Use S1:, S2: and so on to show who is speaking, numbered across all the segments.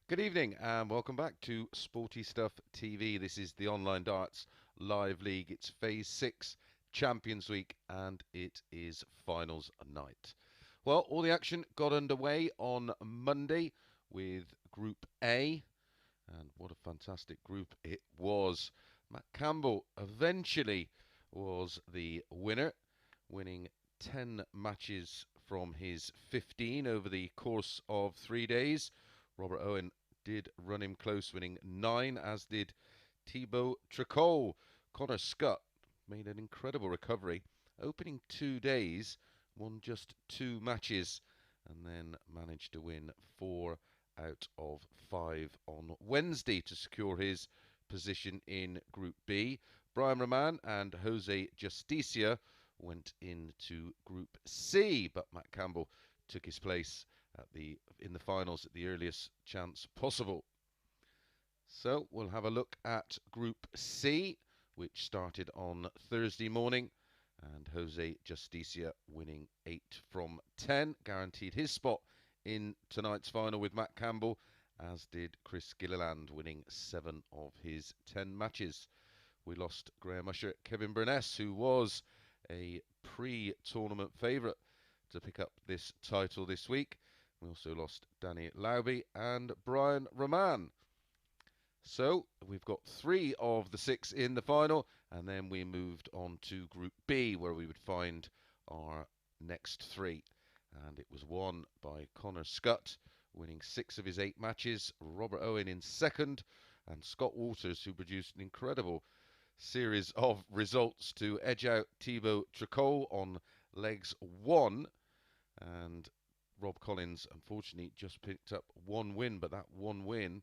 S1: Good evening and welcome back to Sporty Stuff TV. This is the Online Darts Live League. It's Phase 6 Champions Week and it is finals night. Well, all the action got underway on Monday with Group A, and what a fantastic group it was. Matt Campbell eventually was the winner, winning 10 matches from his 15 over the course of 3 days. Robert Owen did run him close, winning 9, as did Thibaut Tricot. Connor Scutt made an incredible recovery. Opening 2 days, won just 2 matches, and then managed to win 4 out of 5 on Wednesday to secure his position in Group B. Brian Roman and Jose Justicia went into Group C, but Matt Campbell took his place in the finals at the earliest chance possible. So we'll have a look at Group C, which started on Thursday morning, and Jose Justicia winning 8 from 10, guaranteed his spot in tonight's final with Matt Campbell, as did Chris Gilliland, winning 7 of his 10 matches. We lost Graham Usher, Kevin Burness, who was a pre-tournament favourite to pick up this title this week. We also lost Danny Lauby and Brian Roman. So we've got 3 of the 6 in the final, and then we moved on to Group B, where we would find our next 3. And it was won by Connor Scutt, winning 6 of his 8 matches, Robert Owen in second, and Scott Walters, who produced an incredible series of results to edge out Thibaut Tricot on legs 1. And Rob Collins, unfortunately, just picked up 1 win, but that 1 win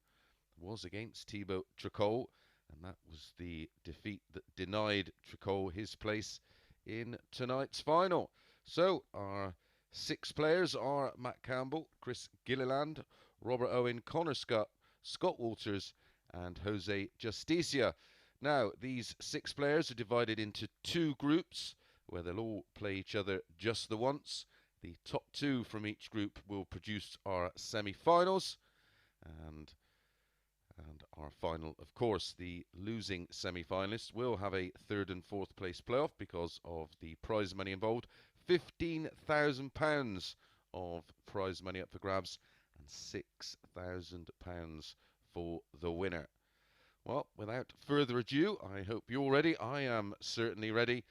S1: was against Thibaut Tricot, and that was the defeat that denied Tricot his place in tonight's final. So our 6 players are Matt Campbell, Chris Gilliland, Robert Owen, Connor Scutt, Scott Walters, and Jose Justicia. Now, these 6 players are divided into 2 groups where they'll all play each other just the once. The top 2 from each group will produce our semi-finals, and our final, of course. The losing semi-finalists will have a 3rd and 4th place playoff because of the prize money involved. £15,000 of prize money up for grabs and £6,000 for the winner. Well, without further ado, I hope you're ready. I am certainly ready.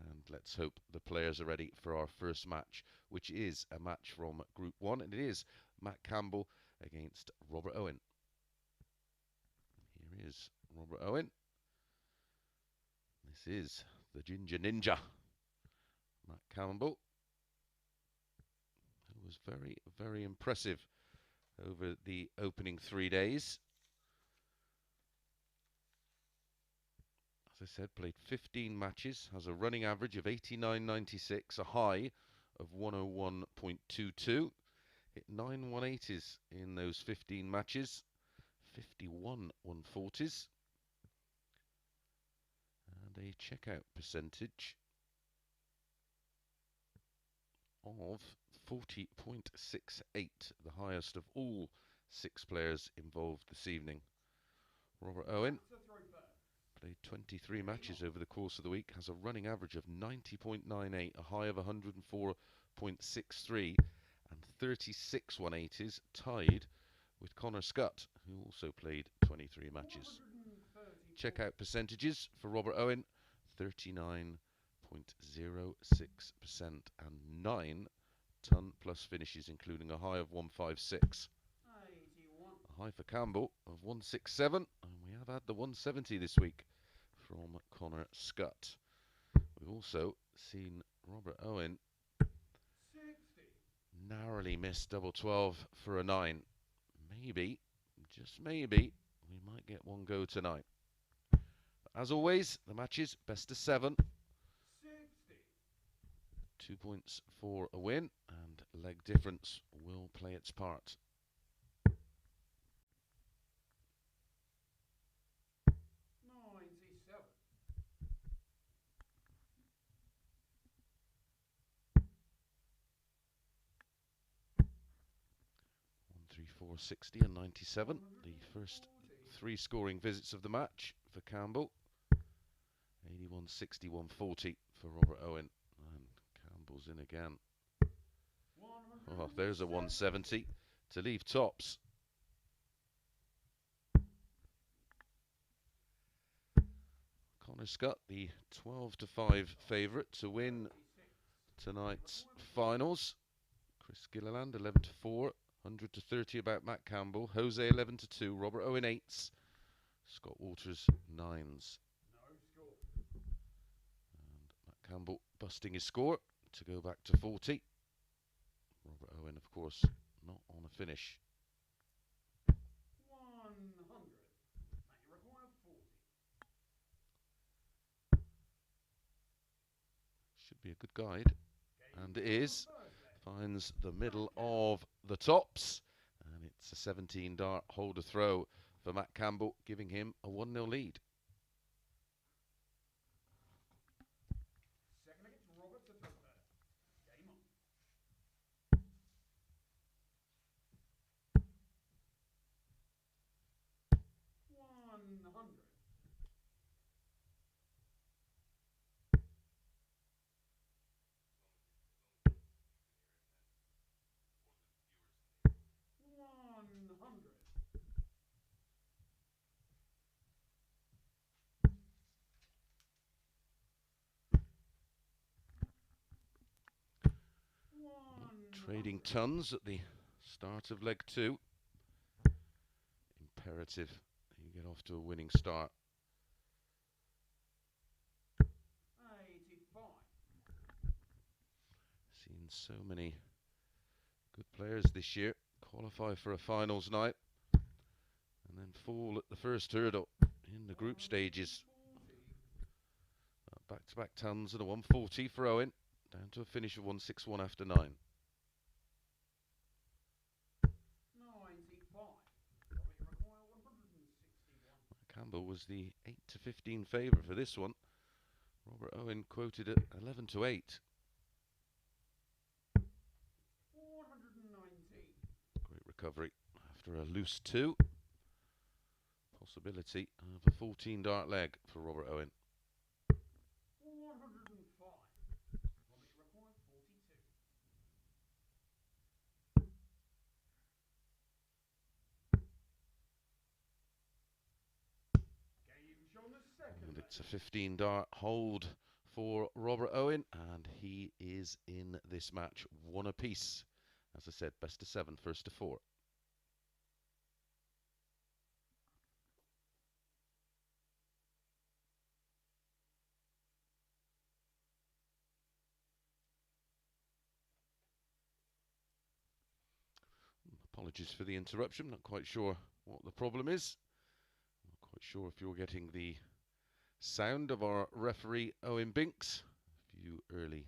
S1: And let's hope the players are ready for our first match, which is a match from Group 1. And it is Matt Campbell against Robert Owen. Here is Robert Owen. This is the Ginger Ninja, Matt Campbell, who was very, very impressive over the opening 3 days. As I said, played 15 matches, has a running average of 89.96, a high of 101.22. Hit 9 180s in those 15 matches, 51 140s, and a checkout percentage of 40.68, the highest of all 6 players involved this evening. Robert Owen played 23 matches over the course of the week, has a running average of 90.98, a high of 104.63, and 36 180s, tied with Connor Scutt, who also played 23 matches. Checkout percentages for Robert Owen, 39.06% and 9 ton plus finishes, including a high of 156. A high for Campbell of 167, and we have had the 170 this week from Connor Scutt. We've also seen Robert Owen narrowly miss double 12 for a 9. Maybe, just maybe, we might get one go tonight. As always, the match is best of 7. 2 points for a win, and leg difference will play its part. 1, 3, 84-60 and 97. The first 3 scoring visits of the match for Campbell. 81-60, 140 for Robert Owen. And Campbell's in again. Oh, there's a 170 to leave tops. Scutt, the 12-5 favourite to win tonight's finals. Chris Gilliland 11-4, 100-30 about Matt Campbell. Jose 11-2, Robert Owen 8s, Scott Walters 9s. And Matt Campbell busting his score to go back to 40. Robert Owen, of course, not on a finish.
S2: 100. You require 40.
S1: Should be a good guide, and it is. Finds the middle of the tops, and it's a 17 dart holder throw for Matt Campbell, giving him a 1-0 lead.
S2: Second against Roberts at third. Game on. 100. 100.
S1: Trading tons at the start of leg 2. Imperative you get off to a winning start.
S2: 85.
S1: Seen so many good players this year qualify for a finals night and then fall at the first hurdle in the group stages. Back-to-back tons and a 140 for Owen, down to a finish of 161 after 9.
S2: 95. You require 161.
S1: Campbell was the 8-15 favourite for this one. Robert Owen quoted at 11-8.
S2: 490.
S1: Great recovery after a loose 2. Possibility of a 14 dart leg for Robert Owen.
S2: 105. You require 42. Game shown the second.
S1: And it's a 15 dart hold for Robert Owen, and he is in this match 1 apiece. As I said, best of 7, first to 4. Apologies for the interruption, not quite sure what the problem is. Not quite sure if you're getting the sound of our referee Owen Binks. A few early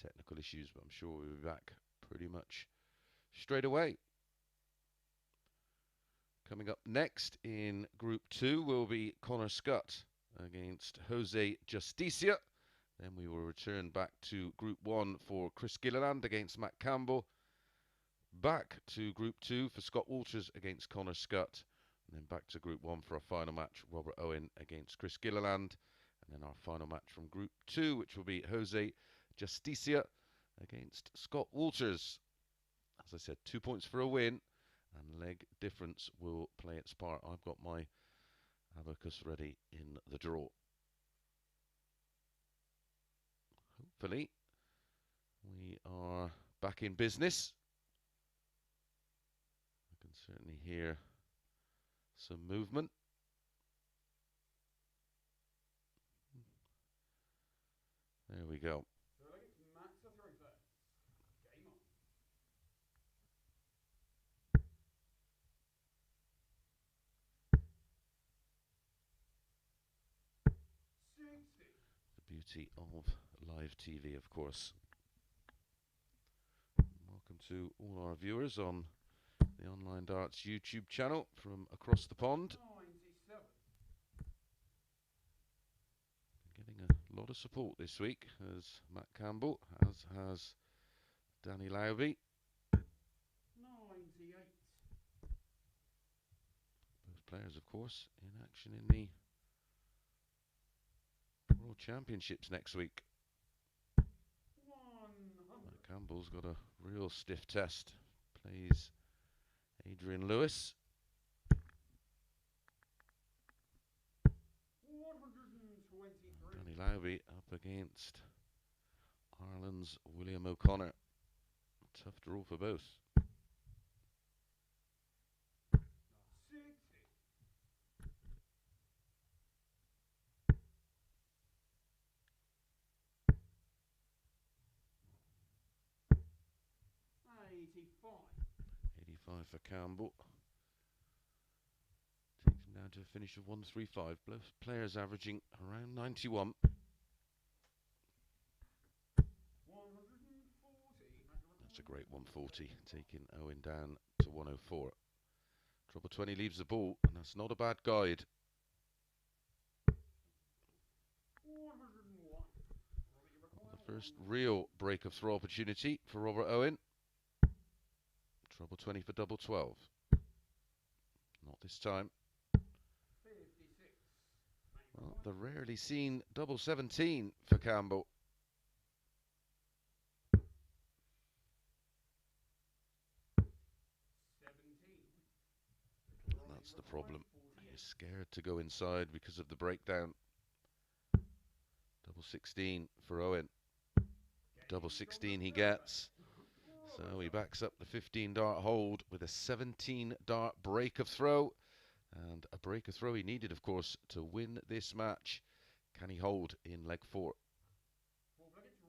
S1: technical issues, but I'm sure we'll be back pretty much straight away. Coming up next in Group 2 will be Scutt against Jose Justicia. Then we will return back to Group 1 for Chris Gilliland against Matt Campbell. Back to Group 2 for Scott Walters against Scutt. And then back to Group 1 for our final match, Robert Owen against Chris Gilliland. And then our final match from Group 2, which will be Jose Justicia against Scott Walters. As I said, 2 points for a win, and leg difference will play its part. I've got my abacus ready in the draw. Hopefully, we are back in business. I can certainly hear some movement. There we go. The beauty of live TV, of course. Welcome to all our viewers on the Online Darts YouTube channel from across the pond.
S2: 97.
S1: Getting a lot of support this week as Matt Campbell, as has Danny Lowby.
S2: 98.
S1: players, of course, in action in the World Championships next week.
S2: 100.
S1: Matt Campbell's got a real stiff test. Plays Adrian Lewis.
S2: 123.
S1: Danny Lowby up against Ireland's William O'Connor. Tough draw for both.
S2: 60. 85.
S1: 85 for Campbell. Takes him down to a finish of 135. Both players averaging around 91.
S2: 140.
S1: That's a great 140, taking Owen down to 104. Trouble 20 leaves the ball, and that's not a bad guide.
S2: 101.
S1: The first real break of throw opportunity for Robert Owen. Trouble 20 for double 12. Not this time.
S2: 56.
S1: Well, the rarely seen double 17 for Campbell.
S2: 17.
S1: That's the problem. He's scared to go inside because of the breakdown. Double 16 for Owen. Double 16 he gets. So he backs up the 15 dart hold with a 17 dart break of throw. And a break of throw he needed, of course, to win this match. Can he hold in leg 4?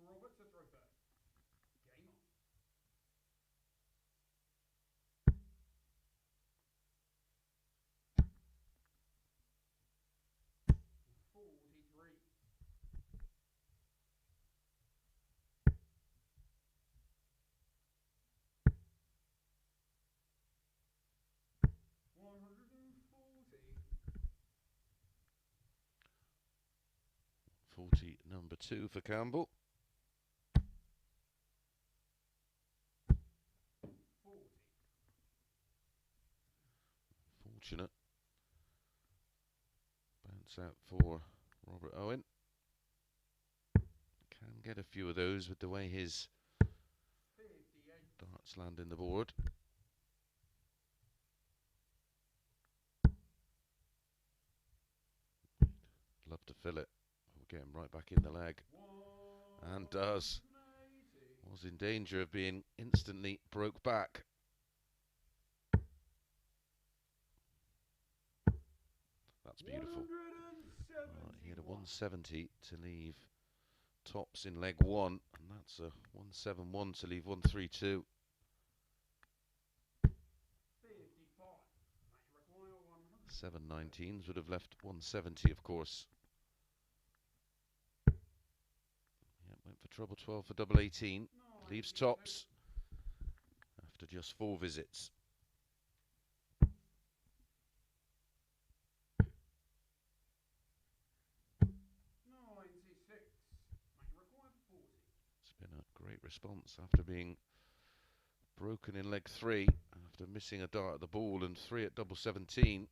S2: Robert to throw back. Game on. 43.
S1: 40 number 2 for Campbell.
S2: 40.
S1: Fortunate. Bounce out for Robert Owen. Can get a few of those with the way his
S2: 58.
S1: darts land in the board. Love to fill it. We'll get him right back in the leg. And does.
S2: 180.
S1: Was in danger of being instantly broke back. That's beautiful. He had a 170 to leave tops in leg 1, and that's a 171 to leave 132.
S2: 55. Match require 100.
S1: 719s would have left 170, of course. Yeah, went for trouble 12 for double 18. Leaves tops after just 4 visits.
S2: 96. Match required 40.
S1: It's been a great response after being broken in leg 3, after missing a dart at the ball and 3 at double 17.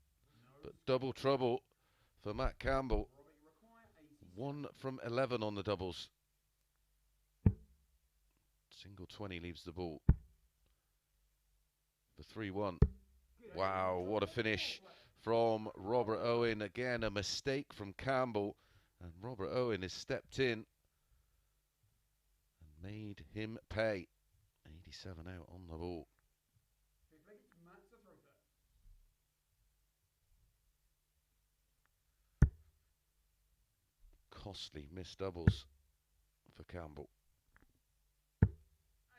S1: But double trouble for Matt Campbell. 1 from 11 on the doubles. Single 20 leaves the ball. The 3-1. Wow, what a finish from Robert Owen. Again, a mistake from Campbell. And Robert Owen has stepped in and made him pay. 87 out on the ball. Costly missed doubles for Campbell.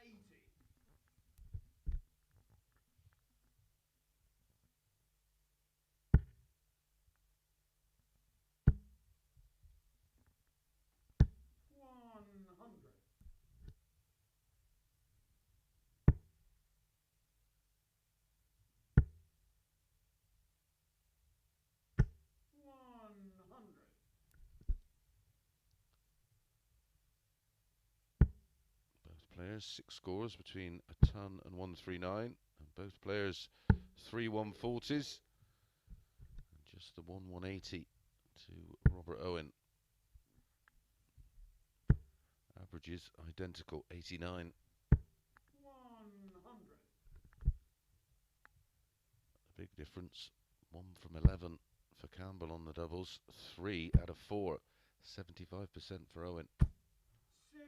S2: 80. 100. 100.
S1: Both players 6 scores between a ton and 139, and both players 3 140s. Just the 180 to Robert Owen. Averages identical, 89.
S2: 100.
S1: A big difference. 1 from 11 for Campbell on the doubles. 3 out of 4. 75% for Owen.
S2: 60.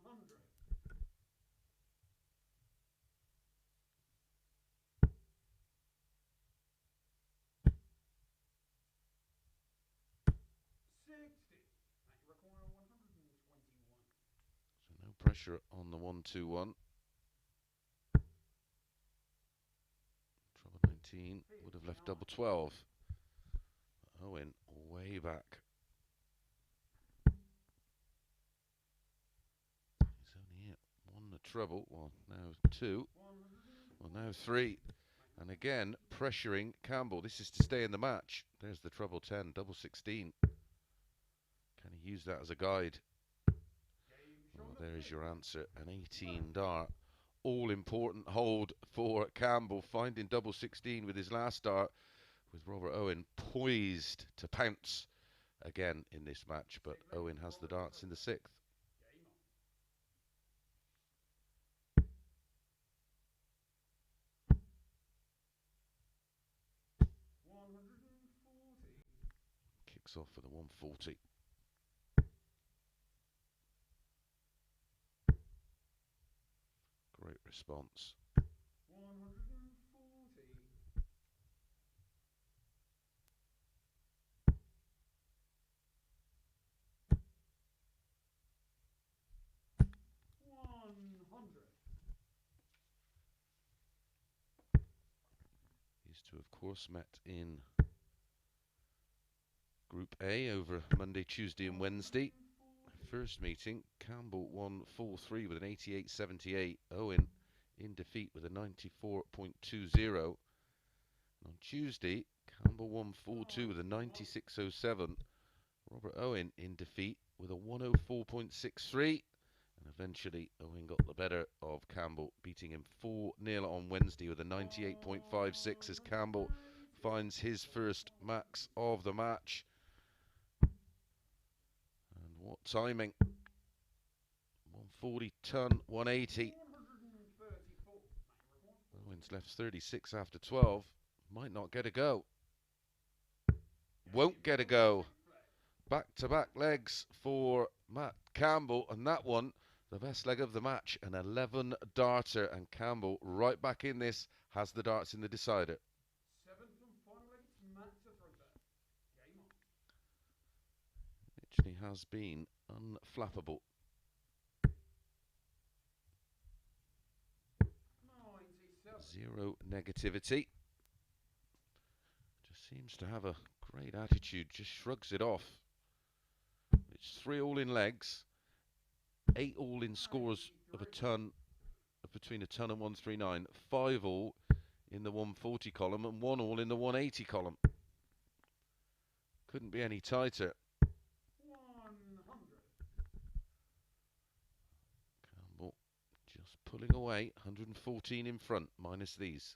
S2: 100. 60. You require 121.
S1: So no pressure on the 1-2-1. Trouble 19 would have left double 12. Owen way back. He's only hit 1 treble. Well, now 2. Well, now 3. And again, pressuring Campbell. This is to stay in the match. There's the treble 10, double 16. Can he use that as a guide? Well, there's your answer. An 18 dart. All important hold for Campbell, finding double 16 with his last dart, with Robert Owen poised to pounce again in this match. But Owen has the darts in the 6th.
S2: 140.
S1: Kicks off for the 140. Great response.
S2: 140. 100.
S1: These two, of course, met in Group A over Monday, Tuesday and Wednesday. First meeting, Campbell won 4-3 with an 88.78. Owen in defeat with a 94.20. On Tuesday, Campbell won 4-2 with a 96.07. Robert Owen in defeat with a 104.63. And eventually, Owen got the better of Campbell, beating him 4-0 on Wednesday with a 98.56 as Campbell finds his first max of the match. And what timing? 140 ton, 180.
S2: 134.
S1: Owen's left 36 after 12. Might not get a go. Won't get a go. Back-to-back legs for Matt Campbell, and that one, the best leg of the match, an 11 darter, and Campbell right back in this, has the darts in the decider.
S2: 7th and final leg, it's Matt to throw back. Game on.
S1: Actually has been unflappable.
S2: 97.
S1: Zero negativity. Just seems to have a great attitude, just shrugs it off. It's 3 all in legs, 8 all in scores of a ton, of between a ton and 139, 5 all in the 140 column and 1 all in the 180 column. Couldn't be any tighter.
S2: 100.
S1: Campbell just pulling away, 114 in front, minus these.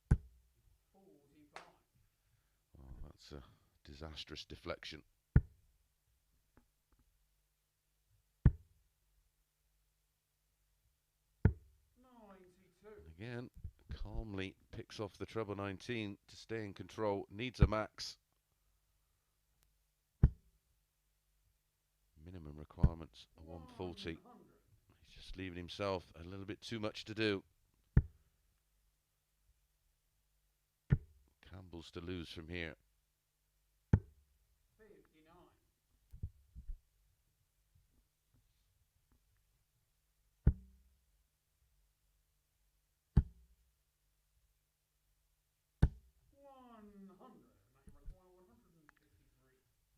S2: 45.
S1: Oh, that's a disastrous deflection.
S2: 92.
S1: Again, calmly picks off the treble 19 to stay in control. Needs a max. Minimum requirements are 140.
S2: 100.
S1: He's just leaving himself a little bit too much to do. Campbell's to lose from here.
S2: 59. 100. Matt, you require 153.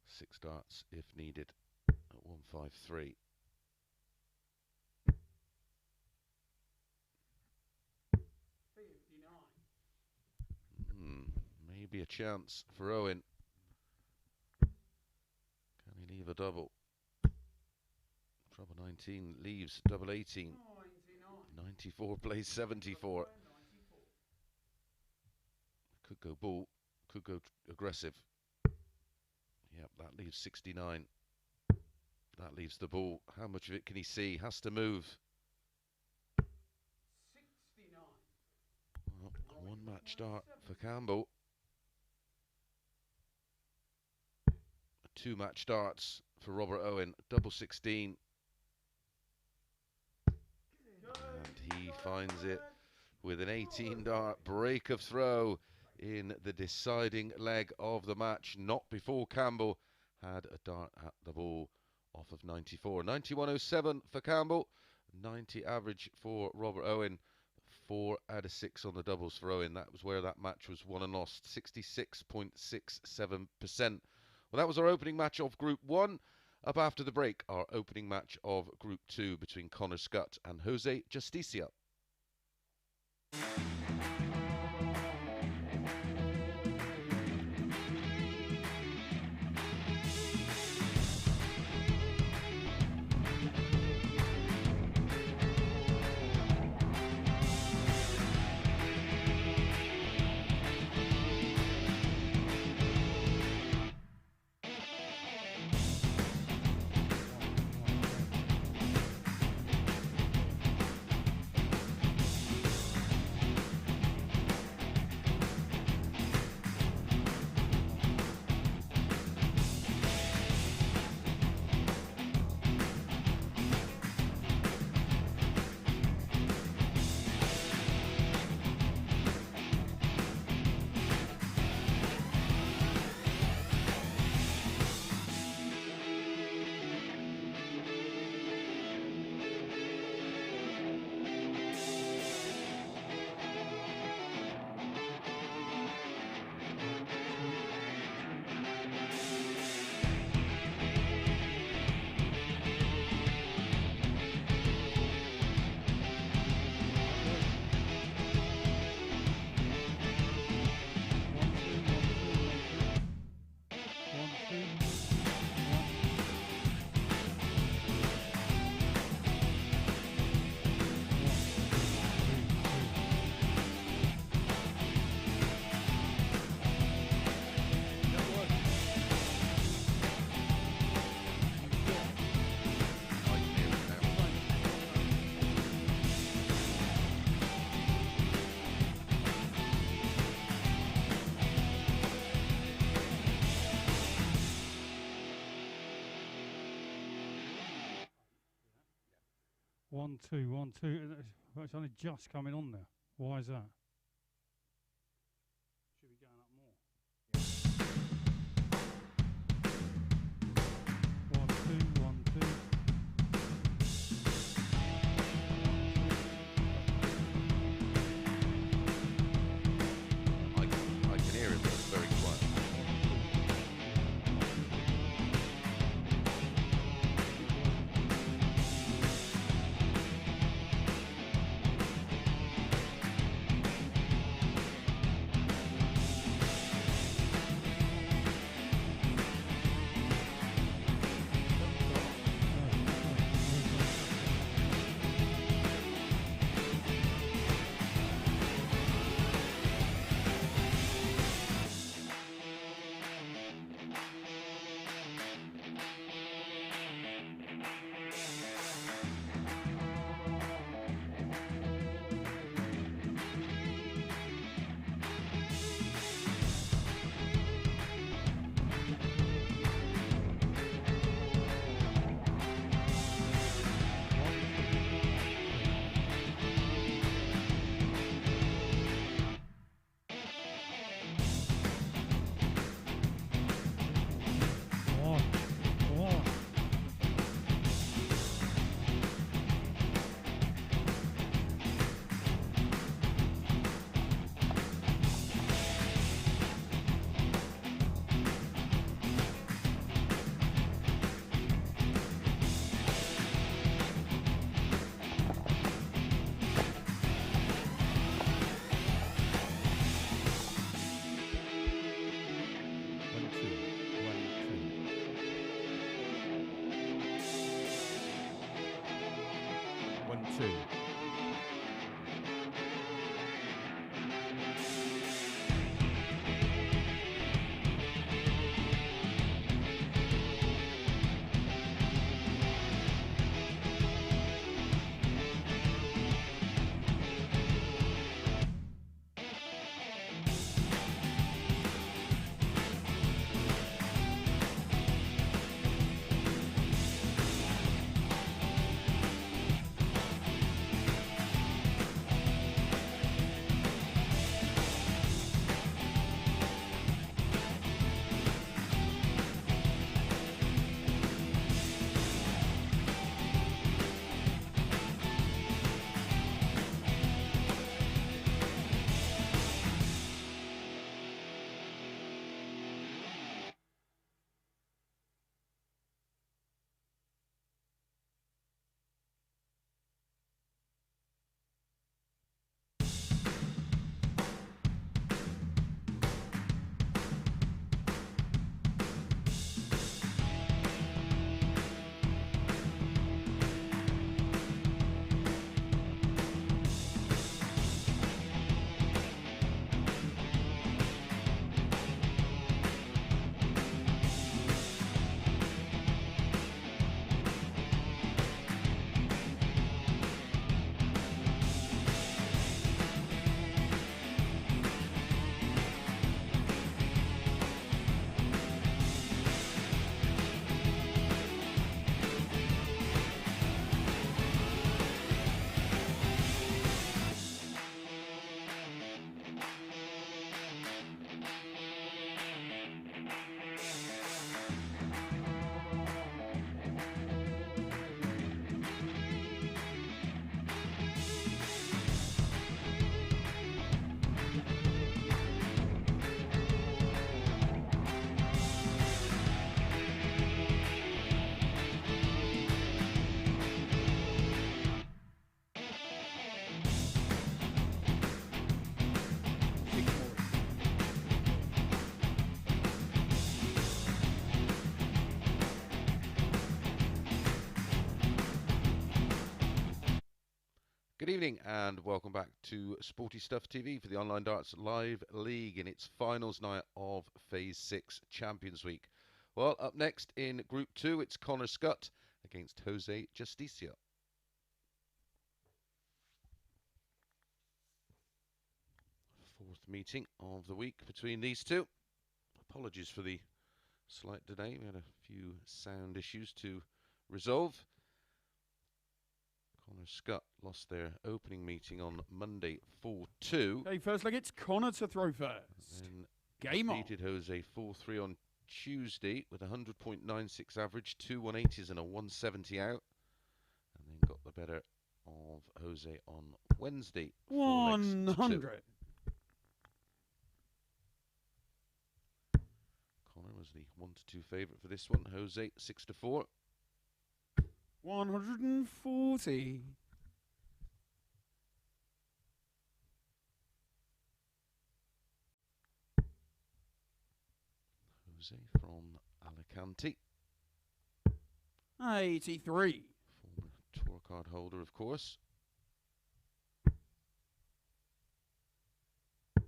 S1: 6 darts if needed at 153.
S2: 59.
S1: Maybe a chance for Owen. leave a double. Trouble 19 leaves double 18. 94 plays 74. Could go ball, could go aggressive. Yep, that leaves 69. That leaves the ball. How much of it can he see? Has to move.
S2: 69.
S1: Well, a one match start for Campbell. A two match starts for Robert Owen. Double 16. And he finds it with an 18 dart break of throw in the deciding leg of the match. Not before Campbell had a dart at the ball off of 94. 91.07 for Campbell. 90 average for Robert Owen. 4 out of 6 on the doubles for Owen. That was where that match was won and lost. 66.67%. Well, that was our opening match of Group 1. Up after the break, our opening match of Group 2 between Connor Scutt and Jose Justicia.
S2: One, two, 1, 2. It's only just coming on there. Why is that? Should be going up more. 1, 2, 1, 2.
S1: I can hear him, but it's very quiet. Good evening and welcome back to Sporty Stuff TV for the Online Darts Live League in its finals night of Phase 6 Champions Week. Well, up next in Group 2, it's Connor Scutt against Jose Justicia. Fourth meeting of the week between these two. Apologies for the slight delay. We had a few sound issues to resolve. Connor Scutt lost their opening meeting on Monday 4-2.
S2: Okay, first leg, it's Connor to throw first.
S1: And
S2: Game on.
S1: defeated Jose 4-3 on Tuesday with a 100.96 average, 2 180s and a 170 out. And then got the better of Jose on Wednesday.
S2: 100.
S1: Connor was the 1-2 favourite for this one. Jose 6-4.
S2: 140.
S1: Jose from Alicante.
S2: 83.
S1: Former tour card holder, of course. In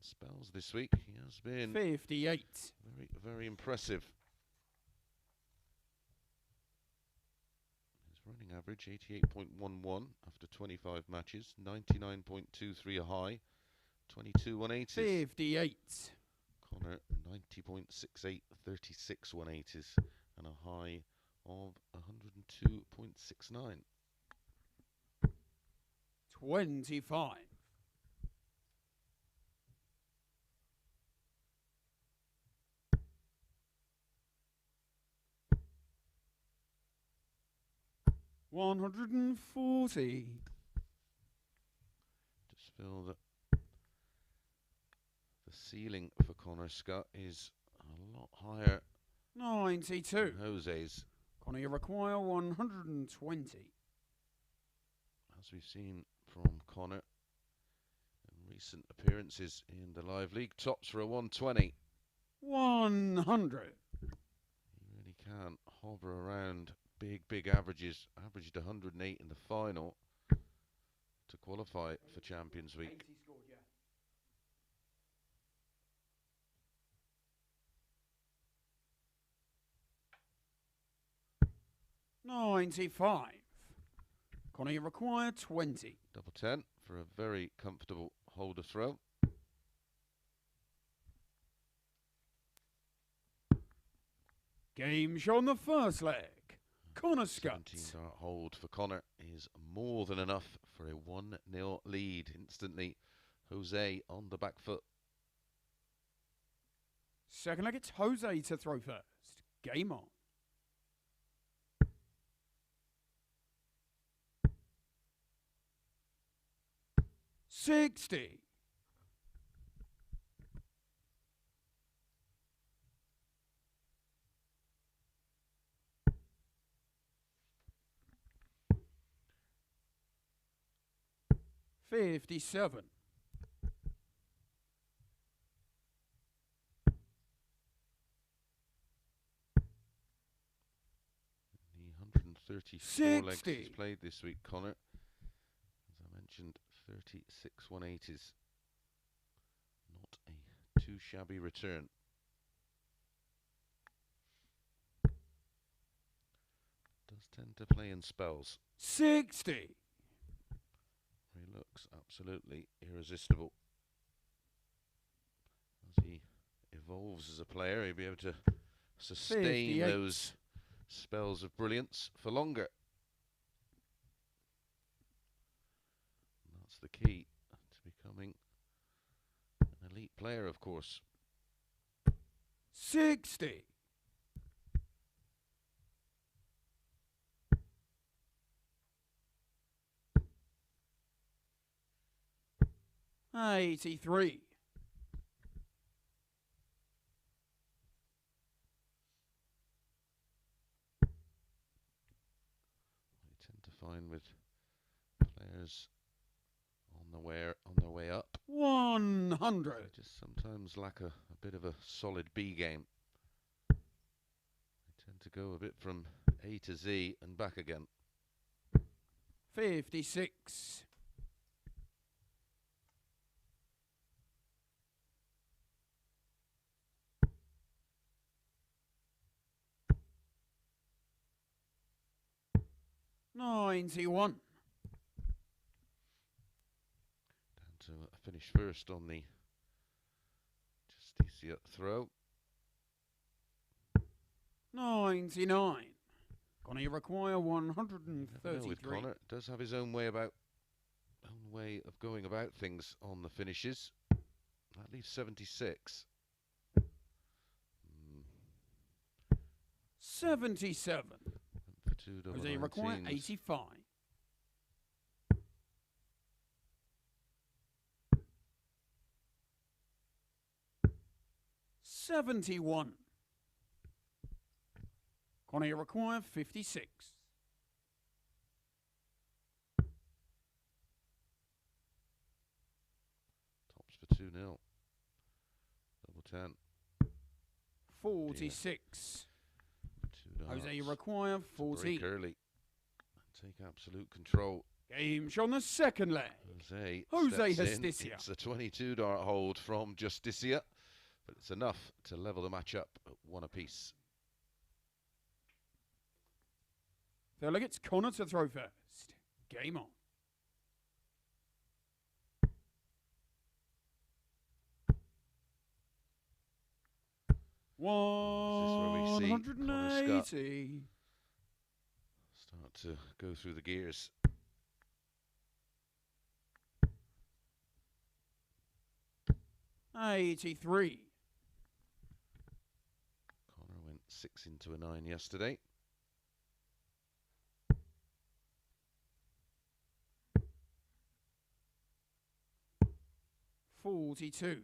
S1: spells this week, he has been
S2: 58.
S1: very, very impressive. Running average 88.11 after 25 matches, 99.23 a high, 22 180s.
S2: 58.
S1: Connor 90.68, 36 180s, and a high of 102.69.
S2: 25. 140.
S1: Just feel that the ceiling for Connor Scutt is a lot higher
S2: 92.
S1: than Jose's.
S2: Connor, you require 120.
S1: As we've seen from Connor in recent appearances in the live league, tops for a 120.
S2: 100.
S1: He really can hover around big averages. Averaged 108 in the final to qualify for Champions Week.
S2: 80 scored, yeah. $95. Connor, you require 20.
S1: Double 10 for a very comfortable holder throw.
S2: Game show on the first leg. Connor Scutt.
S1: 17-dart hold for Connor is more than enough for a 1-0 lead. Instantly, Jose on the back foot.
S2: Second leg, it's Jose to throw first. Game on. 60. 57.
S1: 134 legs
S2: 60.
S1: he's played this week, Connor. As I mentioned, 36 180s. Not a too shabby return. Does tend to play in spells.
S2: 60.
S1: He looks absolutely irresistible. As he evolves as a player, he'll be able to sustain
S2: 58.
S1: those spells of brilliance for longer. And that's the key to becoming an elite player, of course.
S2: 60. 83. 100.
S1: They just sometimes lack a bit of a solid B game. They tend to go a bit from A to Z and back again.
S3: 56. $91.
S1: Down to finish first on the Justicia throw.
S3: 99. Gonna require
S1: Never know with
S3: 133.
S1: Connor. Does have his own way of going about things on the finishes. That leaves 76.
S3: 77.
S1: For two double
S3: Jose require
S1: 19s.
S3: 85. $71. Connie require 56.
S1: Tops for 2-0. Double 10.
S3: 46.
S1: Two
S3: Jose
S1: darts.
S3: require
S1: Break
S3: 14.
S1: early. Take absolute control.
S3: Game on the second leg.
S1: Jose
S3: Jose
S1: steps in.
S3: Justicia.
S1: It's a 22 dart hold from Justicia, but it's enough to level the match up at one apiece.
S3: Third leg, it's Connor to throw first. Game on.
S1: This is where we see Connor Scutt
S3: 180.
S1: start to go through the gears.
S3: $83.
S1: Connor went 6 into a 9 yesterday.
S3: $42.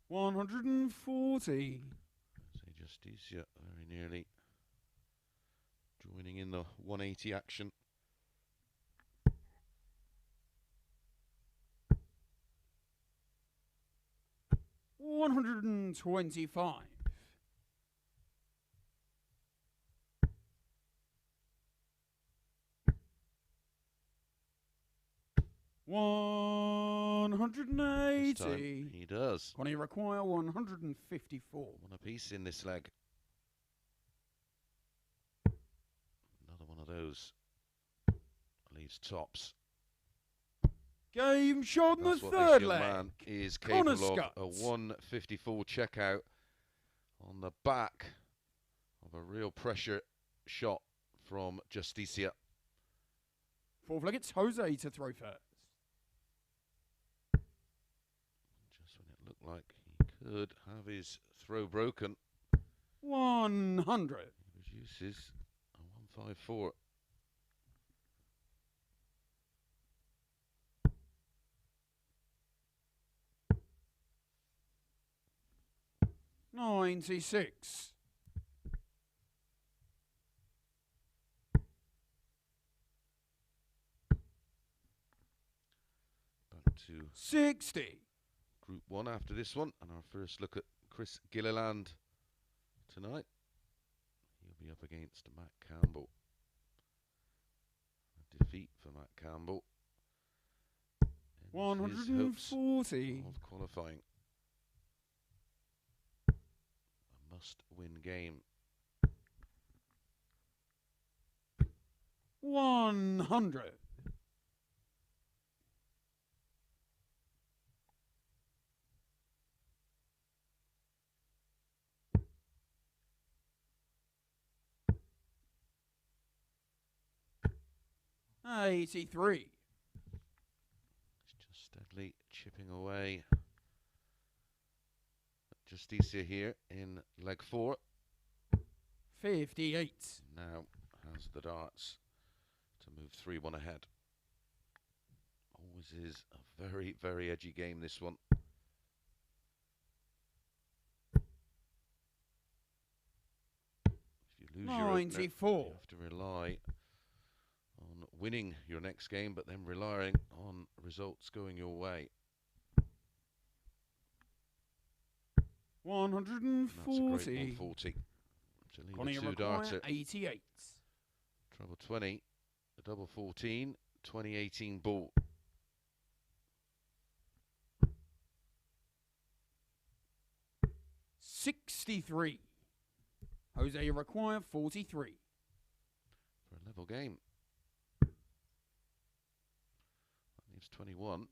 S3: $140.
S1: Say Justicia very nearly joining in the 180 action.
S3: $125.
S1: This time
S3: 180.
S1: he does.
S3: Connie require 154.
S1: One apiece in this leg. Another one of those leaves tops.
S3: Game shot in the
S1: That's what
S3: third
S1: this young
S3: leg.
S1: man is
S3: Connor
S1: capable of.
S3: Scutt.
S1: A 154 checkout on the back of a real pressure shot from Justicia.
S3: Fourth leg, it's Jose to throw first.
S1: Just when it looked like he could have his throw broken,
S3: 100.
S1: he reduces a 154.
S3: $96.
S1: Back to
S3: $60.
S1: Group 1 after this one, and our first look at Chris Gilliland tonight. He'll be up against Matt Campbell. A defeat for Matt Campbell. Ends his hopes
S3: 140.
S1: of qualifying. A must-win game.
S3: 100. $83.
S1: It's just steadily chipping away. Justicia here in leg 4.
S3: 58.
S1: Now has the darts to move 3-1 ahead. Always is a very, very edgy game, this one. If you lose your opener,
S3: 94.
S1: you have to rely on winning your next game, but then relying on results going your way. That's a great
S3: 140.
S1: 140. To leave
S3: Connie
S1: a two
S3: require
S1: darter.
S3: 88.
S1: Treble 20. The double 14. 2018 ball.
S3: $63. Jose require 43.
S1: For a level game. That leaves 21.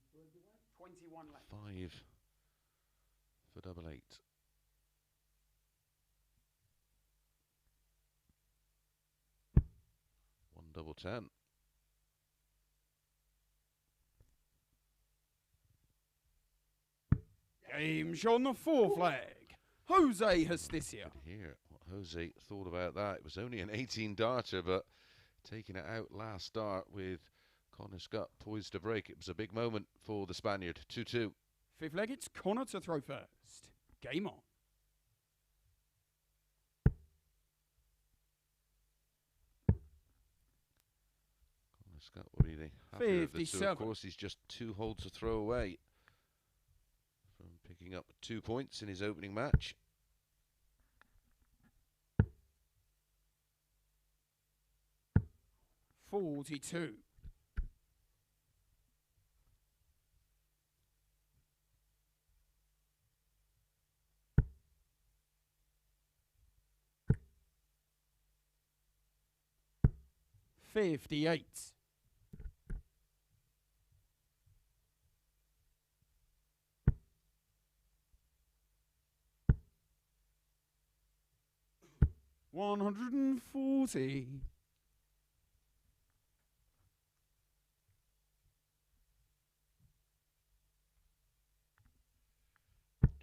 S3: 21 left.
S1: 5 for double 8. One double 10.
S3: Game shot on the 4 flag. Jose Justicia.
S1: Could hear what Jose thought about that. It was only an 18 darter, but taking it out last start with Connor Scutt poised to break. It was a big moment for the Spaniard. 2-2.
S3: 5th leg, it's Connor to throw first. Game on.
S1: Connor Scutt will be the happier of the two.
S3: 57.
S1: Of course, he's just 2 holes to throw away from picking up 2 points in his opening match.
S3: $42. $58. $140.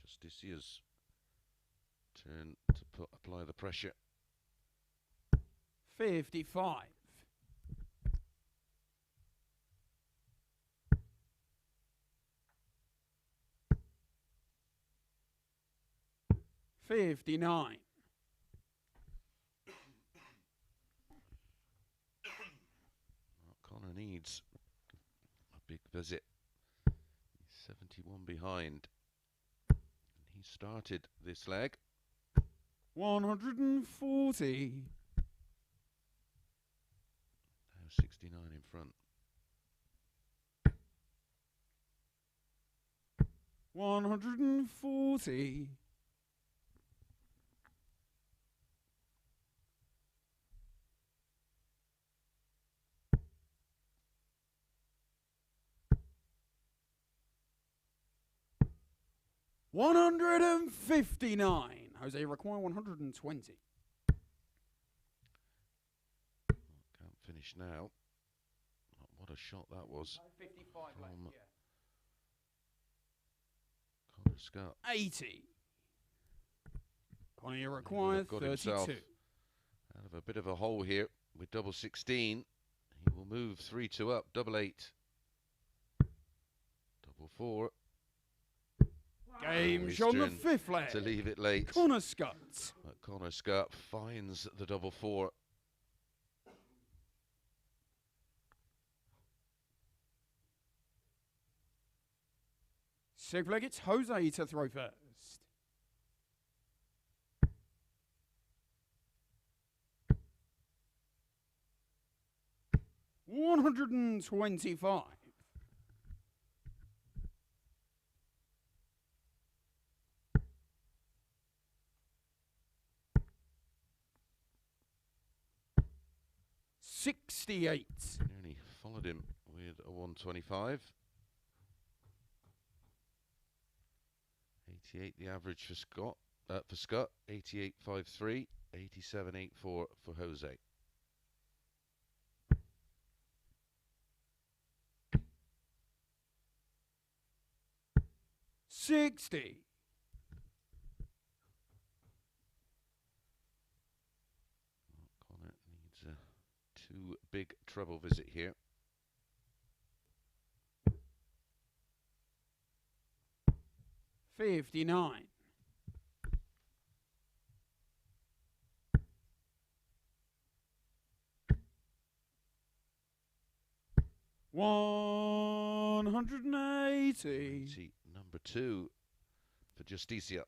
S1: Justicia's turn to apply the pressure.
S3: 55. $59.
S1: Connor needs a big visit. He's 71 behind. And he started this leg.
S3: 140.
S1: Now 69 in front.
S3: 140. $159. Jose require 120.
S1: Can't finish now. Oh, what a shot that was.
S3: 55
S1: from
S3: left,
S1: Connor Scutt.
S3: 80. Connie
S1: He will
S3: require
S1: have got himself
S3: 32.
S1: out of a bit of a hole here with double 16. He will move 3-2 up. Double 8. Double 4.
S3: Game
S1: His
S3: shot on the
S1: turn
S3: 5th leg.
S1: to leave it late.
S3: Connor Scutt.
S1: But Connor Scutt finds the double 4.
S3: Sixth leg, it's Jose to throw first. $125. $68.
S1: Nearly followed him with a 125. 88 the average for Scutt. 88.53. 87.84 for Jose.
S3: $60.
S1: Connor needs a 2 big treble visit here.
S3: $59. $180.
S1: See number 2 for Justicia.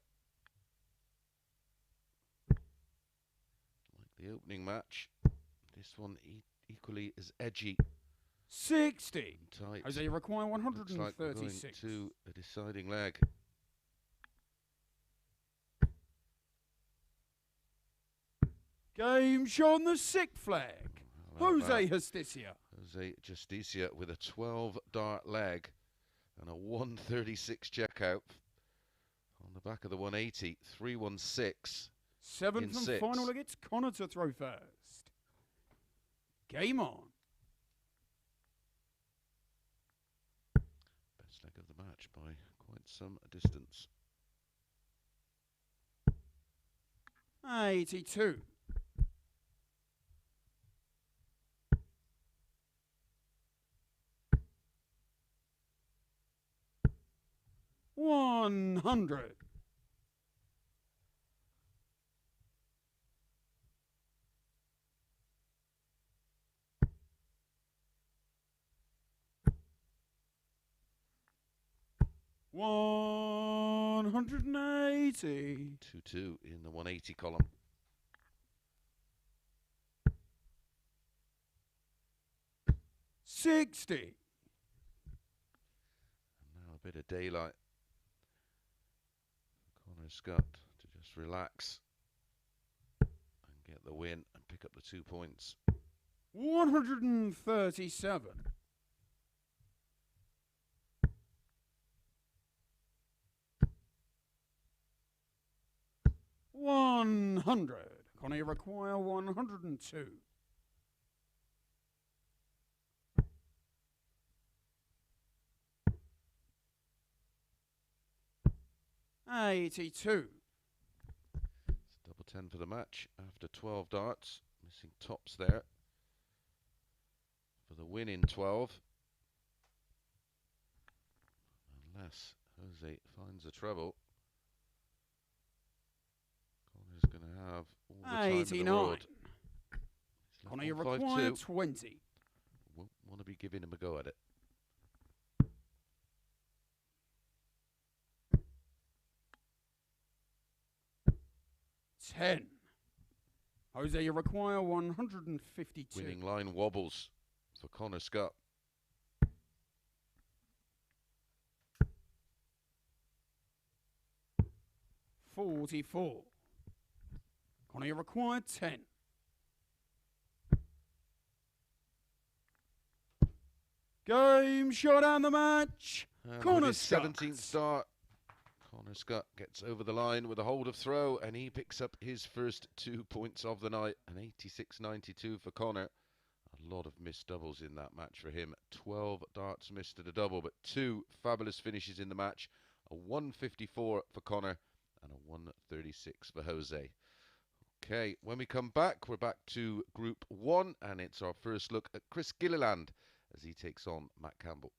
S1: opening match. This one equally as edgy
S3: 60.
S1: and tight.
S3: Jose, you require
S1: Looks like we're going
S3: 136.
S1: to a deciding leg.
S3: Game shown the sick flag.
S1: How about
S3: Jose
S1: that?
S3: Justicia.
S1: Jose Justicia with a 12 dart leg and a 136 checkout on the back of the 180. 316.
S3: Seventh
S1: In
S3: and
S1: six.
S3: final leg, it's Connor to throw first. Game on.
S1: Best leg of the match by quite some distance.
S3: 82. $100. $180.
S1: 2-2 in the 180 column.
S3: $60.
S1: And now a bit of daylight. Connor Scutt to just relax and get the win and pick up the 2 points.
S3: 137. $100. Connor, you require 102. $82.
S1: It's double 10 for the match after 12 darts. Missing tops there for the win in 12. Unless Jose finds a treble, Connor's going to have all the time in the
S3: 89.
S1: world. He's left
S3: Connor, you
S1: 152.
S3: require 20.
S1: Won't want to be giving him a go at it.
S3: $10. Jose, you require 152.
S1: Winning line wobbles for Connor Scutt.
S3: $44. Connor, you require 10. Game shot and the match.
S1: And
S3: Connor
S1: with his
S3: Scutt.
S1: 17th start, Connor Scutt gets over the line with a hold of throw, and he picks up his first 2 points of the night. An 86.92 for Connor. A lot of missed doubles in that match for him. 12 darts missed at a double, but 2 fabulous finishes in the match. A 154 for Connor and a 136 for Jose. Okay, when we come back, we're back to Group 1, and it's our first look at Chris Gilliland as he takes on Matt Campbell.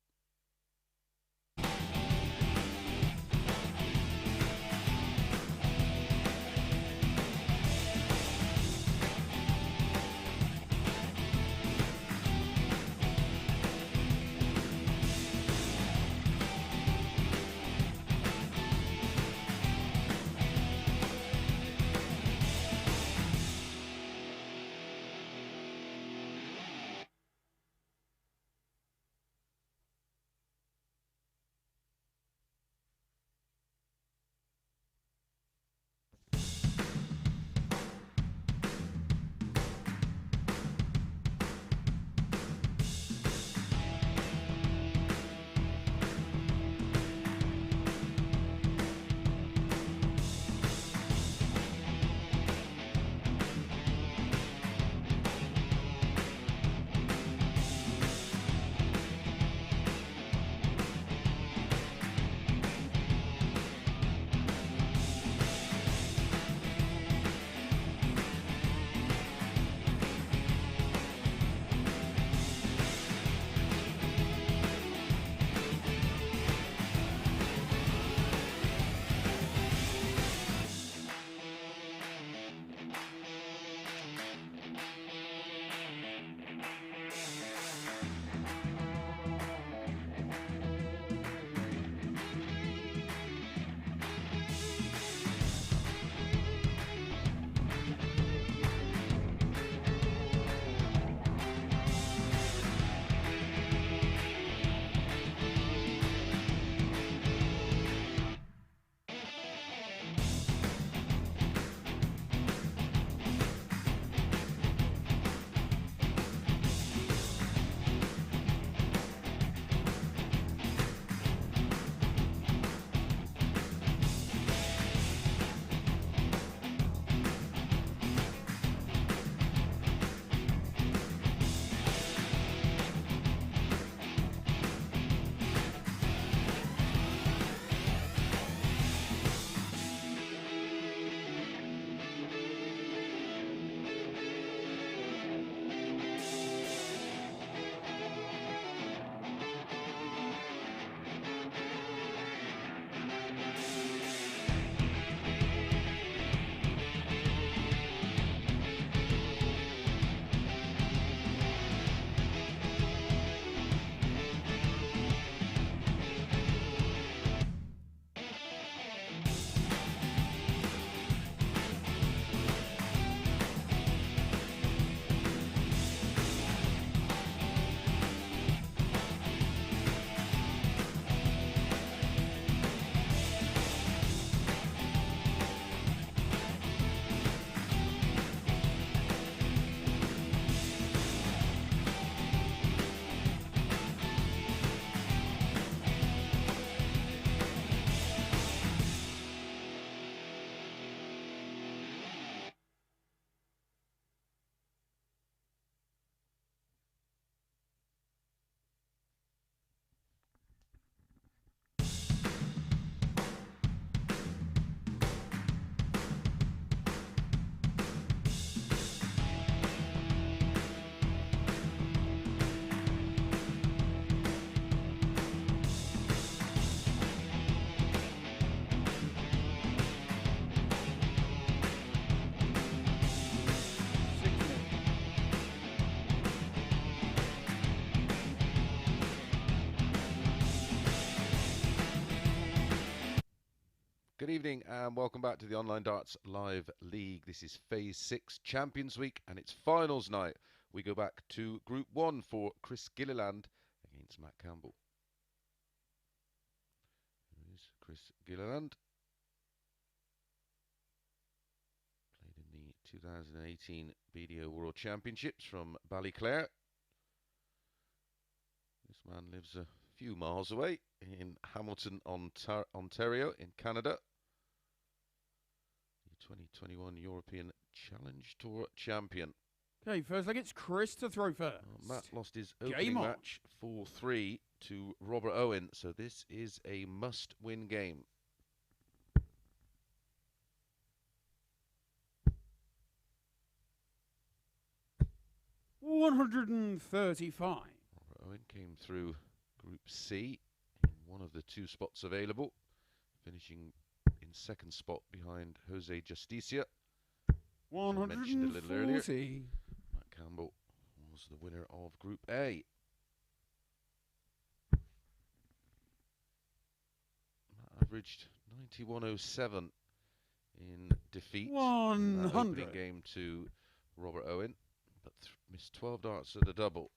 S1: Good evening and welcome back to the Online Darts Live League. This is Phase 6 Champions Week and it's finals night. We go back to Group 1 for Chris Gilliland against Matt Campbell. Here is Chris Gilliland. Played in the 2018 BDO World Championships from Ballyclare. This man lives a few miles away in Hamilton, Ontario in Canada. The 2021 European Challenge Tour champion.
S3: Okay, first leg, it's Chris to throw first.
S1: Matt lost his opening match 4-3 to Robert Owen, so this is a must-win game.
S3: $135.
S1: Robert Owen came through Group C in one of the two spots available, finishing in second spot behind Jose Justicia.
S3: 140.
S1: A little earlier. Matt Campbell was the winner of Group A. Matt averaged 91.07 in defeat in that
S3: 100.
S1: opening game to Robert Owen, but missed 12 darts at a double.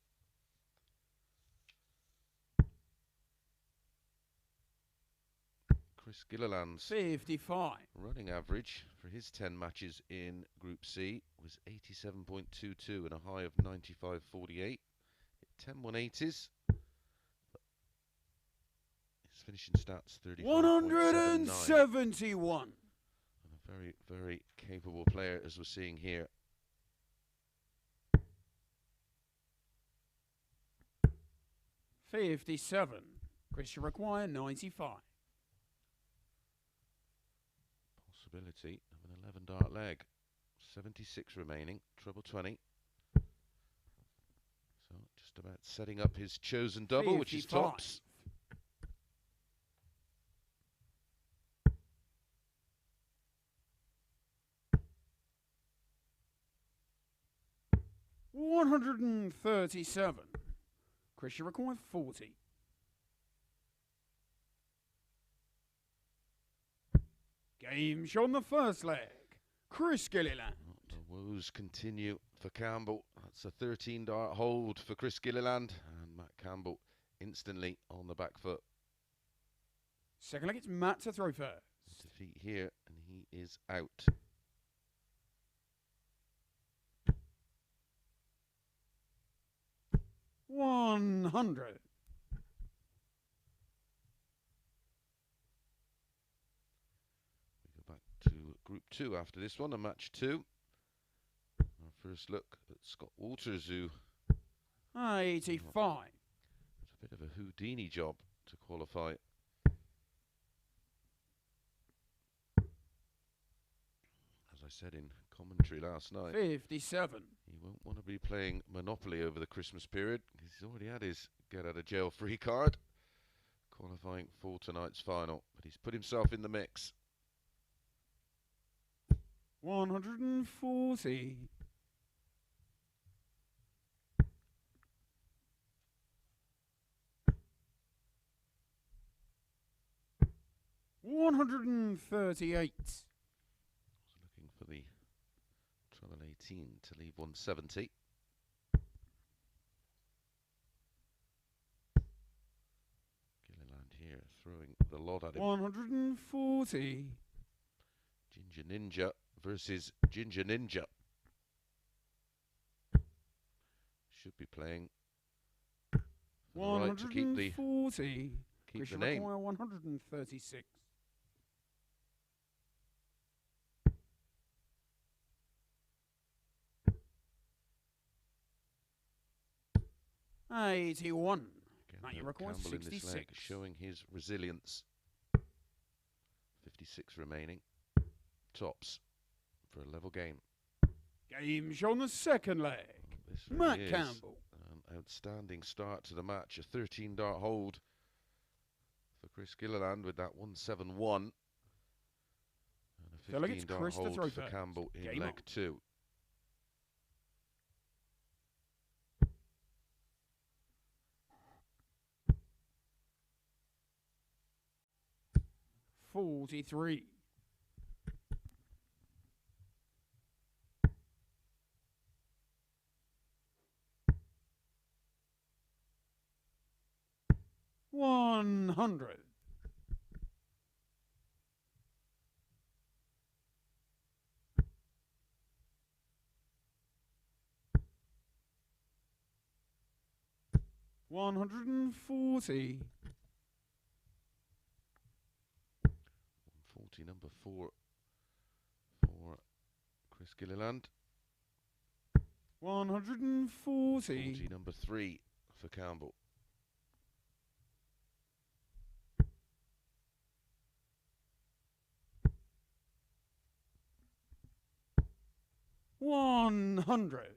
S1: Chris Gilliland's
S3: 55.
S1: running average for his 10 matches in Group C was 87.22 and a high of 95.48. Hit 10 180s. His finishing stats 35.79.
S3: 171.
S1: And a very, very capable player, as we're seeing here.
S3: $57. Chris, you require 95.
S1: Possibility of an 11 dart leg. 76 remaining, treble 20. So just about setting up his chosen double,
S3: 55.
S1: which is tops.
S3: $137. Chris, you require 40. Game show on the first leg. Chris Gilliland.
S1: The woes continue for Campbell. That's a 13 dart hold for Chris Gilliland, and Matt Campbell instantly on the back foot.
S3: Second leg, it's Matt to throw first.
S1: Defeat here, and he is out.
S3: $100.
S1: We go back to Group 2 after this one, and match 2. Our first look at Scott Walters, who
S3: 85.
S1: it's a bit of a Houdini job to qualify. As I said in commentary last night,
S3: 57.
S1: he won't want to be playing Monopoly over the Christmas period because he's already had his get-out-of-jail-free card, qualifying for tonight's final. But he's put himself in the mix.
S3: 140. $138.
S1: Looking for the treble 18 to leave 170. Gilliland here throwing the lot at him.
S3: 140.
S1: Ginger Ninja versus Ginger Ninja. Should be playing for the right to keep the
S3: 140.
S1: keep the name.
S3: 136. $81.
S1: Again,
S3: Now you
S1: Matt
S3: require
S1: Campbell in this leg
S3: 66.
S1: showing his resilience. 56 remaining. Tops for a level game.
S3: Game show on the second leg.
S1: This
S3: Matt
S1: really is
S3: Campbell.
S1: an outstanding start to the match. A 13 dart hold for Chris Gilliland with that 171. And
S3: Feel
S1: a
S3: like
S1: 15
S3: it's
S1: dart
S3: Chris to
S1: hold
S3: throw
S1: for
S3: first.
S1: Campbell in
S3: Game
S1: leg
S3: on.
S1: 2.
S3: $43. 100. 140.
S1: 140, number 4 for Chris Gilliland.
S3: 140.
S1: 40, number 3 for Campbell.
S3: 100.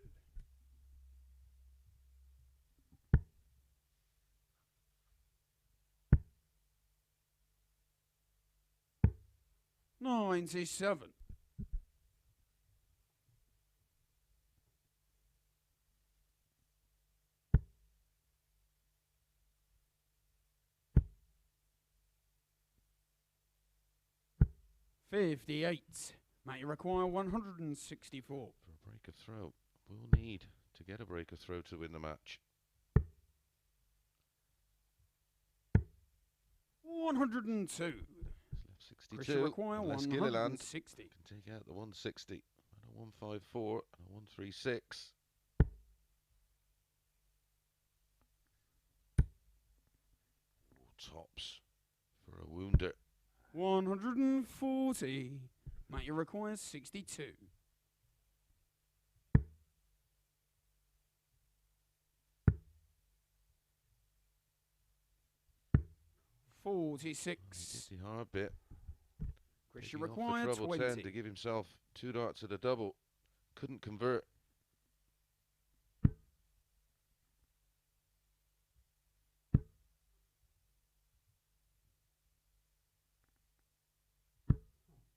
S3: 97. 58. Mate, you require 164.
S1: For a break of throw. We'll need to get a break of throw to win the match.
S3: 102.
S1: He's left 62.
S3: Chris, you require
S1: Unless Gilliland
S3: 160.
S1: can take out the 160. And a 154 and a 136. Tops for a wounder.
S3: 140. Mate, you require 62. 46.
S1: He did the hard bit.
S3: Chris, you
S1: Taking off
S3: require
S1: the treble 10 to
S3: 20.
S1: give himself 2 darts at a double. Couldn't convert.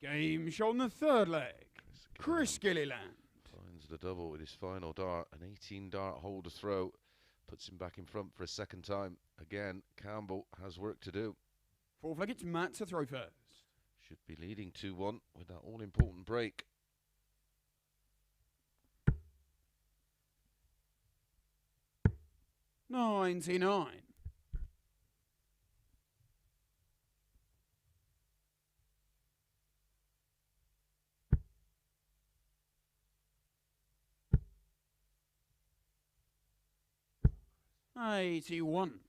S3: Game shown the third leg. Chris Gilliland.
S1: Finds the double with his final dart. An 18 dart hold to throw. Puts him back in front for a second time. Again, Campbell has work to do.
S3: Fourth leg, it's Matt to throw first.
S1: Should be leading 2-1 with that all-important break.
S3: $99. 81.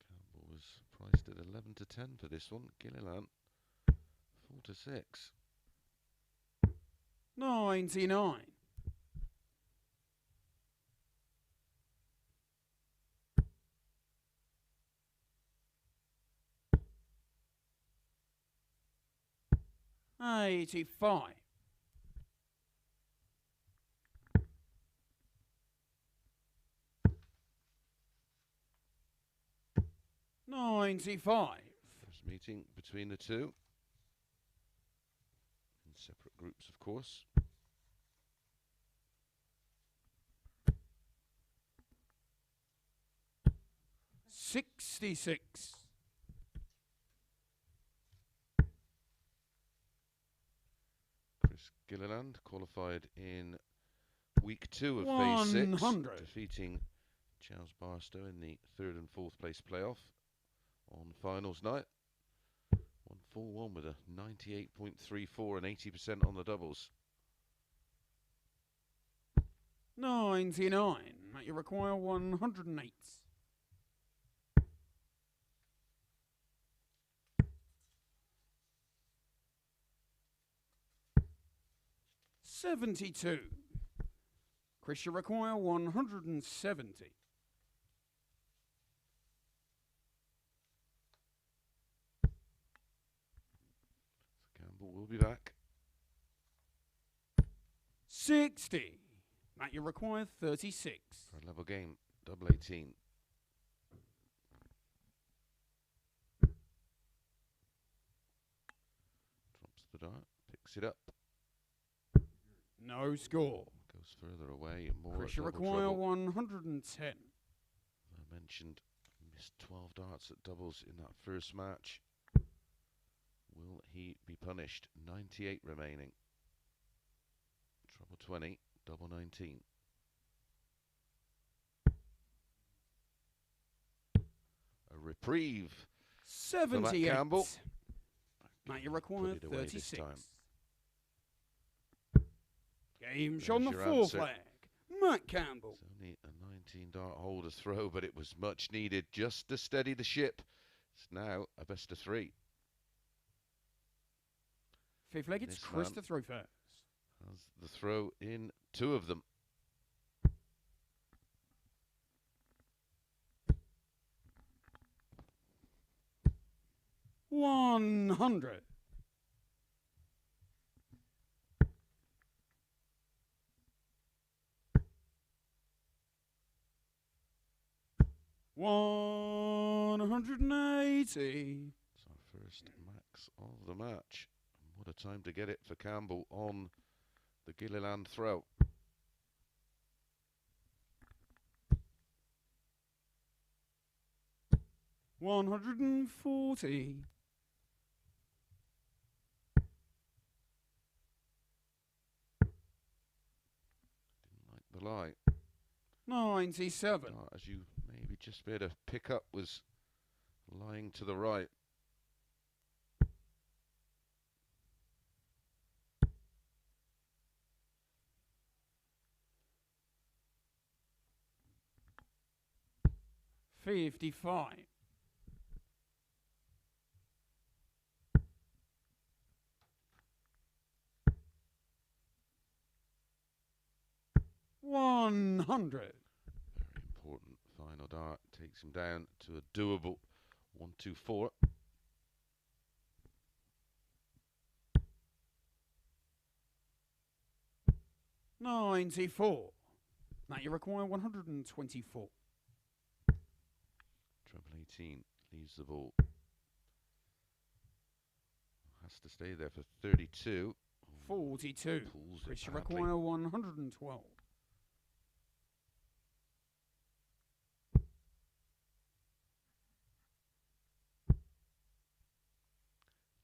S1: Campbell was priced at 11 to 10 for this one. Gilliland 4 to 6.
S3: 99. 85. 95.
S1: First meeting between the two. In separate groups, of course.
S3: $66.
S1: Chris Gilliland qualified in week 2 of phase 6,
S3: 100.
S1: defeating Charles Barstow in the 3rd and 4th place playoff on finals night. 1-4-1 with a 98.34 and 80% on the doubles.
S3: 99. Mate, you require 108. 72. Chris, you require 170.
S1: Campbell will be back.
S3: 60. Matt, you require 36.
S1: For a level game, double 18. Drops the dart, picks it up.
S3: No score.
S1: Goes further away, more
S3: Chris,
S1: at
S3: you
S1: double
S3: require
S1: trouble.
S3: 110.
S1: I mentioned missed 12 darts at doubles in that first match. Will he be punished? 98 remaining. Trouble 20, double 19. reprieve for Matt
S3: 78.
S1: Campbell.
S3: Now you
S1: Put
S3: require
S1: it away this
S3: 36.
S1: time.
S3: Game shot on the
S1: your
S3: 4
S1: answer.
S3: flag. Matt Campbell.
S1: It's only a 19 dart hole to throw, but it was much needed just to steady the ship. It's now a best of 3.
S3: 5th leg, it's
S1: This
S3: Chris
S1: man
S3: to throw first.
S1: has the throw in 2 of them.
S3: $100. $180.
S1: It's our first max of the match. And what a time to get it for Campbell on the Gilliland throw.
S3: $140.
S1: Didn't like the lie.
S3: 97.
S1: As you maybe just be able to pick up, was lying to the right.
S3: $55. $100.
S1: Very important final dart. Takes him down to a doable 124.
S3: $94. Now you require 124.
S1: Treble 18 leaves the ball. Has to stay there for 32.
S3: 42.
S1: Pulls
S3: Chris,
S1: it
S3: you
S1: badly.
S3: require 112.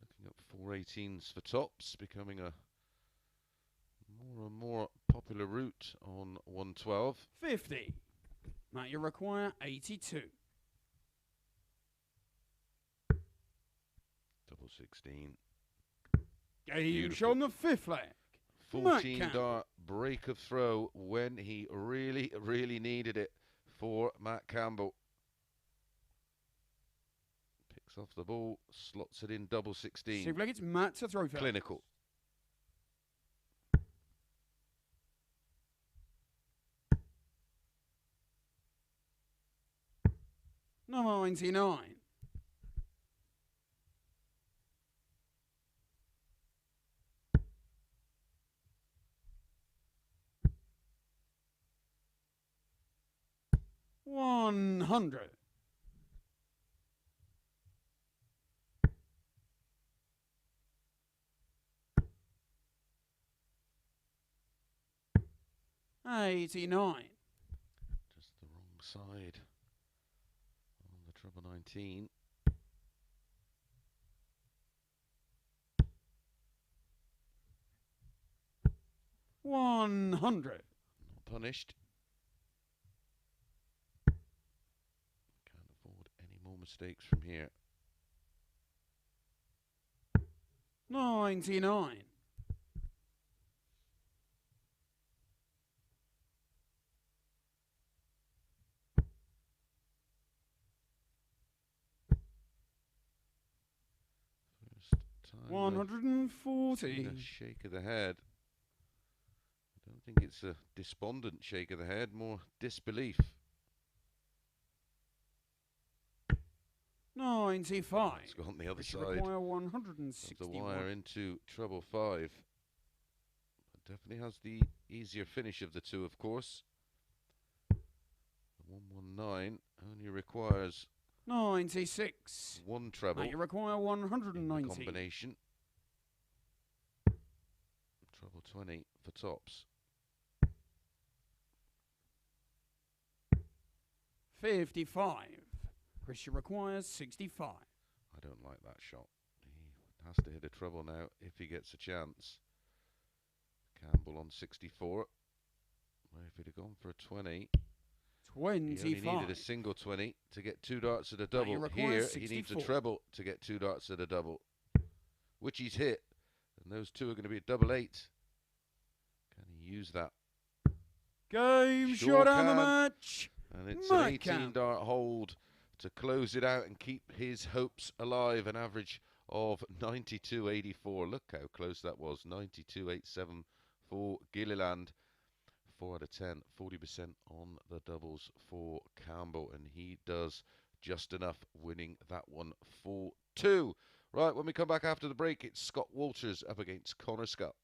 S1: Looking at 418s for tops, becoming a more and more popular route on 112.
S3: 50. Now you require 82.
S1: Double 16.
S3: Game
S1: Beautiful.
S3: shot on the 5th leg.
S1: 14
S3: Campbell.
S1: dart break of throw when he really needed it for Matt Campbell. Picks off the ball, slots it in double 16.
S3: 6th leg, it's Matt to throw first.
S1: Clinical.
S3: No, 99. $100. $89.
S1: Just the wrong side on the treble 19.
S3: $100.
S1: Not punished. Can't afford any more mistakes from here.
S3: 99.
S1: First time.
S3: 140.
S1: A shake of the head. I don't think it's a despondent shake of the head, more disbelief.
S3: 95.
S1: It's gone the other
S3: Which
S1: side.
S3: require
S1: Of
S3: 161.
S1: the wire into treble 5. It definitely has the easier finish of the two, of course. The 119 only requires
S3: 96.
S1: one treble.
S3: Now you require
S1: in the
S3: 190.
S1: combination. Treble 20 for tops.
S3: 55. Chris, you requires 65.
S1: I don't like that shot. He has to hit a treble now if he gets a chance. Campbell on 64. Well, if he'd have gone for a 20, He only needed a
S3: 25.
S1: single 20 to get 2 darts at a
S3: Now
S1: double.
S3: you require
S1: Here, he needs a
S3: 64.
S1: treble to get 2 darts at a double, which he's hit. And those two are going to be a double 8. Can he use that?
S3: Game
S1: Sure
S3: shot on the
S1: can.
S3: match.
S1: And it's
S3: Mike
S1: an 18
S3: Campbell.
S1: dart hold to close it out and keep his hopes alive. An average of 92.84. Look how close that was. 92.87 for Gilliland. 4 out of 10. 40% on the doubles for Campbell. And he does just enough, winning that one 4-2. Right, when we come back after the break, it's Scott Walters up against Connor Scutt.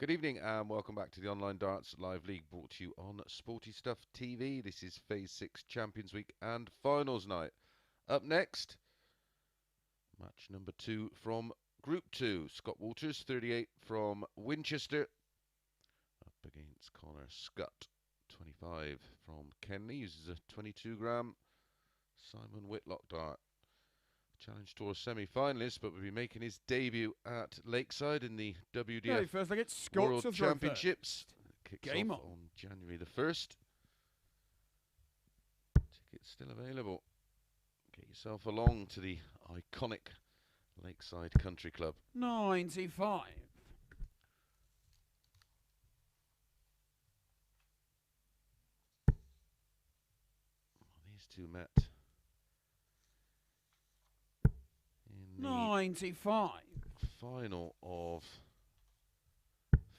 S1: Good evening and welcome back to the Online Darts Live League, brought to you on Sporty Stuff TV. This is Phase 6 Champions Week and Finals Night. Up next, match number 2 from Group 2. Scott Walters, 38 from Winchester, up against against Connor Scutt. 25 from Kenley, uses a 22-gram Simon Whitlock dart. Challenge Tour semi-finalist, but will be making his debut at Lakeside in the WDF
S3: Okay, first leg, it's Scutt
S1: World
S3: to throw
S1: Championships. Kicks
S3: Game
S1: off
S3: on.
S1: January the 1st. Tickets still available. Get yourself along to the iconic Lakeside Country Club.
S3: 95.
S1: These two met in the
S3: 95.
S1: final of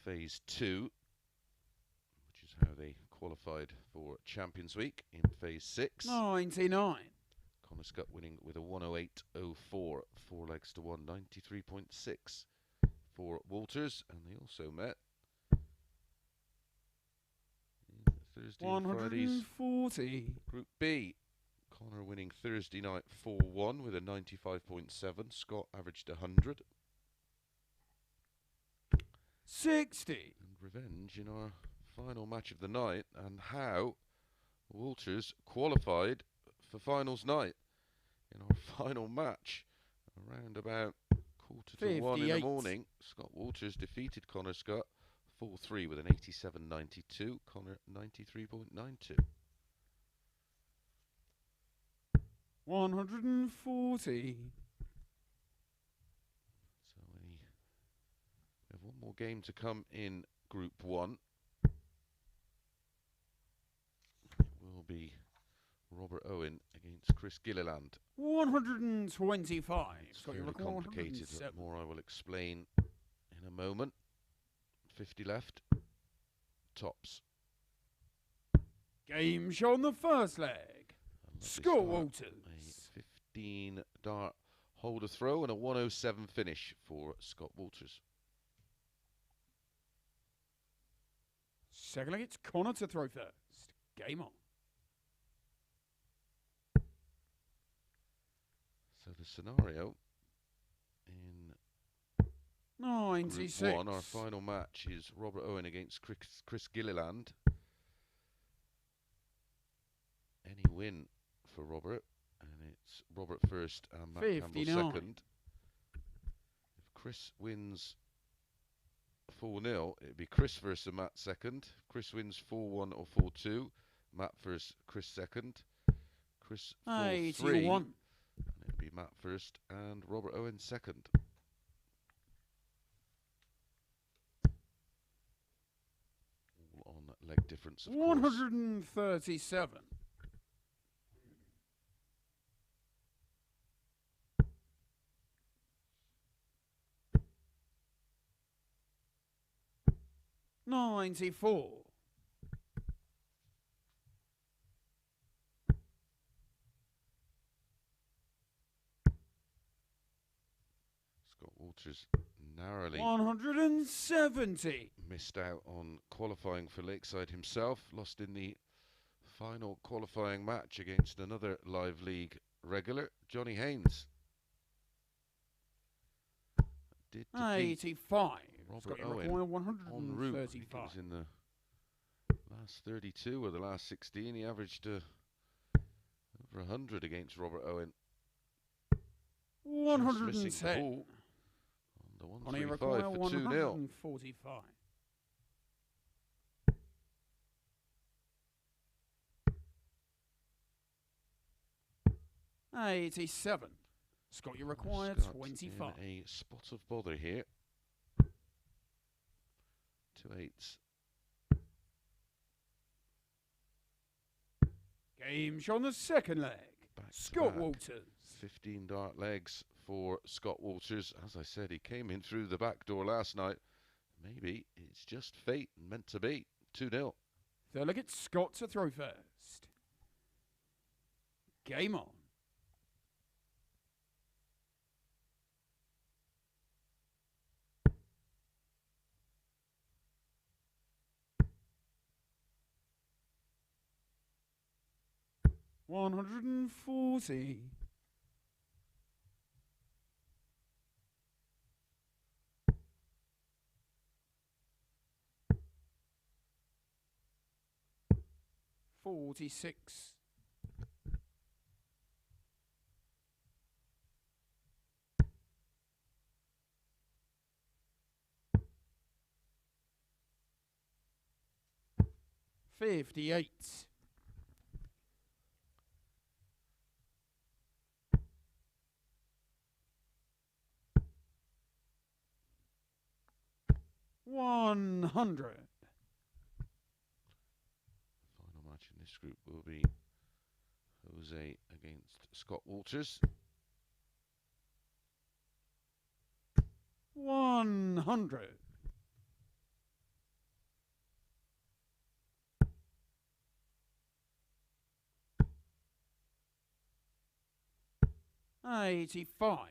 S1: Phase 2, which is how they qualified for Champions Week in Phase 6.
S3: 99.
S1: Connor Scutt winning with a 108.04, 4 legs to 1, 93.6 for Walters, and they also met in Thursday and Friday's
S3: 140.
S1: Group B. Connor winning Thursday night 4-1 with a 95.7. Scott averaged 100.
S3: 60.
S1: And revenge in our final match of the night, and how Walters qualified for finals night in our final match around about 1:45 in the
S3: 58.
S1: morning. Scott Walters defeated Connor Scutt 4-3 with an 87.92. Connor 93.92.
S3: 140.
S1: So we have one more game to come in Group 1. It will be Robert Owen against Chris Gilliland.
S3: 125.
S1: It's
S3: Got your
S1: fairly
S3: record,
S1: complicated,
S3: 107.
S1: but more I will explain in a moment. 50 left. Tops.
S3: Game show on the first leg.
S1: A lovely
S3: Scutt
S1: start.
S3: Walters.
S1: A 15 dart holder throw and a 107 finish for Scott Walters.
S3: Second leg, it's Connor to throw first. Game on.
S1: So the scenario in
S3: 96.
S1: Group 1, our final match, is Robert Owen against Chris Gilliland. Any win for Robert, and it's Robert first and Matt Campbell
S3: 59.
S1: second. If Chris wins 4-0, it'd be Chris versus Matt second. If Chris wins 4-1 or 4-2, Matt first, Chris second. Chris 4-3,
S3: 81.
S1: and it'd be Matt first and Robert Owen second. All on leg difference, of course.
S3: 137. $94.
S1: Scott Walters narrowly
S3: 170.
S1: missed out on qualifying for Lakeside himself, lost in the final qualifying match against another Live League regular, Johnny Haynes. Did defeat
S3: 85.
S1: Robert
S3: Got your
S1: Owen
S3: record,
S1: en route. I think it
S3: 135.
S1: was in the last 32 or the last 16. He averaged over 100 against Robert Owen. Just missing the
S3: 110.
S1: ball on
S3: On
S1: the
S3: your
S1: 135
S3: record,
S1: for 2-0.
S3: 145. $87. Scott, you required
S1: Scutt
S3: 25.
S1: in a spot of bother here. 2 8s.
S3: Game show on the second leg.
S1: Back to
S3: Scott
S1: back.
S3: Walters.
S1: 15 dart legs for Scott Walters. As I said, he came in through the back door last night. Maybe it's just fate and meant to be. 2-0.
S3: Third leg, it's Scott to throw first. Game on. $140. 46. 58. 100.
S1: Final match in this group will be Jose against Scott Walters.
S3: 100. 85.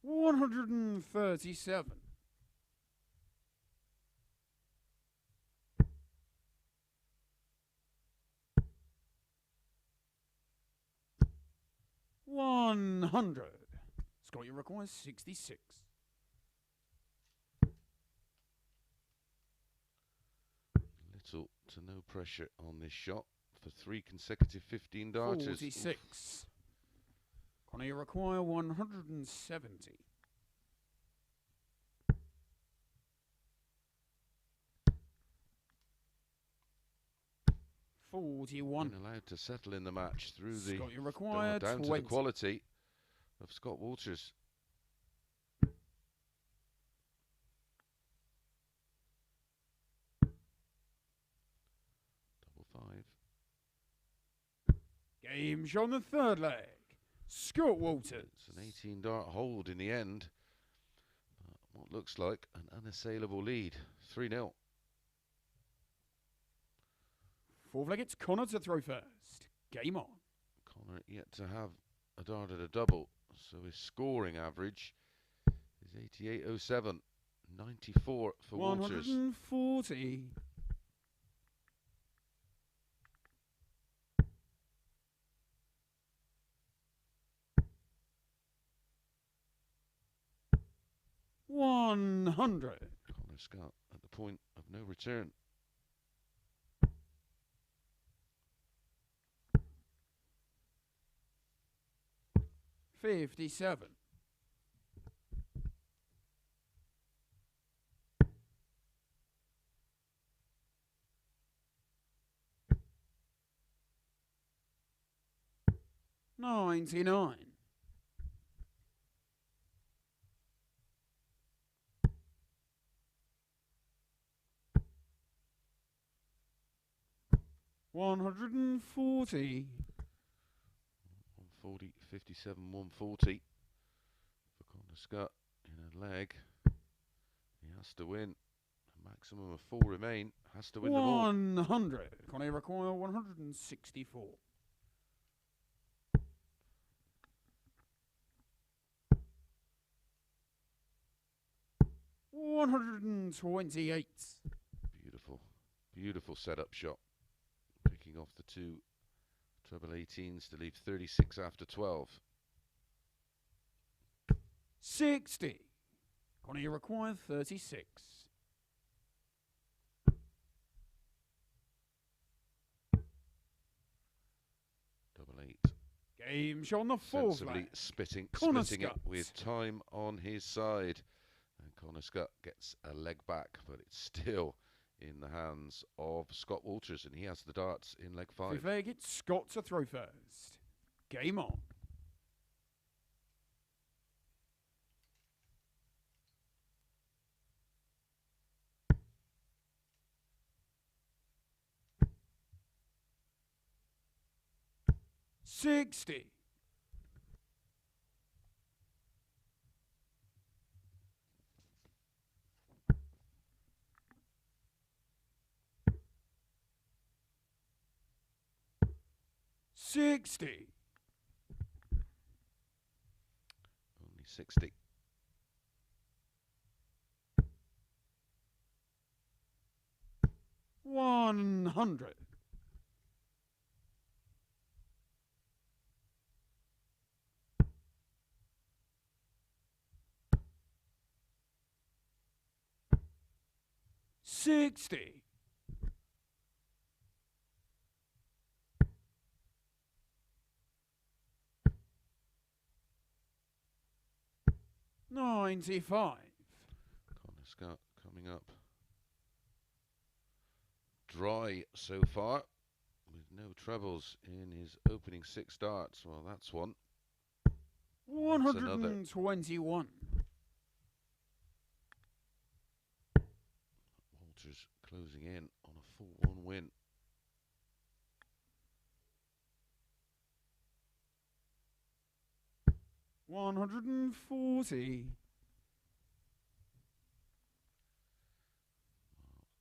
S3: 137. 100. Scott, you require 66.
S1: Little to no pressure on this shot for 3 consecutive 15 darters.
S3: 46. Connor, you require 170. 41.
S1: Been allowed to settle in the match through the
S3: Scott, you require
S1: down
S3: 20.
S1: to the quality of Scott Walters. Double 5.
S3: Game shot on the third leg. Scott Walters.
S1: It's an 18 dart hold in the end. What looks like an unassailable lead. 3-0.
S3: Fourth leg, it's Connor to throw first. Game on.
S1: Connor yet to have a dart at a double, so his scoring average is 88.07. 94 for Walters.
S3: 140. 100.
S1: Connor Scutt at the point of no return.
S3: 57. 99. 140.
S1: 140, 57, 140 for Connor Scutt in a leg. He has to win. A maximum of 4 remain. Has to win them all.
S3: 100. Connor require 164. 128.
S1: Beautiful, beautiful setup shot. Picking off the 2 treble 18s to leave 36 after 12.
S3: 60. Connor, you require 36.
S1: Double 8.
S3: Game shot on the fourth
S1: Sensibly
S3: leg.
S1: splitting
S3: Connor
S1: it
S3: Scutt.
S1: with time on his side. And Connor Scutt gets a leg back, but it's still in the hands of Scott Walters, and he has the darts in leg 5.
S3: Fifth leg, it's Scott to throw first. Game on. $60. 60.
S1: Only 60.
S3: 100. 60. $95.
S1: Connor Scutt coming up dry so far, with no troubles in his opening 6 darts. Well, that's one. That's another.
S3: 121.
S1: Walters closing in on a 4-1 win.
S3: $140.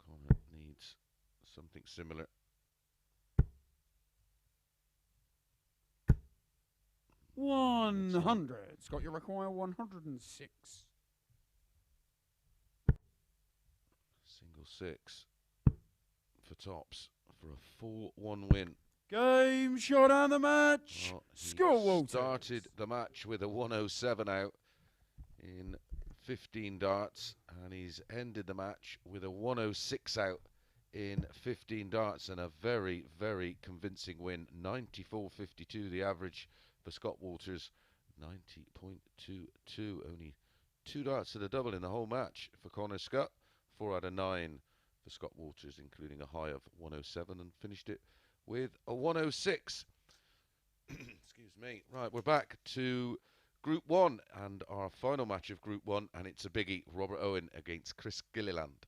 S1: Connor needs something similar.
S3: $100. Scott, you require 106.
S1: Single 6 for tops for a 4-1 win.
S3: Game shot and the match.
S1: Well,
S3: Scutt
S1: he
S3: Walters.
S1: started the match with a 107 out in 15 darts, and he's ended the match with a 106 out in 15 darts, and a very, very convincing win. 94.52 the average for Scutt Walters, 90.22. Only 2 darts to the double in the whole match for Connor Scutt. 4 out of 9 for Scutt Walters, including a high of 107, and finished it with a 106. Excuse me. Right, we're back to Group 1 and our final match of Group 1, and it's a biggie. Robert Owen against Chris Gilliland.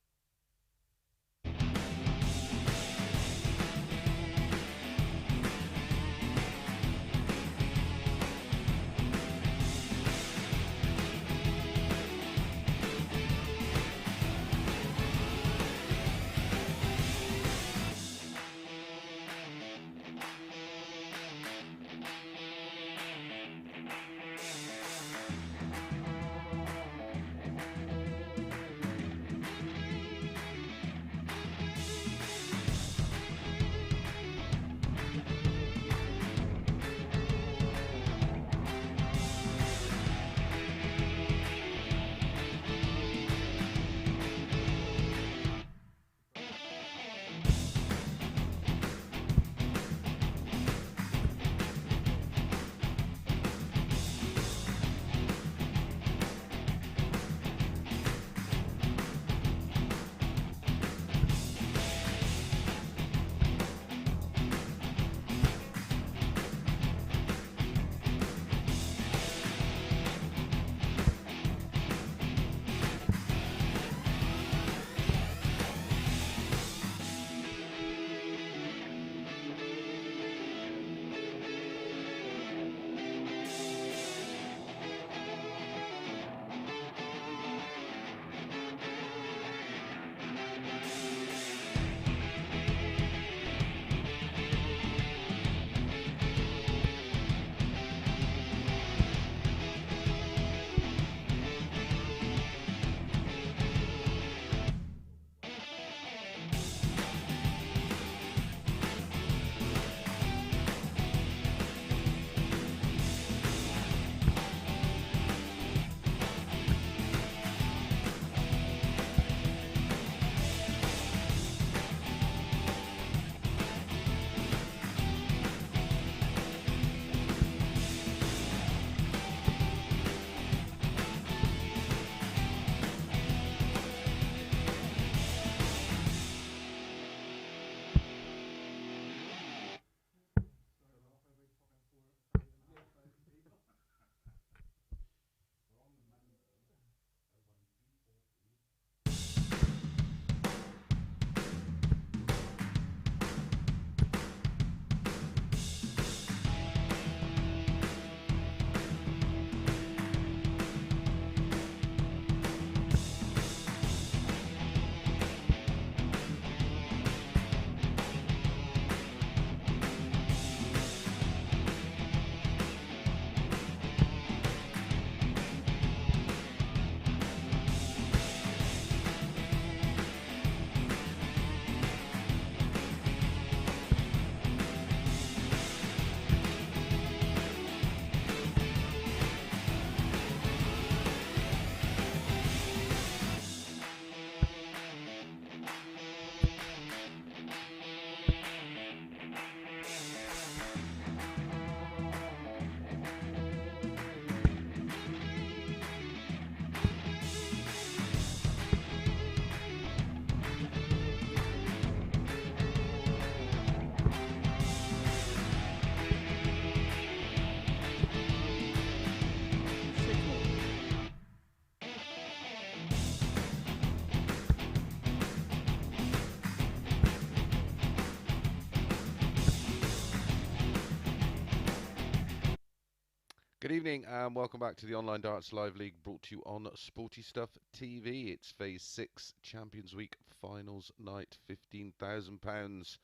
S1: Good evening and welcome back to the Online Darts Live League, brought to you on Sporty Stuff TV. It's Phase 6 Champions Week Finals night. £15,000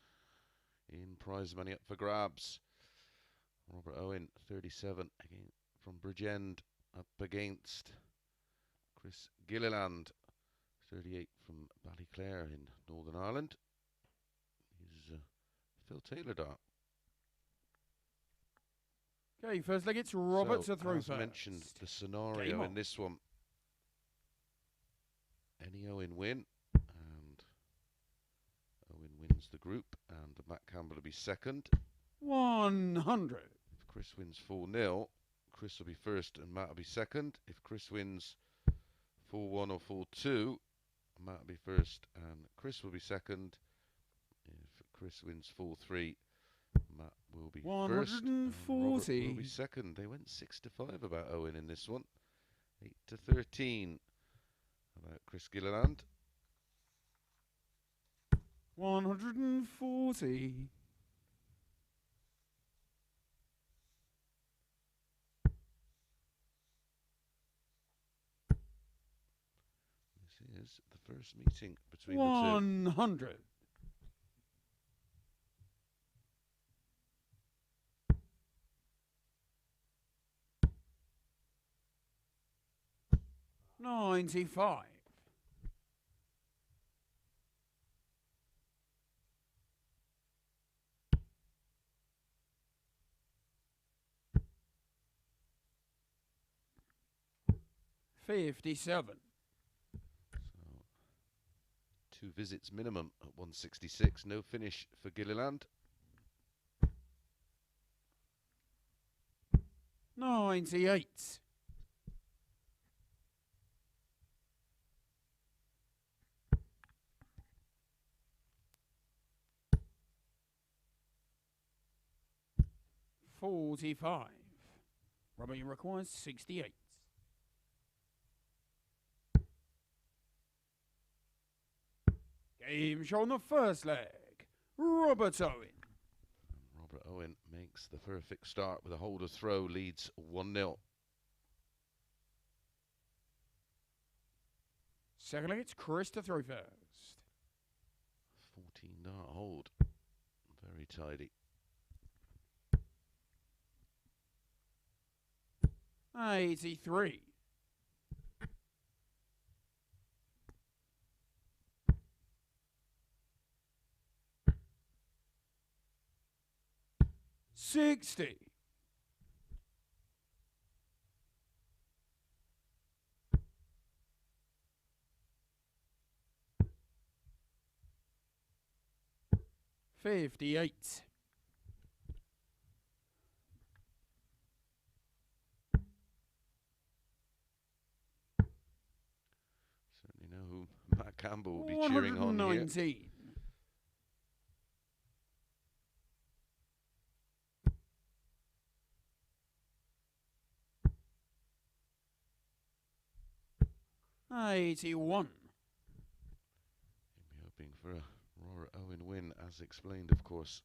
S1: in prize money up for grabs. Robert Owen, 37, again from Bridgend, up against Chris Gilliland, 38 from Ballyclare in Northern Ireland. Here's Phil Taylor dart.
S3: Okay, first leg, it's Robert to throw
S1: as
S3: first.
S1: mentioned, the scenario in this one, any Owen win, and Owen wins the group, and Matt Campbell will be second.
S3: 100.
S1: If Chris wins 4-0, Chris will be first and Matt will be second. If Chris wins 4-1 or 4-2, Matt will be first and Chris will be second. If Chris wins 4-3, Matt will be first.
S3: 140.
S1: Will be second. They went 6-5 about Owen in this one. 8-13 about Chris Gilliland.
S3: 140.
S1: This is the first meeting between the two.
S3: 100. 95. 57.
S1: So 2 visits minimum at 166. No finish for Gilliland.
S3: 98. 45. Robert requires 68. Game show on the first leg. Robert Owen.
S1: Robert Owen makes the perfect start with a holder throw, leads 1-0.
S3: Second leg, it's Chris to throw first.
S1: 14 dart hold. Very tidy.
S3: 83. 60. 58.
S1: 'Certainly know who Matt Campbell will be cheering on here.
S3: 119. 81.
S1: He'll be hoping for a Robert Owen win, as explained, of course.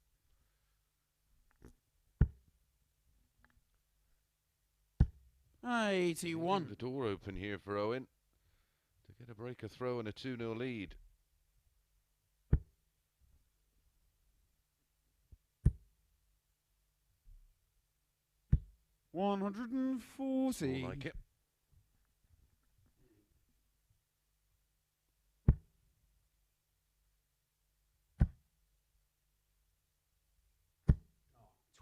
S3: 81.
S1: The door open here for Owen to get a breaker throw and a 2-0 lead.
S3: 140.
S1: Like it.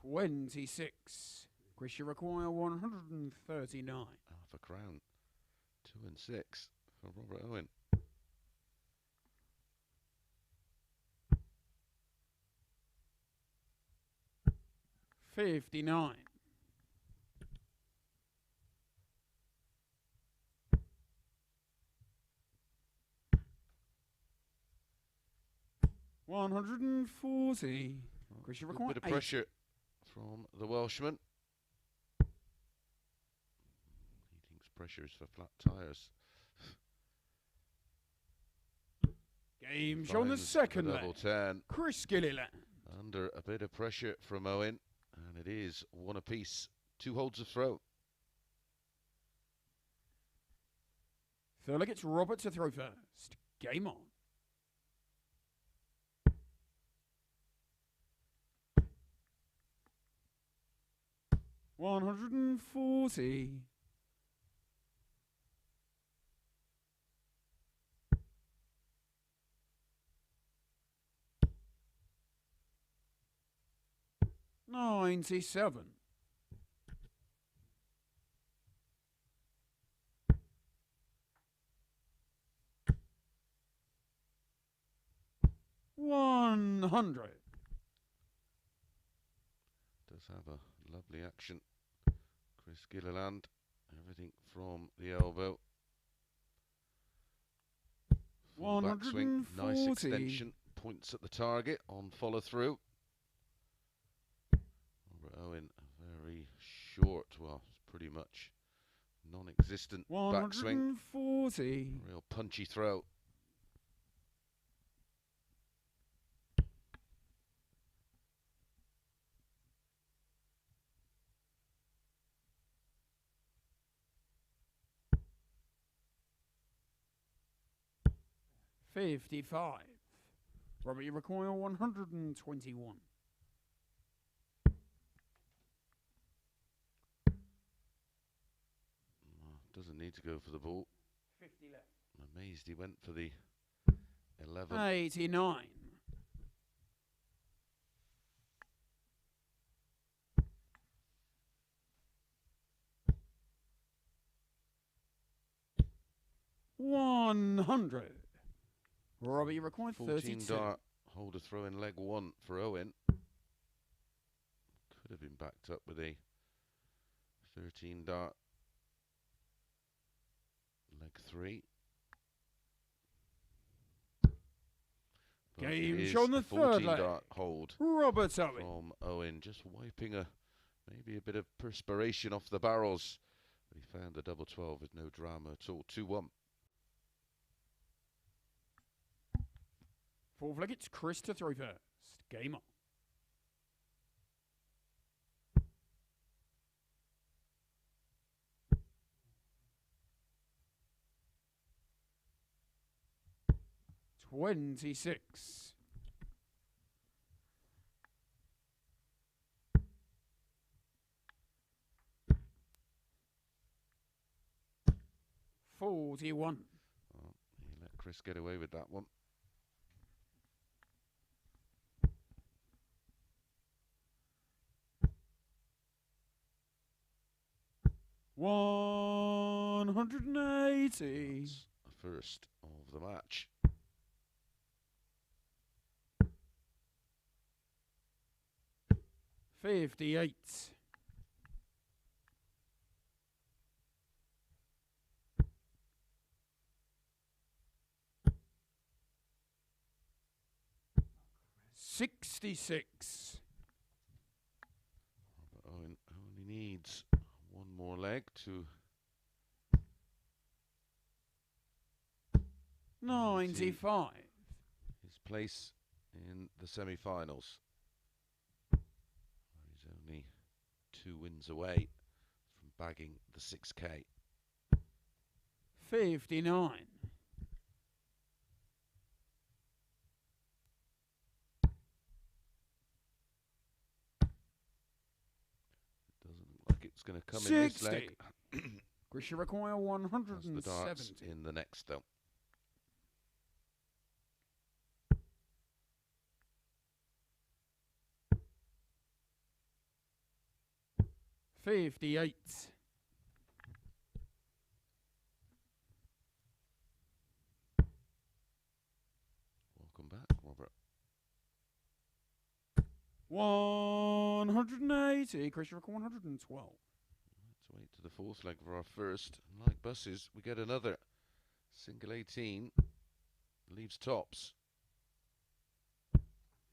S3: 26. Chris, you require 139.
S1: Half a crown. 2 and 6 for Robert Owen.
S3: 59. 140. Chris, you
S1: Good
S3: require
S1: bit of
S3: 8.
S1: pressure from the Welshman. He thinks pressure is for flat tyres.
S3: Game show on the
S1: Finds
S3: second
S1: level
S3: leg.
S1: 10.
S3: Chris Gilliland.
S1: Under a bit of pressure from Owen, and it is 1 apiece. 2 holds of throw.
S3: Thurler gets Robert to throw first. Game on. $140. $97. $100.
S1: Does have a lovely action. Chris Gilliland, everything from the elbow. Full backswing, nice
S3: 140.
S1: extension, points at the target on follow through. Robert Owen, a very short, well, it's pretty much non-existent backswing.
S3: 140.
S1: Real punchy throw.
S3: $55. Robert, you require 121.
S1: Doesn't need to go for the ball.
S3: 50 left.
S1: I'm amazed he went for the 11.
S3: 89. $100. Robbie, you required
S1: 14
S3: 32.
S1: dart holder throw in leg 1 for Owen. Could have been backed up with a 13 dart leg 3. But
S3: Game
S1: it is
S3: shown the
S1: a
S3: third
S1: 14
S3: leg.
S1: dart hold
S3: Robert Owen.
S1: from Owen, just wiping maybe a bit of perspiration off the barrels. But he found the double 12 with no drama at all. 2-1.
S3: Fourth leg, it's Chris to throw first. Game on. $26. $41.
S1: Well, he let Chris get away with that one.
S3: $180.
S1: That's the first of the match.
S3: $58. $66.
S1: Robert Owen only needs one more leg to
S3: 95.
S1: his place in the semi-finals. He's only 2 wins away from bagging the 6K.
S3: 59.
S1: Doesn't look like it's going to come in this
S3: 60.
S1: leg.
S3: Chris, you require
S1: That's the darts
S3: 170.
S1: in the next though.
S3: $58.
S1: Welcome back, Robert.
S3: 180. Chris, you require 112.
S1: Let's wait to the fourth leg for our first. And like buses, we get another single 18. Leaves tops.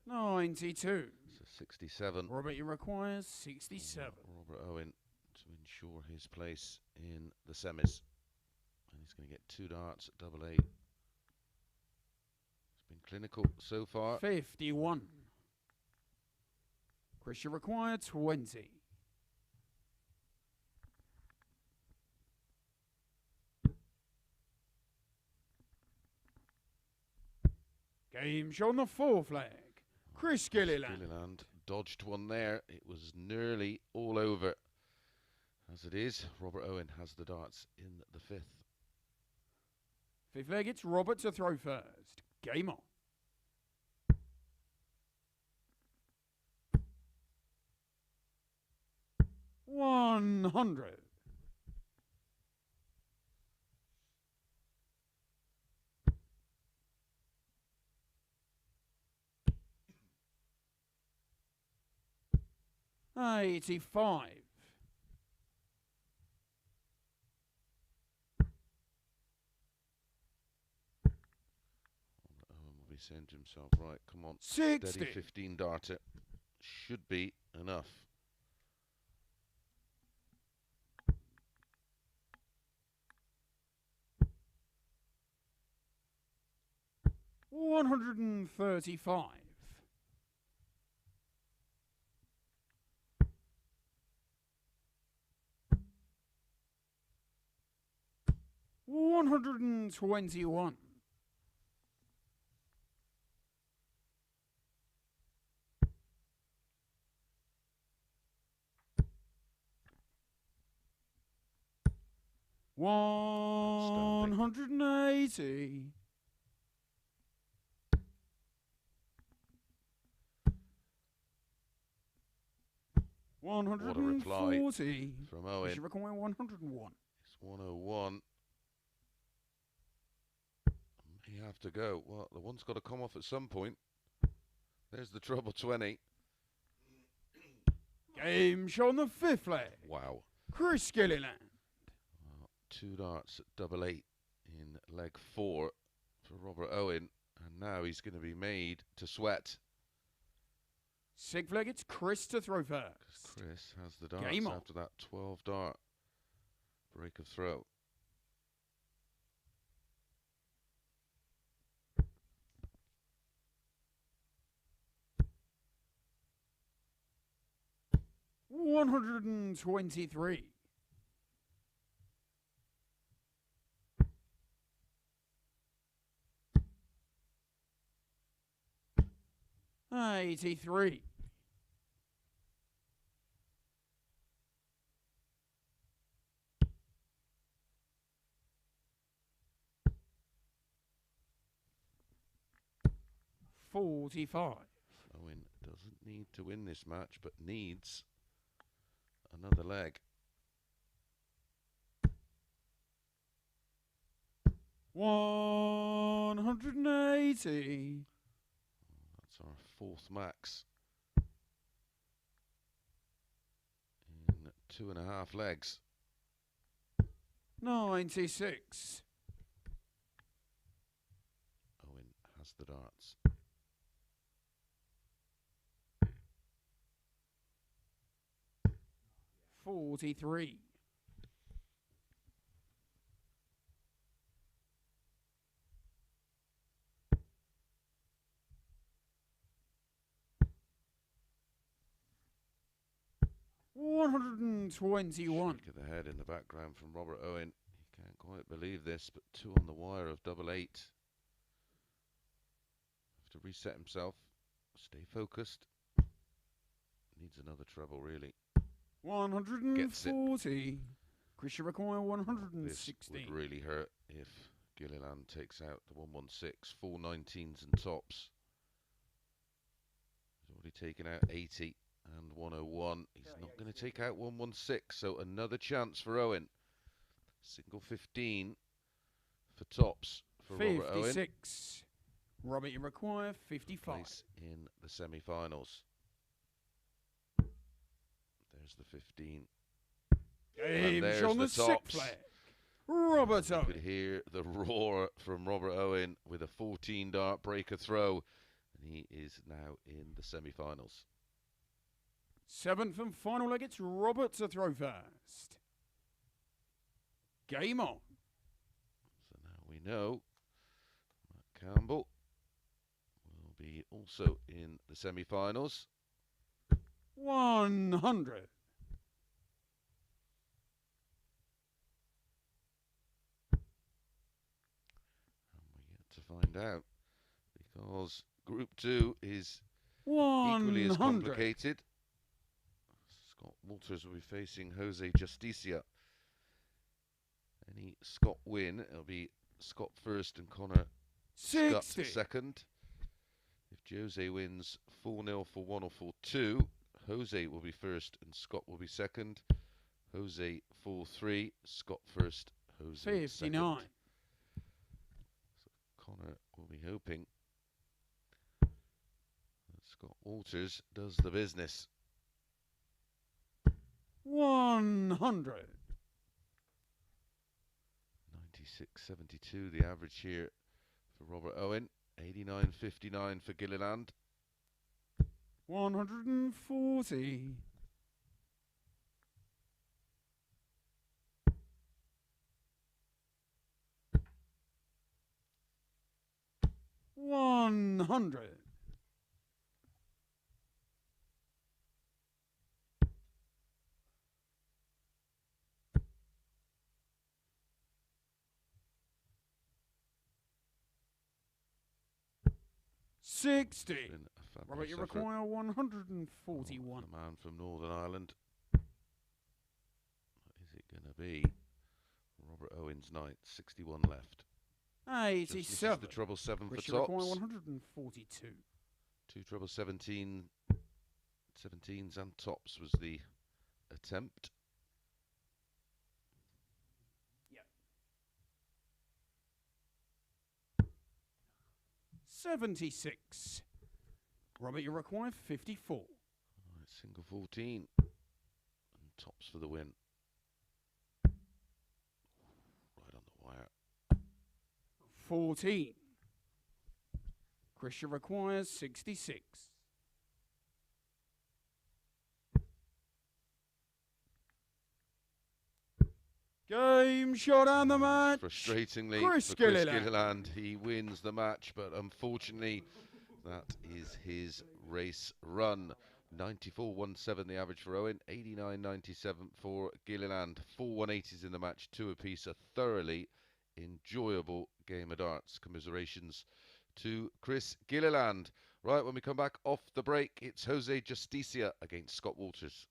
S3: 92.
S1: So 67.
S3: Robert, you require 67.
S1: Robert Owen to ensure his place in the semis. And he's going to get 2 darts at double 8. It's been clinical so far.
S3: 51. Chris, you require 20. Game show on the 4th leg. Chris Gilliland.
S1: Gilliland dodged one there. It was nearly all over. As it is, Robert Owen has the darts in the 5th.
S3: 5th leg, it's Robert to throw first. Game on. $100. $85.
S1: Owen will be saying to himself, right, come on,
S3: 60.
S1: steady 15 darter. Should be enough.
S3: $135. $121. $180.
S1: What a reply
S3: 140.
S1: from Owen.
S3: Should require 101.
S1: It's 101. May have to go. Well, the one's got to come off at some point. There's the treble 20.
S3: Game show on the 5th leg.
S1: Wow.
S3: Chris Gilliland.
S1: Well, 2 darts at double 8 in leg 4 for Robert Owen. And now he's going to be made to sweat.
S3: 6th leg, it's Chris to throw first.
S1: Chris has the darts
S3: Game on.
S1: after that 12 dart break of throw.
S3: $123. $83. $45.
S1: Owen doesn't need to win this match, but needs another leg.
S3: $180.
S1: That's our 4th max in 2.5 legs.
S3: $96.
S1: Owen has the darts.
S3: $43. $121.
S1: Shake of the head in the background from Robert Owen. He can't quite believe this, but 2 on the wire of double 8. Have to reset himself. Stay focused. Needs another treble, really.
S3: 140. Chris should require
S1: This
S3: 116.
S1: would really hurt if Gilliland takes out the 116. 4 19s and tops. He's already taken out 80 and 101. He's not going to take out 116, so another chance for Owen. Single 15 for tops for Robert Owen.
S3: 56. Robert, you require 55.
S1: Place in the semi-finals. There's the 15.
S3: Game
S1: there's
S3: on the
S1: the
S3: 6th
S1: tops.
S3: flag. Robert
S1: You
S3: Owen.
S1: could hear the roar from Robert Owen with a 14 dart breaker throw. And he is now in the semi-finals.
S3: 7th and final leg, it's Robert to throw first. Game on.
S1: So now we know Matt Campbell will be also in the semi-finals.
S3: 100.
S1: And we get to find out, because Group 2 is equally as
S3: 100.
S1: complicated. Scott Walters will be facing Jose Justicia. Any Scott win, it'll be Scott first and Connor Scutt
S3: 60.
S1: second. If Jose wins 4-0, 4-1 or 4-2, Jose will be first and Scott will be second. Jose 4-3, Scott first, Jose
S3: 59.
S1: second. So Connor will be hoping that Scott Walters does the business.
S3: 100.
S1: 96.72 the average here for Robert Owen. 89.59 for Gilliland.
S3: 140. 100. 60.
S1: Been a
S3: Robert, you
S1: fabulous effort.
S3: require 141.
S1: The man from Northern Ireland. What is it going to be? Robert Owen's night. 61 left. This is
S3: 87.
S1: the treble 7 for
S3: Which you require
S1: tops.
S3: 142.
S1: 2 treble 17. 17s and tops was the attempt.
S3: 76. Robert, you require 54.
S1: Right, single 14. And tops for the win. Right on the wire.
S3: 14. Christian requires 66. Game shot and the match.
S1: Frustratingly
S3: Chris
S1: for Chris
S3: Gilliland.
S1: Gilliland, he wins the match, but unfortunately that is his race run. 94.17 the average for Owen, 89.97 for Gilliland. 4 180s in the match, 2 apiece. A thoroughly enjoyable game of darts. Commiserations to Chris Gilliland. Right, when we come back off the break, it's Jose Justicia against Scott Walters.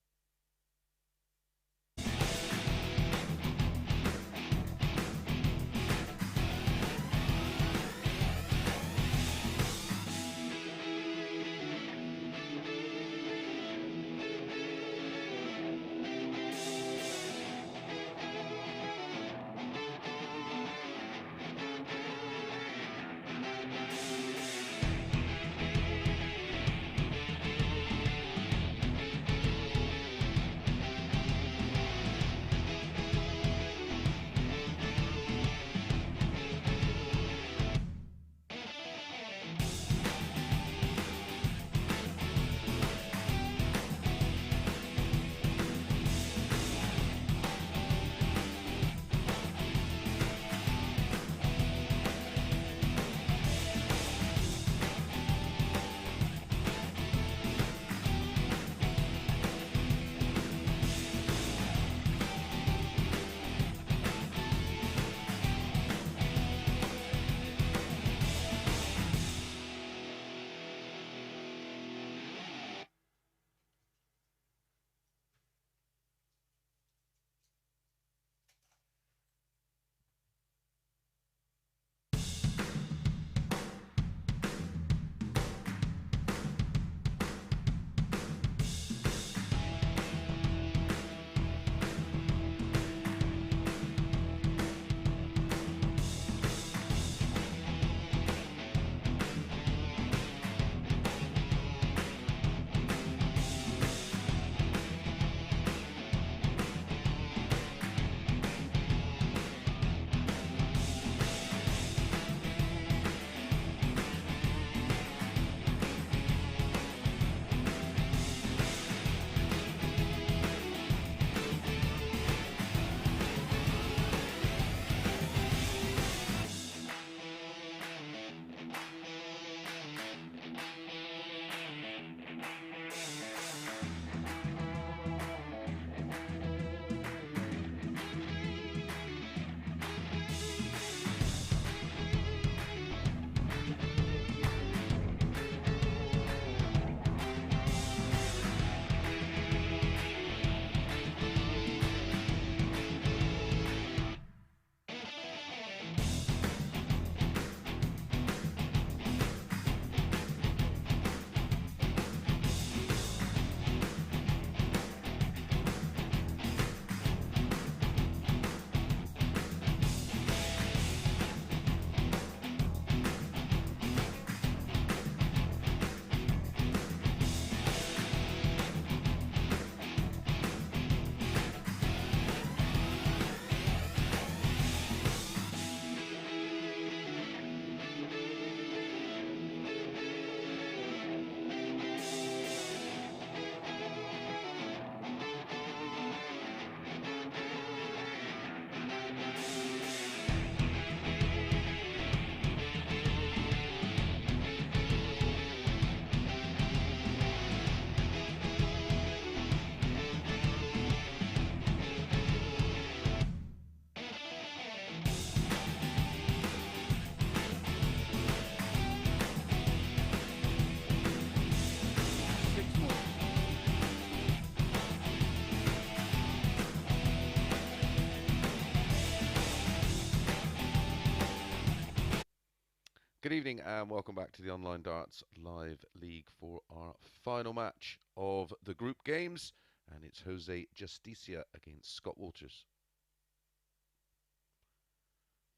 S1: evening and welcome back to the Online Darts Live League for our final match of the group games, and it's Jose Justicia against Scott Walters.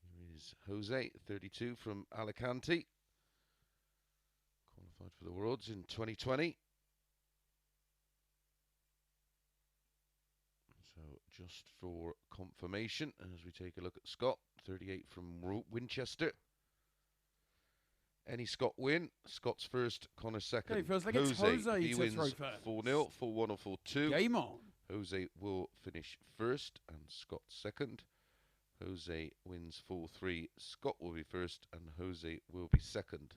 S1: Here is Jose, 32 from Alicante, qualified for the Worlds in 2020. So just for confirmation, as we take a look at Scott, 38 from Winchester. Any Scott win? Scott's first, Connor second.
S3: Okay, feels like it's Jose
S1: he
S3: to
S1: wins
S3: throw first.
S1: 4-0, 4-1 or 4-2.
S3: Game on.
S1: Jose will finish first and Scott second. Jose wins 4-3. Scott will be first and Jose will be second.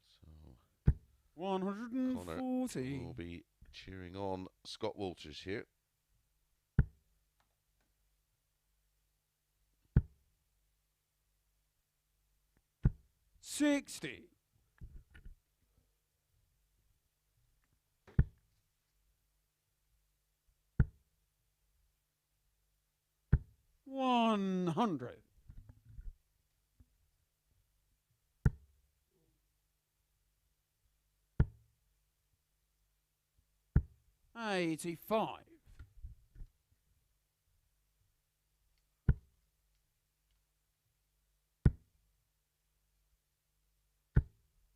S1: So
S3: 140.
S1: Connor will be cheering on Scott Walters here.
S3: $60. $100. $85.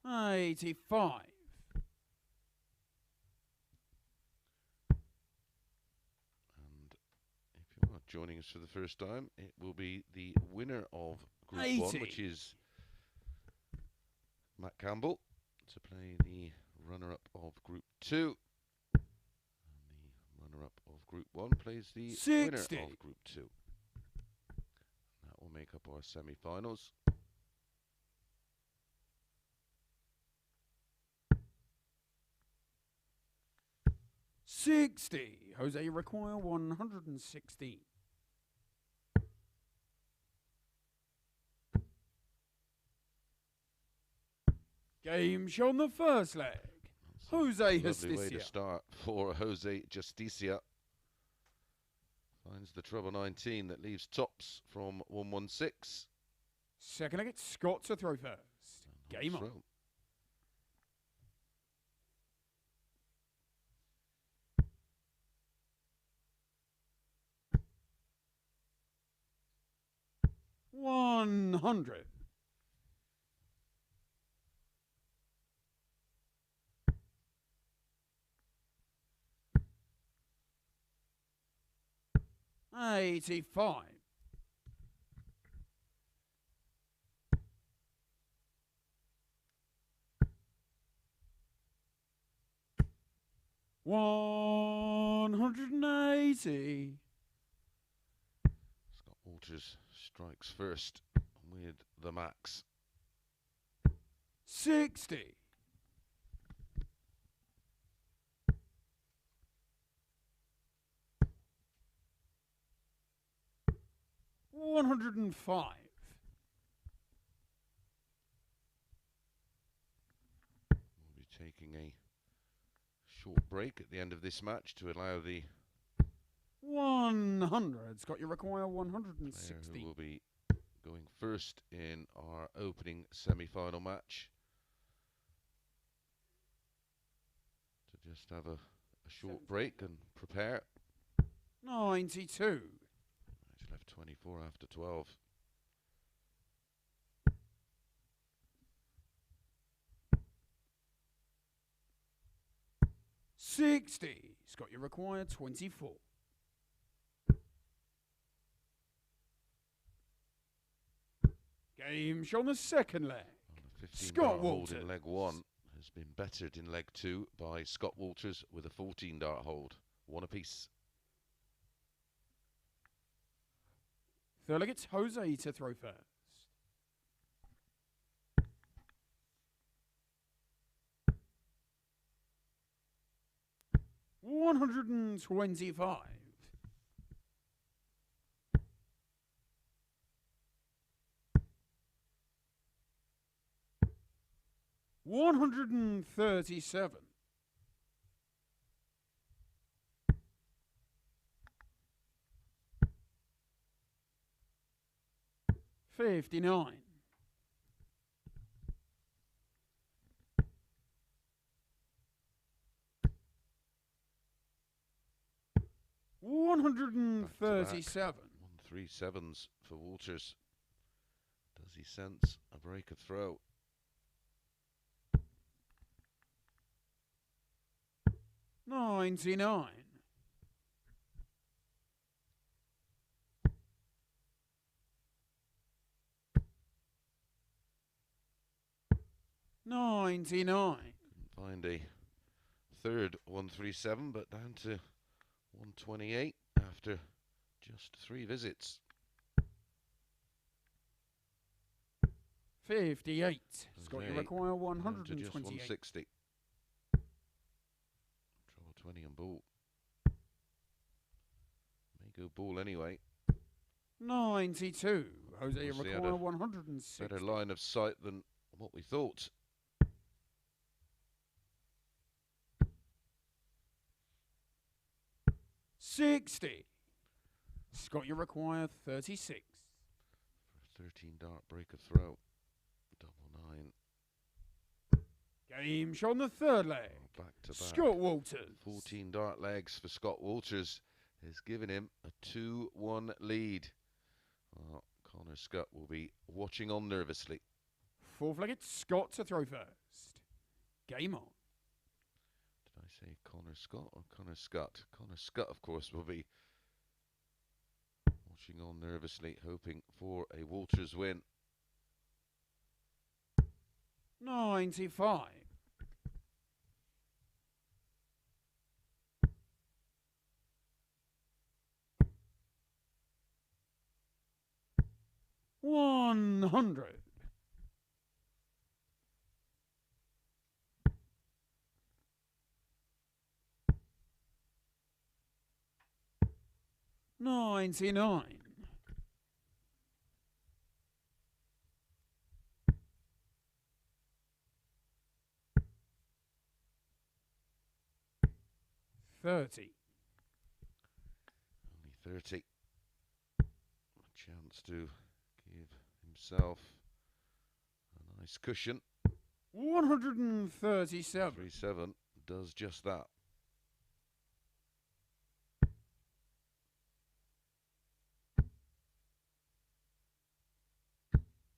S3: $85.
S1: And if you are joining us for the first time, it will be the winner of Group 1, which is Matt Campbell, to play the runner-up of Group 2. And the runner-up of Group 1 plays the
S3: 60.
S1: winner of Group 2. That will make up our semi-finals.
S3: $60. Jose require 116. Game show on the first leg. Jose
S1: Lovely
S3: Justicia.
S1: way to start for Jose Justicia. Finds the treble 19 that leaves tops from 116.
S3: Second leg, it's Scott to throw first. Game on.
S1: Throw.
S3: $100. $85. $180.
S1: Scott Walters strikes first with the max.
S3: 60. $105.
S1: We'll be taking a short break at the end of this match to allow the
S3: 100. Scott, you require
S1: player
S3: 160.
S1: who will be going first in our opening semi-final match to just have a short break and prepare.
S3: 92.
S1: He's left 24 after 12.
S3: $60. Scott, you require 24. Game show on the second leg.
S1: The 15
S3: Scott
S1: dart hold
S3: Walters.
S1: in leg 1 has been bettered in leg 2 by Scott Walters with a 14 dart hold. One apiece.
S3: Third leg, it's Jose to throw first. $125. $137. 59. 137.
S1: 137s for Walters. Does he sense a break of throw?
S3: 99. 99.
S1: Find a third 137, but down to 128 after just 3 visits.
S3: 58. Scott, you
S1: Jose
S3: require
S1: down to just
S3: 128.
S1: 160. Trouble 20 and ball. May go ball anyway.
S3: 92. Jose, you
S1: Obviously had
S3: require
S1: a
S3: 160.
S1: Better line of sight than what we thought.
S3: 60. Scott, you require 36.
S1: For a 13 dart break of throw. Double 9.
S3: Game shot on the third leg.
S1: Back to back.
S3: Scott Walters.
S1: 14 dart legs for Scott Walters has given him a 2-1 lead. Well, Connor Scutt will be watching on nervously.
S3: Fourth leg, it's Scott to throw first. Game on.
S1: Did I say Connor Scott or Connor Scutt? Connor Scutt, of course, will be watching on nervously, hoping for a Walters win.
S3: 95. 100. 99. 30.
S1: Only 30. A chance to give himself a nice cushion.
S3: 137.
S1: 3-7 does just that.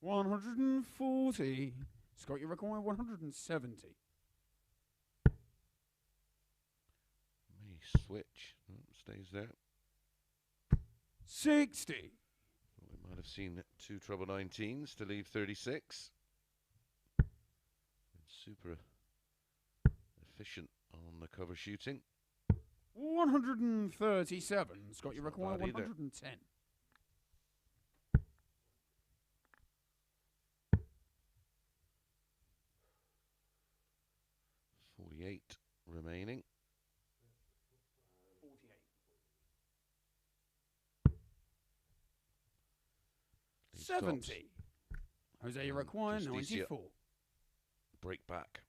S3: 140. Scott, you require 170.
S1: May switch. Oh, stays there.
S3: 60.
S1: We might have seen 2 treble 19s to leave 36. Super efficient on the cover shooting.
S3: 137. Scott, you
S1: That's not
S3: require
S1: bad either.
S3: 110.
S1: 48 remaining.
S3: 48.
S1: Lead stops.
S3: 70. Jose, you require
S1: Justicia.
S3: 94.
S1: Break back.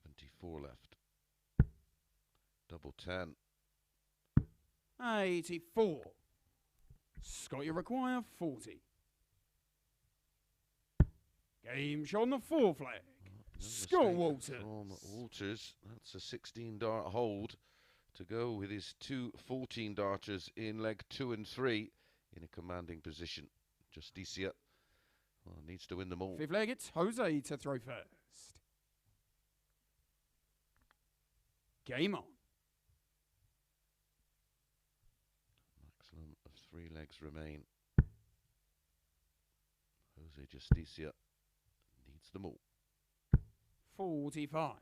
S1: 74 left. Double 10.
S3: 84. Scott, you require 40. Game shot on the fourth leg.
S1: No
S3: Scott
S1: mistake
S3: Walters.
S1: From Walters. That's a 16 dart hold to go with his 2 14 darters in leg 2 and 3 in a commanding position. Justicia needs to win them all.
S3: Fifth leg, it's Jose to throw first. Game on.
S1: Maximum of 3 legs remain. Jose Justicia needs them all.
S3: 45.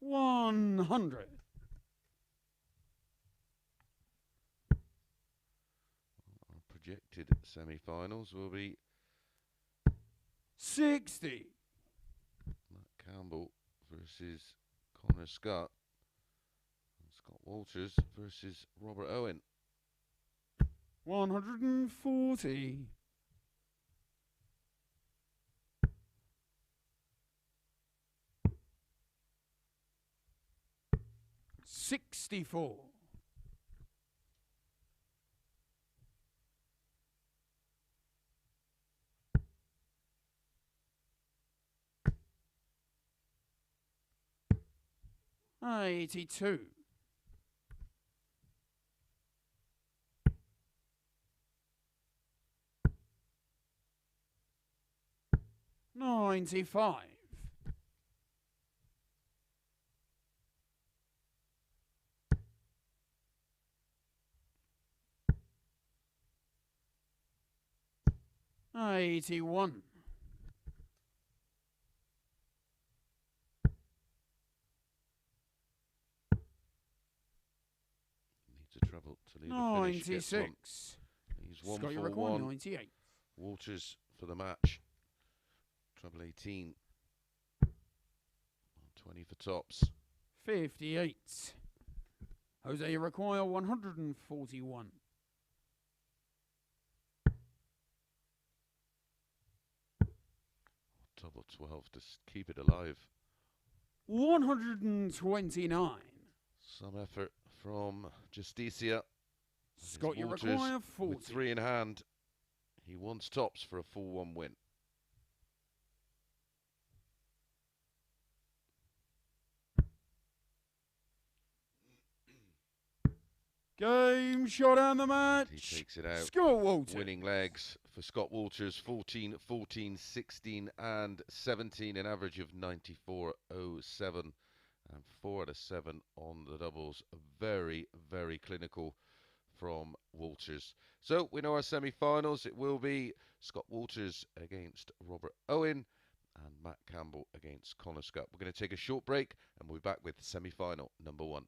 S3: 100.
S1: Our projected semi-finals will be
S3: 60.
S1: Campbell versus Connor Scutt. And Scott Walters versus Robert Owen.
S3: 140. 64. $82. 95. 81.
S1: Needs a treble to lead a finish. Gets one.
S3: 96.
S1: He's 1
S3: Scott, you
S1: for
S3: require
S1: 1.
S3: 98.
S1: Walters for the match. Treble 18. 20 for tops.
S3: 58. Jose, you require 141.
S1: Double 12 to keep it alive.
S3: 129.
S1: Some effort from Justicia.
S3: Scott, you
S1: Walters
S3: require 40.
S1: with 3 in hand. He wants tops for a full 1 win.
S3: Game shot and the match.
S1: He takes it out.
S3: Scott Walters.
S1: Winning legs for Scott Walters, 14, 14, 16 and 17, an average of 94.07 and 4 out of 7 on the doubles. Very, very clinical from Walters. So we know our semi-finals. It will be Scott Walters against Robert Owen and Matt Campbell against Connor Scutt. We're going to take a short break and we'll be back with semi-final number 1.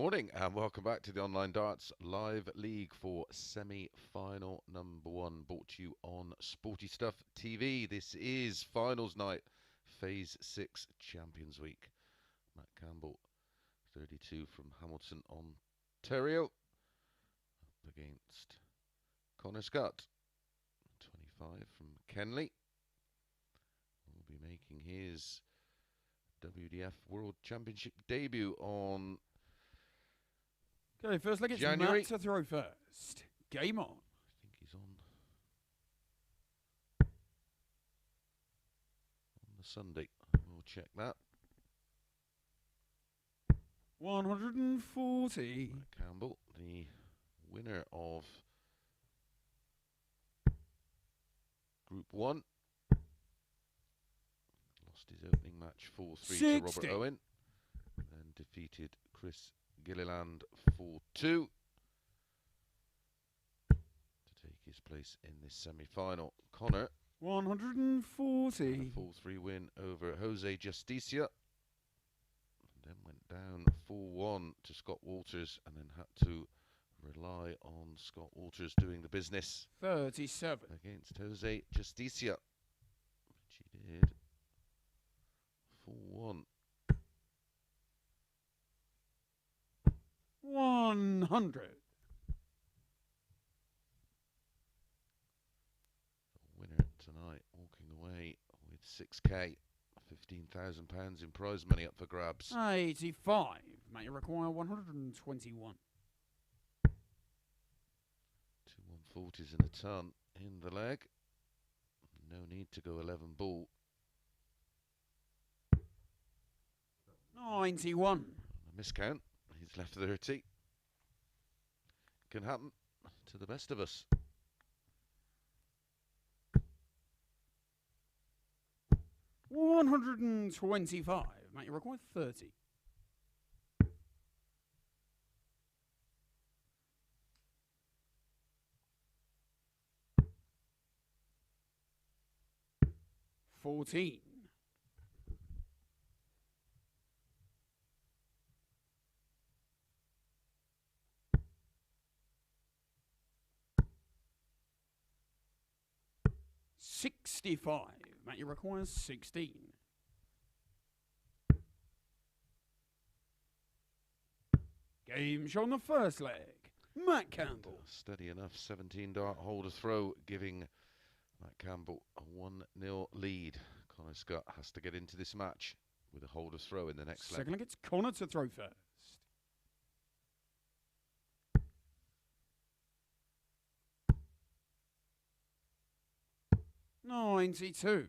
S1: morning and welcome back to the Online Darts Live League for semi-final number 1, brought to you on Sporty Stuff TV. This is finals night, Phase 6 Champions Week. Matt Campbell, 32 from Hamilton, Ontario, up against Connor Scutt, 25 from Kenley. Will be making his WDF World Championship debut on
S3: Okay, first leg, it's
S1: January.
S3: Matt to throw first. Game on.
S1: I think he's on the Sunday. We'll check that.
S3: 140.
S1: Matt Campbell, the winner of Group 1. Lost his opening match 4-3 to Robert Owen. Then defeated Chris Gilliland 4-2 to take his place in this semi-final. Connor,
S3: 140.
S1: a 4-3 win over Jose Justicia. And then went down 4-1 to Scott Walters and then had to rely on Scott Walters doing the business
S3: 37.
S1: against Jose Justicia, which he did 4-1.
S3: 100.
S1: The winner tonight walking away with 6k, £15,000 in prize money up for grabs.
S3: 85. Mate, you require 121.
S1: 2 140s in a ton in the leg. No need to go 11 ball.
S3: 91.
S1: A miscount. He's left 30. Can happen to the best of us.
S3: 125. Mate, you require 30. 14. 65. Mate, you require 16. 'Game show on the first leg. Matt Campbell.
S1: Steady enough 17 dart holder throw, giving Matt Campbell a 1-0 lead. Connor Scutt has to get into this match with a holder throw in the next leg.
S3: Second leg, it's Connor to throw first. 92.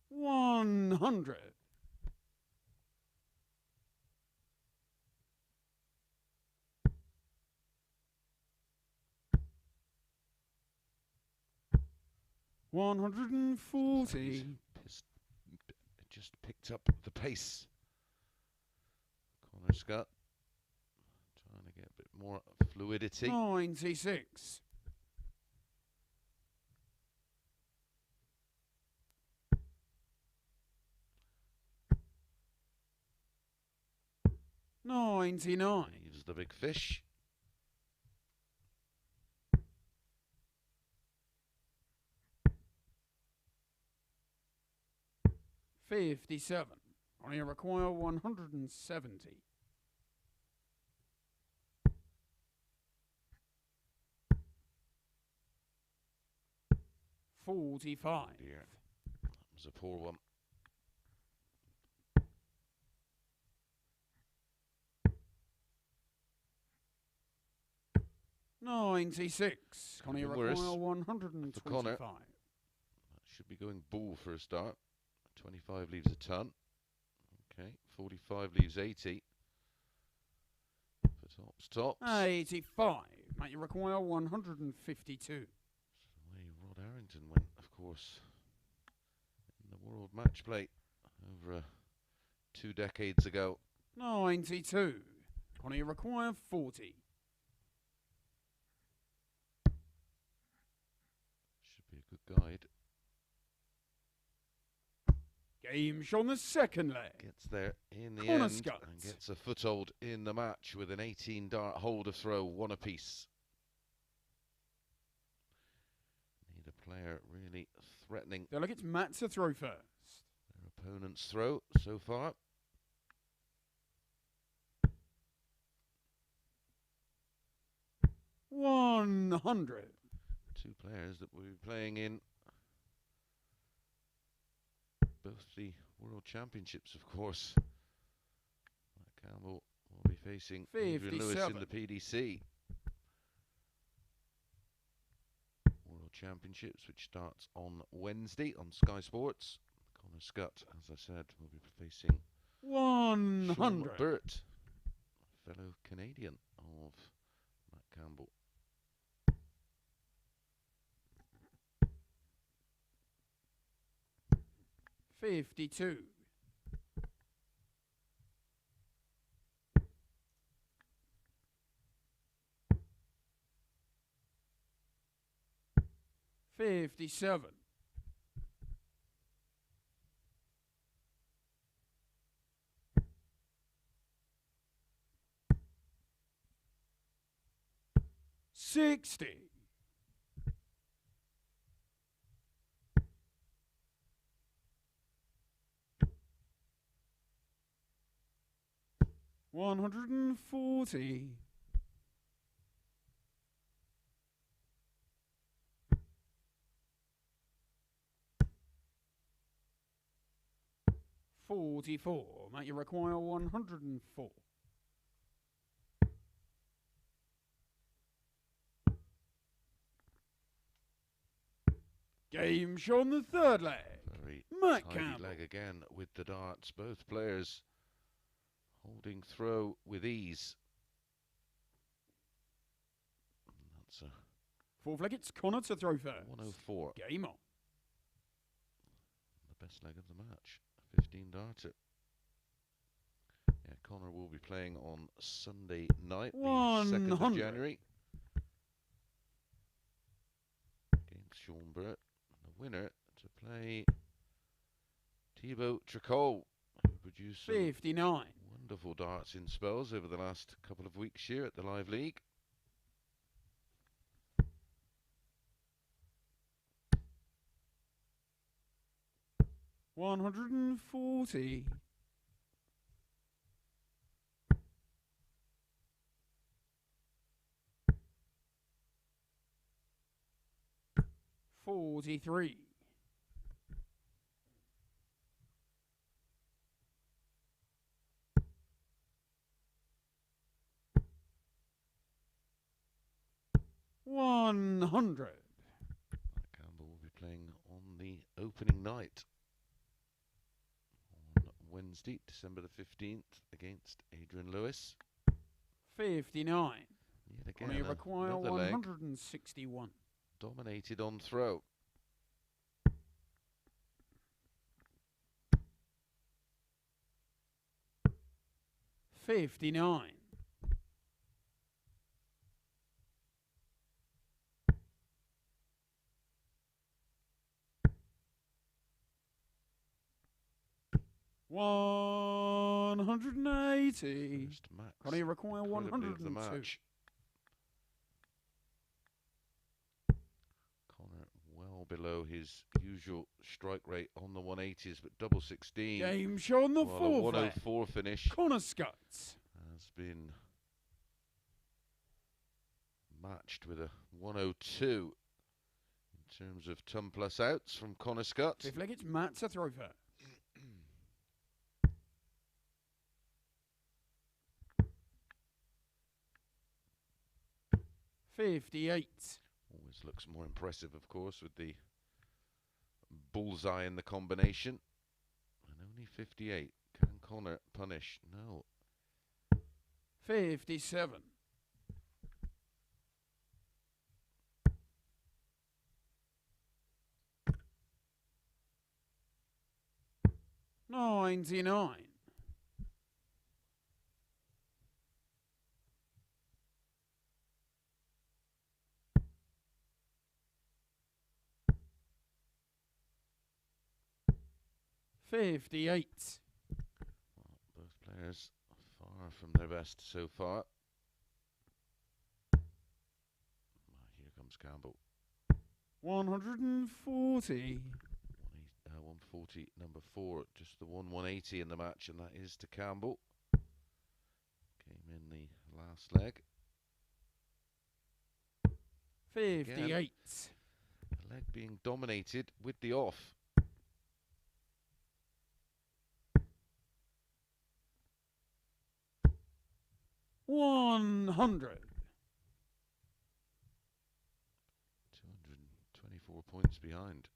S3: 100. 140.
S1: Just picked up the pace. Connor Scutt trying to get a bit more fluidity.
S3: 96. 99.
S1: Leaves the big fish.
S3: 57. Only require 170. 45.
S1: Dear, that was a poor one.
S3: 96. Can you
S1: Worse
S3: require
S1: for
S3: 125?
S1: Connor. That should be going bull for a start. 25 leaves a ton. Okay, 45 leaves 80. For tops.
S3: 85. Mate, you require 152.
S1: That's the way Rod Arrington went, of course, in the World Match Play over 2 decades ago.
S3: 92. Can you require 40?
S1: Should be a guide.
S3: Game on the second leg.
S1: Gets there in the
S3: Corner
S1: end
S3: Scutt.
S1: and gets a foothold in the match with an 18 dart holder throw, one apiece. Need a player really threatening
S3: They'll look it's Matt to throw first.
S1: their opponent's throw so far.
S3: $100.
S1: Two players that will be playing in both the World Championships, of course. Campbell will be facing Adrian Lewis in the
S3: 57.
S1: PDC World Championships, which starts on Wednesday on Sky Sports. Connor Scutt, as I said, will be facing Sean
S3: 100.
S1: Burt, fellow Canadian of Matt Campbell.
S3: $52. $57. $60. $140. $44. Matt, you require 104. Game on the third leg.
S1: Very
S3: Matt
S1: tidy
S3: Campbell.
S1: leg again with the darts. Both players holding throw with ease. And that's a
S3: Fourth leg, it's Connor to throw first.
S1: 104.
S3: Game on.
S1: The best leg of the match. 15 darter. Yeah, Connor will be playing on Sunday night, the 2nd of
S3: 100.
S1: January. Against Sean Burt. The winner to play Thibaut Tricot, who produced some
S3: 59.
S1: wonderful darts in spells over the last couple of weeks here at the Live League.
S3: $140. $43. $100.
S1: Campbell will be playing on the opening night on Wednesday, December the 15th, against Adrian Lewis.
S3: 59.
S1: Yet
S3: Only
S1: again,
S3: require
S1: another leg
S3: 161.
S1: dominated on throw.
S3: $59. $180.
S1: First max
S3: Can you require
S1: incredibly of the
S3: 102?
S1: match. Connor well below his usual strike rate on the 180s, but double 16.
S3: Game on the
S1: While a
S3: fourth leg.
S1: 104 finish
S3: Connor Scutt.
S1: has been matched with a 102 in terms of ton plus outs from Connor Scutt.
S3: Fifth leg, it's Matt to throw first. $58.
S1: Always looks more impressive, of course, with the bullseye in the combination. And only 58. Can Connor punish? No.
S3: 57. $99. 58.
S1: Both players far from their best so far. Here comes Campbell.
S3: 140.
S1: 140, number 4, just the 180 in the match, and that is to Campbell. Came in the last leg.
S3: 58.
S1: Again, the leg being dominated with the off.
S3: $100.
S1: 224 points behind.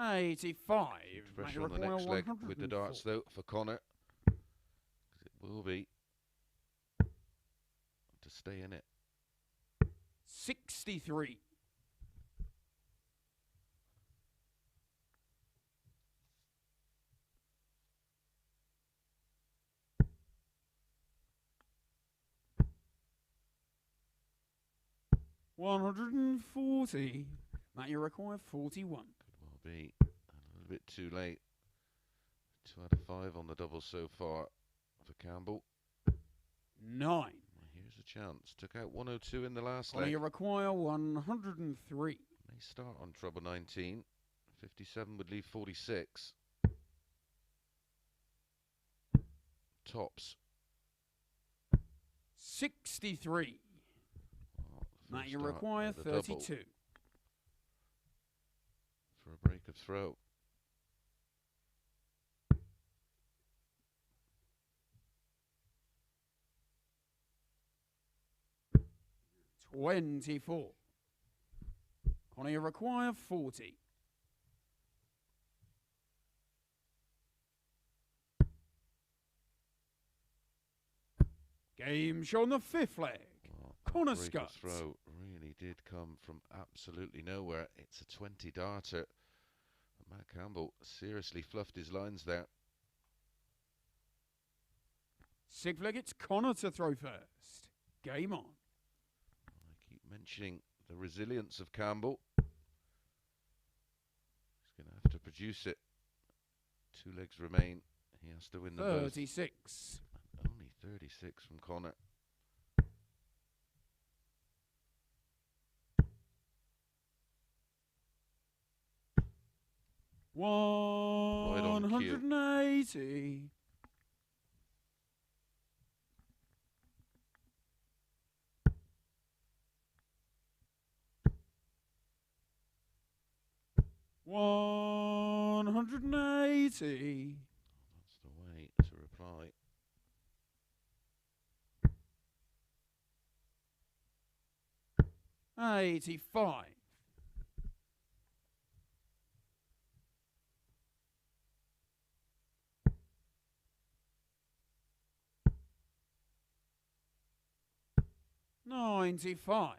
S3: 85.
S1: Keeps pressure on the next leg with the darts, though, for Connor. It will be to stay in it.
S3: 63. 140. Matt, you require 41.
S1: Could well be a little bit too late. 2 out of 5 on the double so far for Campbell.
S3: 9.
S1: Well, here's a chance. Took out 102 in the last leg.
S3: You require 103.
S1: May start on treble 19. 57 would leave 46. Tops.
S3: 63.
S1: Well,
S3: Matt, you
S1: start
S3: require
S1: of the double
S3: 32.
S1: for a break of throw.
S3: $24. Connor, you require 40. Game show on the 5th leg.
S1: Well,
S3: Connor
S1: break of
S3: Scutt.
S1: throw really did come from absolutely nowhere. It's a 20 darter. Matt Campbell seriously fluffed his lines there.
S3: 6th leg, it's Connor to throw first. Game on.
S1: I keep mentioning the resilience of Campbell. He's going to have to produce it. 2 legs remain. He has to win them both.
S3: 36.
S1: Only 36 from Connor. on cue.
S3: 180. $180.
S1: That's the way to reply.
S3: $85. $95.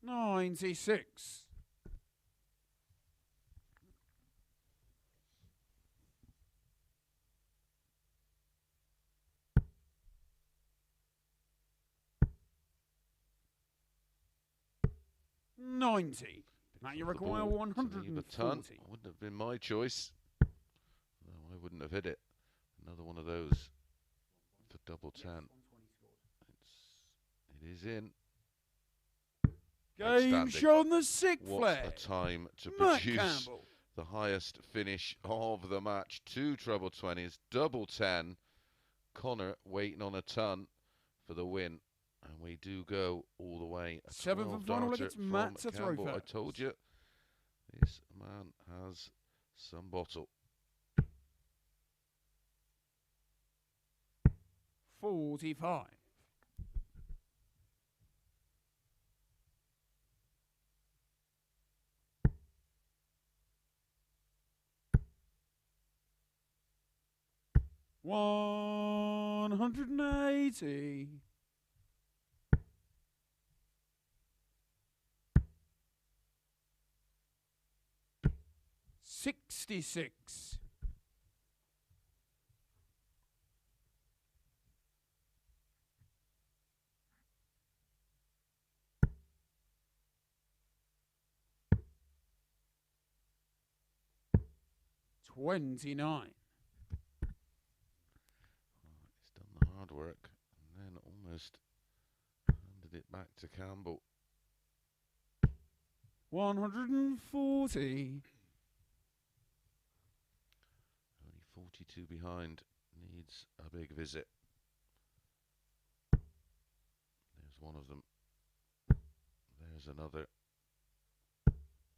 S3: $96. $90. Now you
S1: The
S3: require
S1: ball to leave a ton.
S3: 140.
S1: Wouldn't have been my choice. No, I wouldn't have hit it. Another one of those for double 10. It is in.
S3: Game
S1: Outstanding.
S3: shown the 6th
S1: What
S3: flag.
S1: a time to
S3: Matt
S1: produce
S3: Campbell.
S1: the highest finish of the match. 2 treble 20s, double 10. Connor waiting on a ton for the win. And we do go all the way. A
S3: 7th and
S1: 12
S3: final leg,
S1: darter
S3: it's Matt
S1: from
S3: to throw
S1: Campbell. I
S3: first.
S1: told you, this man has some bottle.
S3: 45. $180. $66. 29.
S1: He's done the hard work and then almost handed it back to Campbell.
S3: 140.
S1: Only 42 behind. Needs a big visit. There's one of them. There's another.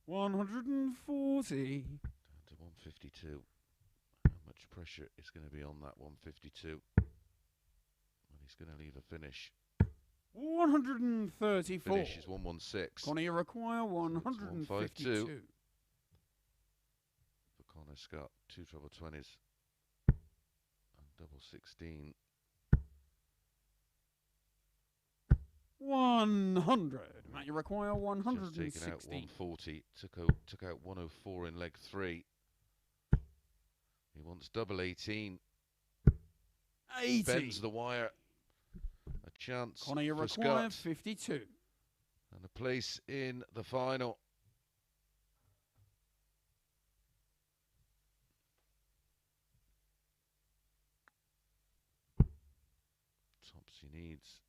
S3: 140.
S1: Down to 152. How much pressure is going to be on that 152? Well, he's going to leave a finish.
S3: 134.
S1: Finish is 116.
S3: Connor, you require
S1: So it's
S3: 152.
S1: For Connor Scutt, 2 treble 20s and double 16.
S3: 100. Matt, you require
S1: Just
S3: 160.
S1: taken out 140. Took out 104 in leg 3. He wants double 18.
S3: 80.
S1: Bends the wire. A chance
S3: Connor, you
S1: for
S3: require
S1: Scutt
S3: 52.
S1: and a place in the final. Tops he needs.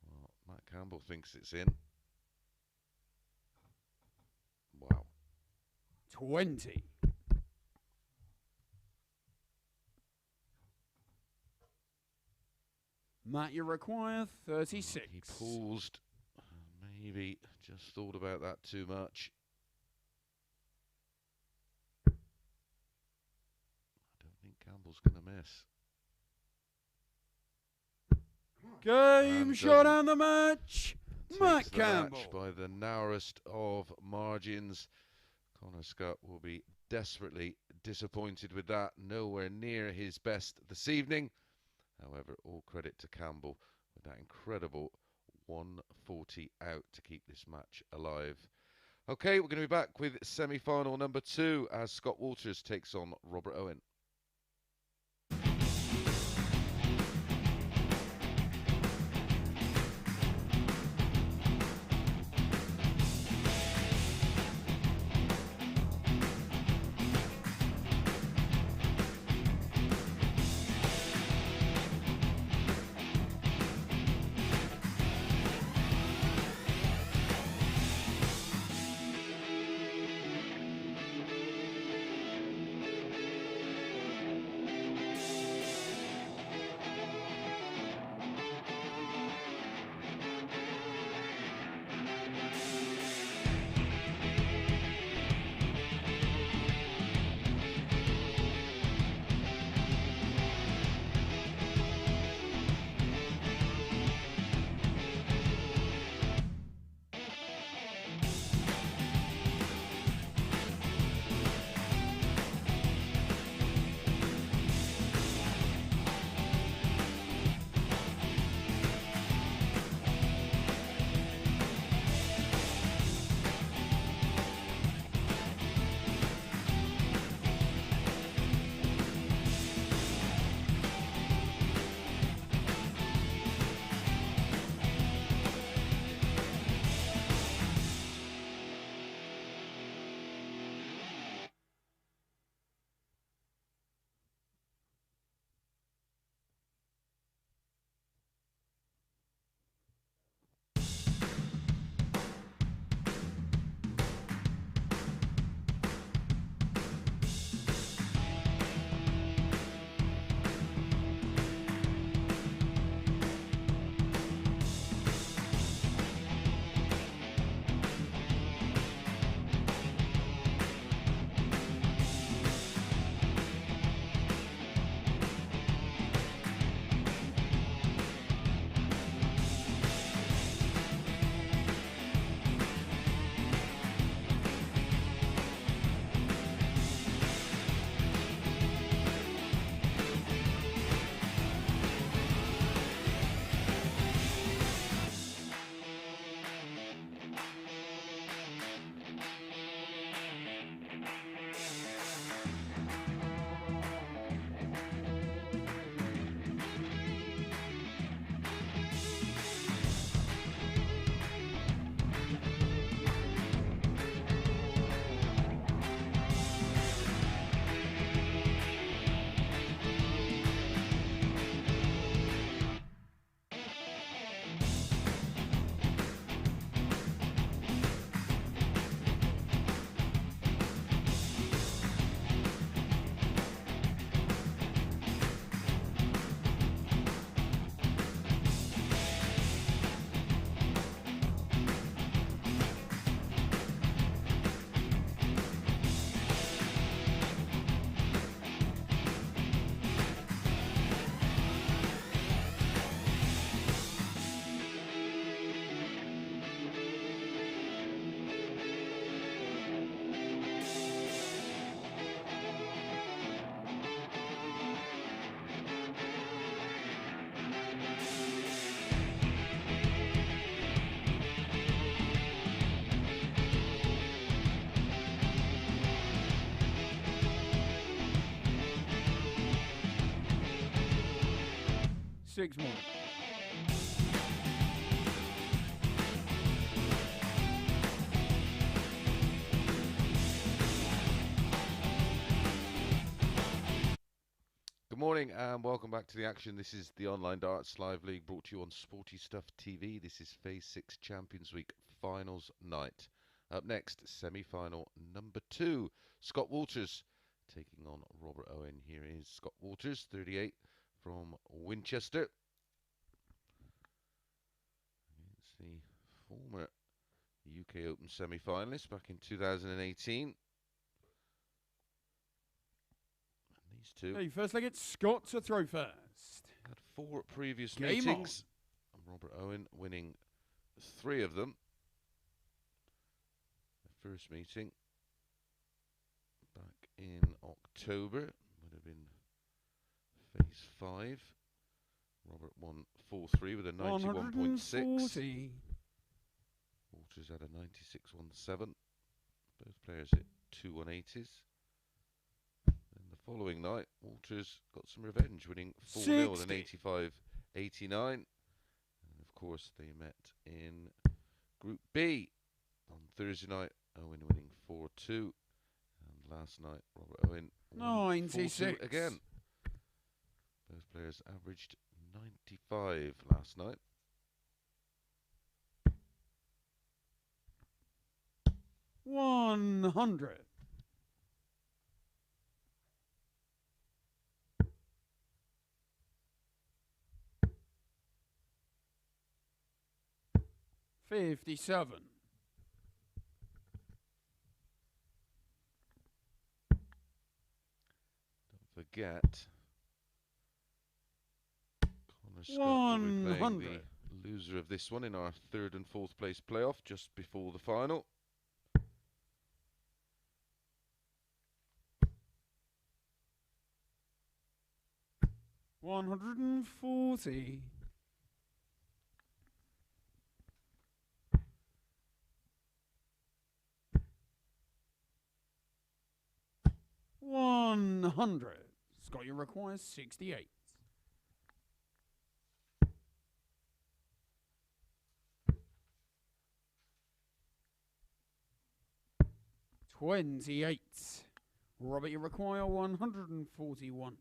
S1: Well, Matt Campbell thinks it's in. Wow.
S3: 20. Matt, you require 36.
S1: He paused. Maybe just thought about that too much. I don't think Campbell's going to miss.
S3: Game
S1: And
S3: shot
S1: doesn't.
S3: and the match.
S1: Takes
S3: Matt
S1: the
S3: Campbell.
S1: match by the narrowest of margins. Connor Scutt will be desperately disappointed with that. Nowhere near his best this evening. However, all credit to Campbell with that incredible 140 out to keep this match alive. Okay, we're going to be back with semi-final number 2 as Scott Walters takes on Robert Owen.
S3: 6 more.
S1: Good morning and welcome back to the action. This is the Online Darts Live League brought to you on Sporty Stuff TV. This is Phase 6 Champions Week Finals night. Up next, semi-final number 2. Scott Walters taking on Robert Owen. Here is Scott Walters, 38, from Winchester. It's the former UK Open semi-finalist back in 2018. These two
S3: Hey, first leg, it's Scott to throw first.
S1: had 4 previous
S3: Game
S1: meetings. And Robert Owen winning 3 of them. The first meeting back in October would have been Phase 5. Robert won 4-3 with a 91.6.
S3: 140.
S1: Walters had a 96.17. Both players hit 2 180s. Then the following night, Walters got some revenge, winning 4-0 with an 85.89. And of course, they met in Group B on Thursday night. Owen winning 4-2. And last night, Robert Owen won
S3: 96
S1: again. Both players averaged 95 last night.
S3: $100. $57.
S1: Don't forget, Connor Scutt will be playing
S3: 100.
S1: the loser of this one in our 3rd and 4th place playoff just before the final.
S3: $140. $100. Scott, you require 68. $28. Robert, you require 141.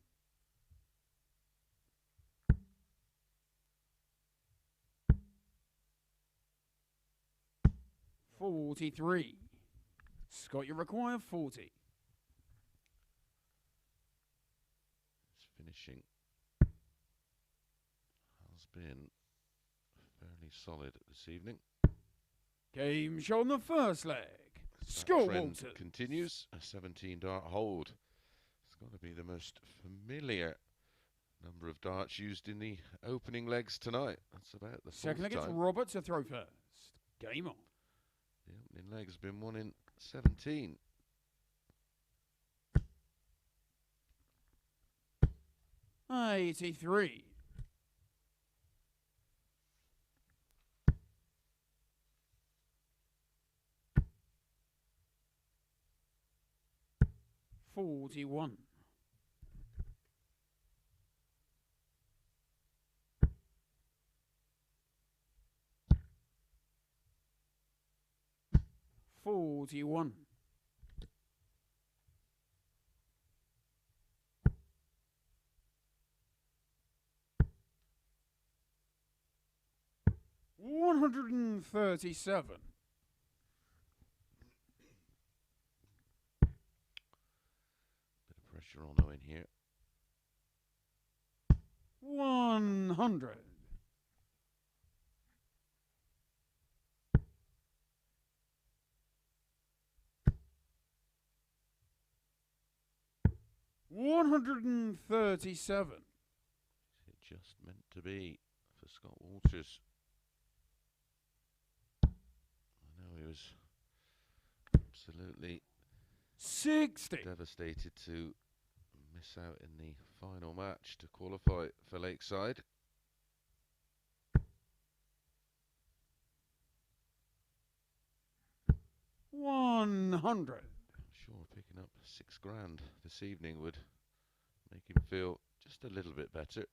S3: $43. Scott, you require 40.
S1: His finishing has been fairly solid this evening.
S3: Game show on the first leg.
S1: That
S3: Scott
S1: trend
S3: Walters.
S1: continues. A 17 dart hold. It's got to be the most familiar number of darts used in the opening legs tonight. That's about the
S3: Second leg,
S1: fourth
S3: it's
S1: time.
S3: Robert to throw first. Game on.
S1: The opening leg has been won in 17.
S3: $83. $41. $41. $137.
S1: Bit of pressure on Owen here.
S3: 100. $137.
S1: Is it just meant to be for Scott Walters? I know he was absolutely
S3: 60.
S1: devastated to miss out in the final match to qualify for Lakeside.
S3: $100.
S1: I'm sure picking up £6,000 this evening would make him feel just a little bit better.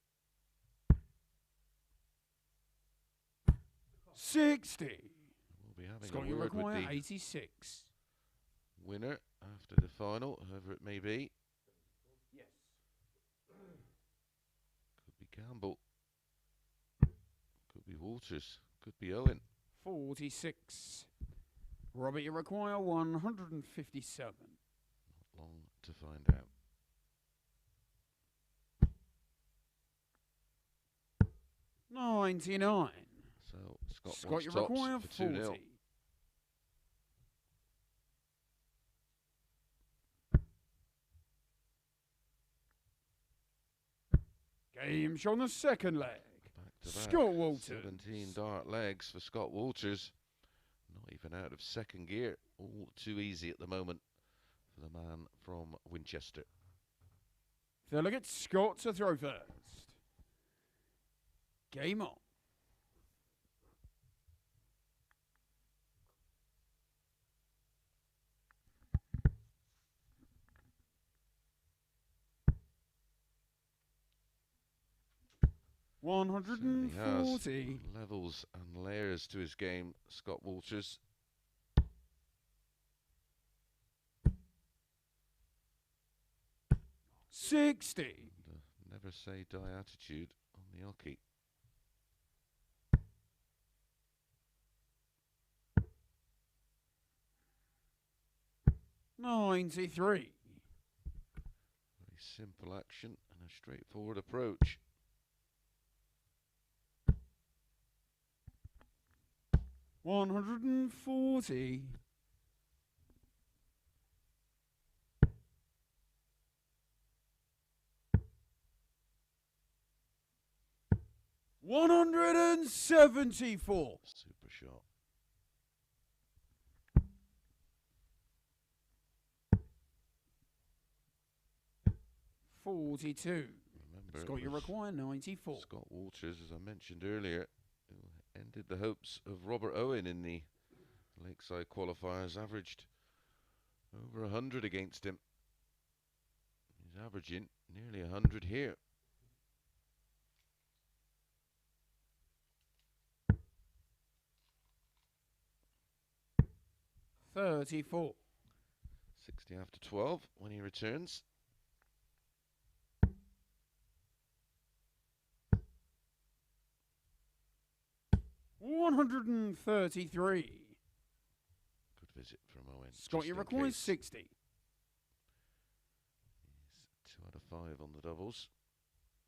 S3: 60.
S1: We'll be having
S3: Scott,
S1: a
S3: you
S1: word with
S3: require
S1: the
S3: 86.
S1: winner after the final, whoever it may be.
S3: Yes.
S1: Could be Campbell. Could be Walters. Could be Owen.
S3: 46. Robert, you require 157.
S1: Not long to find out.
S3: $99.
S1: So Scott
S3: Scott,
S1: wants
S3: you
S1: tops
S3: require
S1: for 2-0.
S3: 40. Game shown the second leg.
S1: Back to back.
S3: Scott Walters.
S1: 17 dart legs for Scott Walters. Not even out of second gear. All too easy at the moment for the man from Winchester.
S3: They'll look at Scott to throw first. Game on.
S1: Certainly has
S3: 140.
S1: levels and layers to his game, Scott Walters.
S3: $60.
S1: And, never say die attitude on the oche.
S3: $93.
S1: Very simple action and a straightforward approach.
S3: $140. $174.
S1: Super shot.
S3: $42.
S1: Remember,
S3: Scott,
S1: it
S3: you
S1: was
S3: require 94.
S1: Scott Walters, as I mentioned earlier, who ended the hopes of Robert Owen in the Lakeside qualifiers, averaged over 100 against him. He's averaging nearly 100 here.
S3: $34.
S1: 60 after 12 when he returns.
S3: $133.
S1: Good visit from Owen.
S3: Scott,
S1: just
S3: you
S1: in
S3: require
S1: case.
S3: 60.
S1: He's 2 out of 5 on the doubles.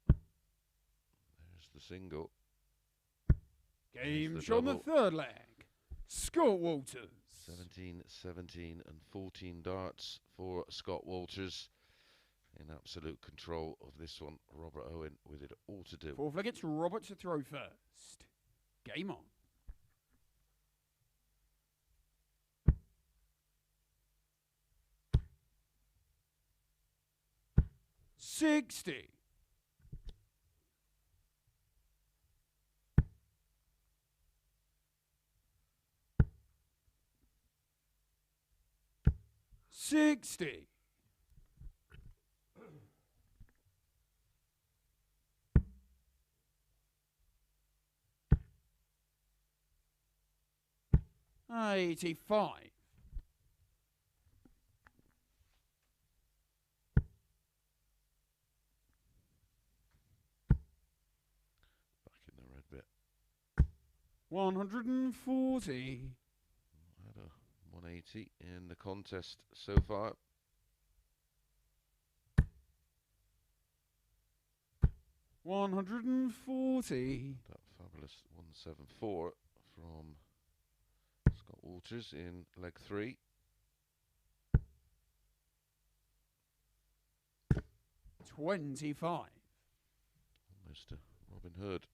S1: There's the single.
S3: Game
S1: the
S3: shown the
S1: double.
S3: third leg. Scott Walters.
S1: 17, 17 and 14 darts for Scott Walters. In absolute control of this one. Robert Owen with it all to do.
S3: Fourth leg, it's Robert to throw first. Game on. $60. $60. $85.
S1: Back in the red bit.
S3: 140.
S1: Had a 180 in the contest so far.
S3: $140.
S1: That fabulous 174 from Scott Walters in leg 3.
S3: $25.
S1: Almost a Robin Hood.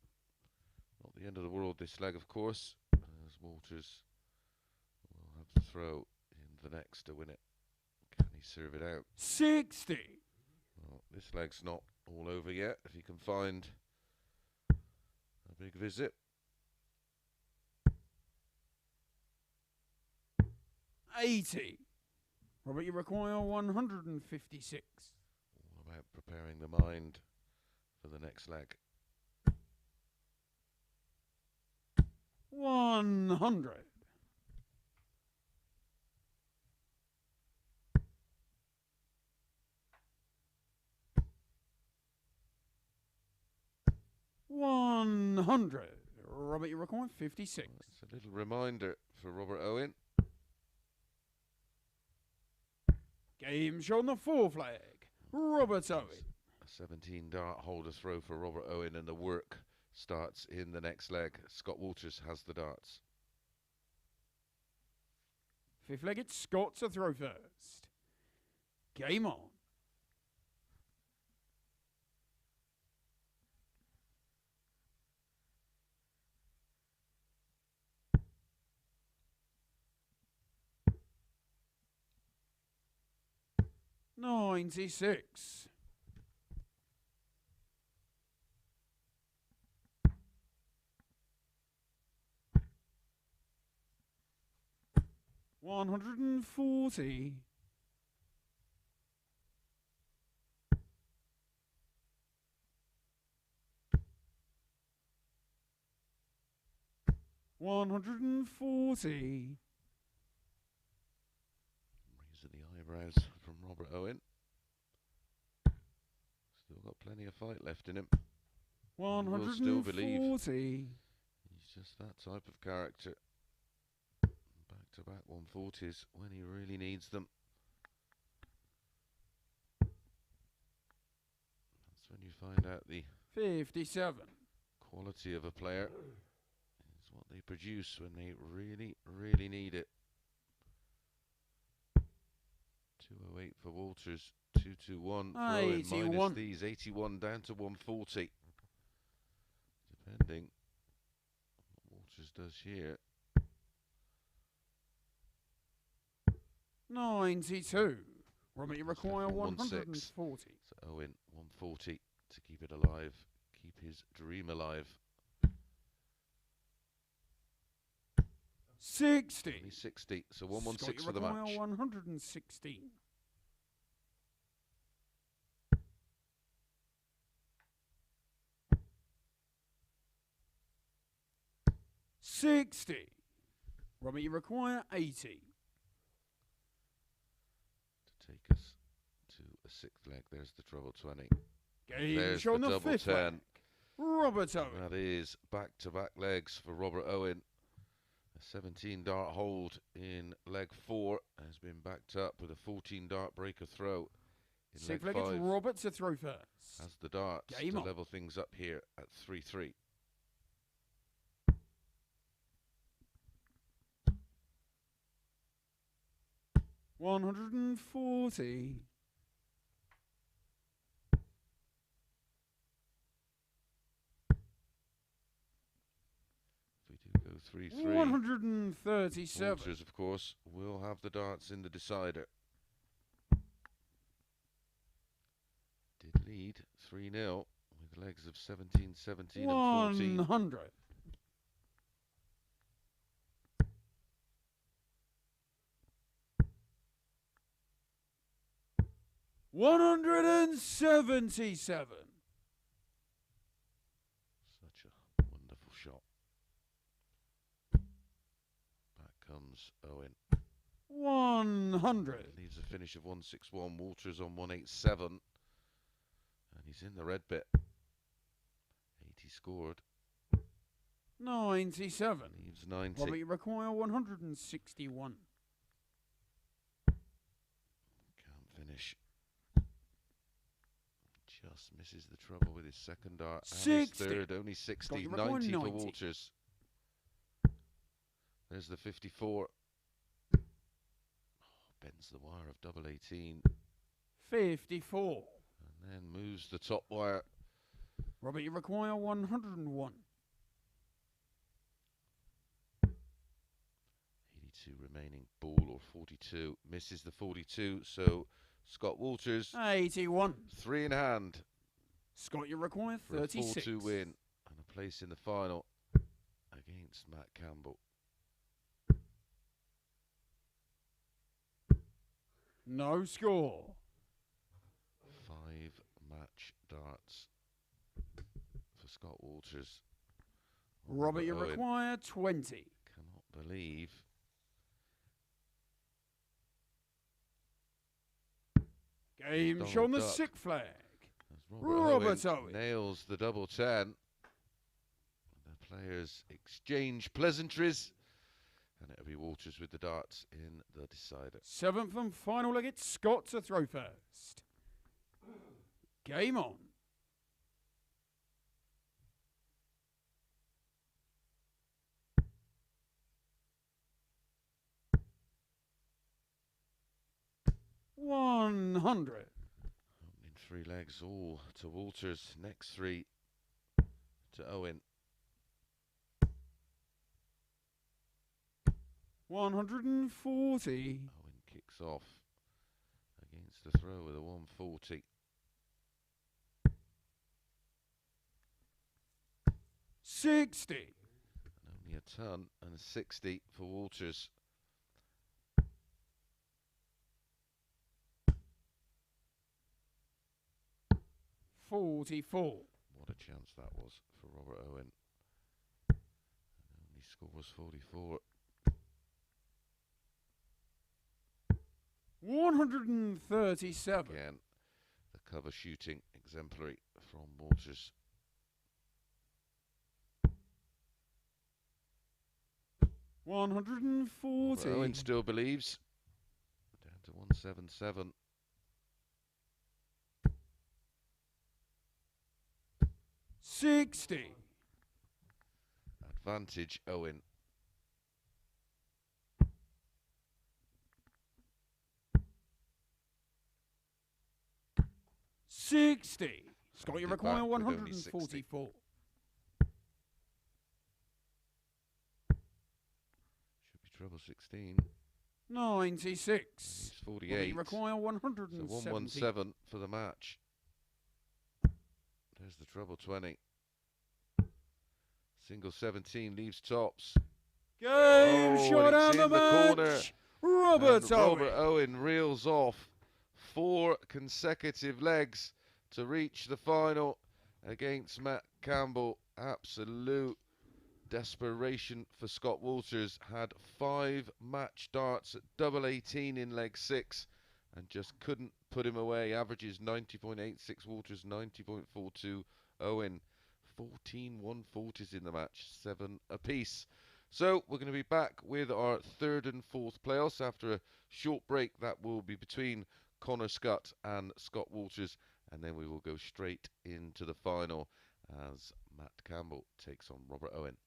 S1: Not the end of the world this leg, of course, as Walters will have to throw in the next to win it. Can he serve it out?
S3: 60.
S1: Well, this leg's not all over yet. If he can find a big visit.
S3: 80. Robert, you require 156.
S1: All about preparing the mind for the next leg.
S3: 100. $100. Robert, you require 56.
S1: That's a little reminder for Robert Owen.
S3: Game show on the 4 flag. Robert Owen.
S1: A 17 dart holder throw for Robert Owen, and the work starts in the next leg. Scott Walters has the darts.
S3: 5th leg, it's Scott to throw first. Game on. $96. $140. $140.
S1: Raising the eyebrows from Robert Owen. Still got plenty of fight left in him. Will still believe
S3: 140.
S1: he's just that type of character. Back-to-back 140s when he really needs them. That's when you find out the
S3: 57.
S1: quality of a player is what they produce when they really, really need it. 208 for Walters, 221 for Owen,
S3: 81.
S1: minus these, 81 down to 140. Depending on what Walters does here.
S3: 92. Robert, you
S1: That's
S3: require
S1: left on
S3: 140.
S1: So Owen, 140 to keep it alive, keep his dream alive.
S3: 60.
S1: Only 60, so
S3: Scott,
S1: 116
S3: you
S1: for the
S3: require
S1: match.
S3: 116. $60. Robert, you require 80.
S1: To take us to a 6th leg, there's the treble 20.
S3: Game
S1: There's
S3: show
S1: the
S3: on the
S1: double
S3: 5th
S1: 10.
S3: leg. Robert Owen.
S1: That is back-to-back legs for Robert Owen. A 17 dart hold in leg 4 has been backed up with a 14 dart breaker throw in
S3: 6th
S1: leg
S3: leg,
S1: 5.
S3: it's Robert to throw first.
S1: Has the darts
S3: Game
S1: to
S3: on.
S1: level things up here at 3-3.
S3: $140.
S1: If we do go 3-3,
S3: 137.
S1: Walters, of course, will have the darts in the decider. Did lead 3-0 with legs of 17, 17 and 14.
S3: 100. $177.
S1: Such a wonderful shot. Back comes Owen.
S3: 100.
S1: Leaves a finish of 161. Walters on 187. And he's in the red bit. 80 scored.
S3: 97.
S1: Leaves 90.
S3: Robert, you require 161.
S1: Can't finish. Just misses the treble with his second dart. And his
S3: 60.
S1: third, only 60.
S3: Got your record,
S1: 90 for
S3: 90.
S1: Walters. There's the 54. Bends the wire of double 18.
S3: 54.
S1: And then moves the top wire.
S3: Robert, you require 101.
S1: 82 remaining. Ball or 42. Misses the 42. So Scott Walters,
S3: 81.
S1: 3 in hand
S3: Scott, you require
S1: for a
S3: 36.
S1: 4-2 win and a place in the final against Matt Campbell.
S3: No score.
S1: 5 match darts for Scott Walters.
S3: Robert, you
S1: Owen
S3: require 20.
S1: cannot believe.
S3: Game
S1: Donald
S3: shown the
S1: Duck.
S3: sick flag.
S1: As
S3: Robert Owen.
S1: nails the double 10. The players exchange pleasantries. And it'll be Walters with the darts in the decider.
S3: 7th and final leg, it's Scutt to throw first. Game on. $100.
S1: Opening 3 legs all to Walters. Next 3 to Owen.
S3: 140.
S1: Owen kicks off against the throw with a 140.
S3: 60.
S1: And only a ton and 60 for Walters.
S3: $44.
S1: What a chance that was for Robert Owen. And only score was 44.
S3: 137.
S1: Again, the cover shooting exemplary from Walters.
S3: $140.
S1: Owen still believes. Down to 177.
S3: 60.
S1: Advantage Owen.
S3: $60. Scott, you
S1: It
S3: require
S1: back with only
S3: 144.
S1: Should be treble 16.
S3: 96.
S1: He's
S3: Well,
S1: 48.
S3: you require
S1: So
S3: 170.
S1: 117 for the match. There's the treble 20. Single 17 leaves tops.
S3: Game
S1: Oh,
S3: shot
S1: and
S3: out
S1: it's
S3: the
S1: in the corner.
S3: match. Robert
S1: And
S3: Owen.
S1: Robert Owen reels off 4 consecutive legs to reach the final against Matt Campbell. Absolute desperation for Scott Walters. Had 5 match darts at double 18 in leg 6 and just couldn't put him away. Averages 90.86 Walters, 90.42 Owen. 14 140s in the match, 7 apiece. So we're going to be back with our 3rd and 4th playoffs after a short break that will be between Connor Scutt and Scott Walters, and then we will go straight into the final as Matt Campbell takes on Robert Owen.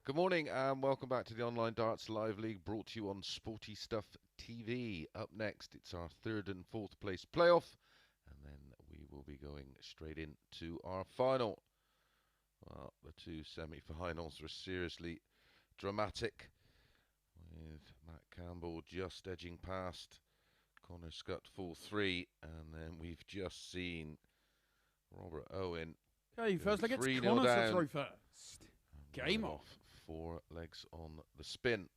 S1: Good morning and welcome back to the Online Darts Live League, brought to you on Sporty Stuff TV. Up next, it's our third and fourth place playoff, and then we will be going straight into our final. Well, the two semi-finals were seriously dramatic, with Matt Campbell just edging past Connor Scutt 4-3, and then we've just seen Robert Owen.
S3: Okay, first leg, it's
S1: 3-0
S3: Connor to
S1: down.
S3: throw first. Game off.
S1: 4 legs on the spin.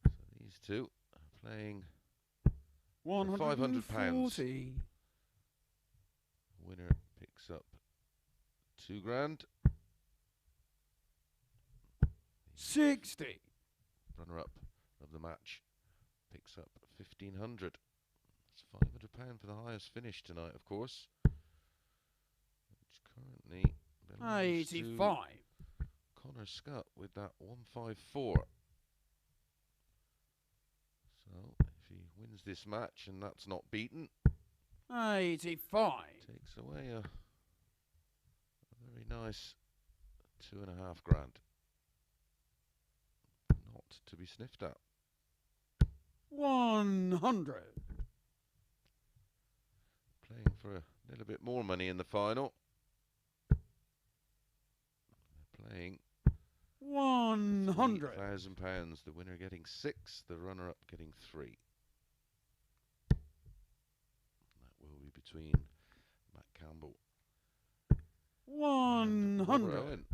S1: So these two are playing for £500.
S3: 140.
S1: Winner picks up £2,000.
S3: 60.
S1: Runner-up of the match picks up 1,500. That's £500 for the highest finish tonight, of course. Which currently belongs
S3: 85.
S1: to Connor Scutt with that 154. So if he wins this match and that's not beaten,
S3: 85.
S1: takes away a very nice £2,500. Not to be sniffed at.
S3: 100.
S1: Playing for a little bit more money in the final. They're playing
S3: 100.
S1: £3,000. The winner getting 6, the runner-up getting 3. That will be between Matt Campbell and Robert
S3: 100.
S1: Owen.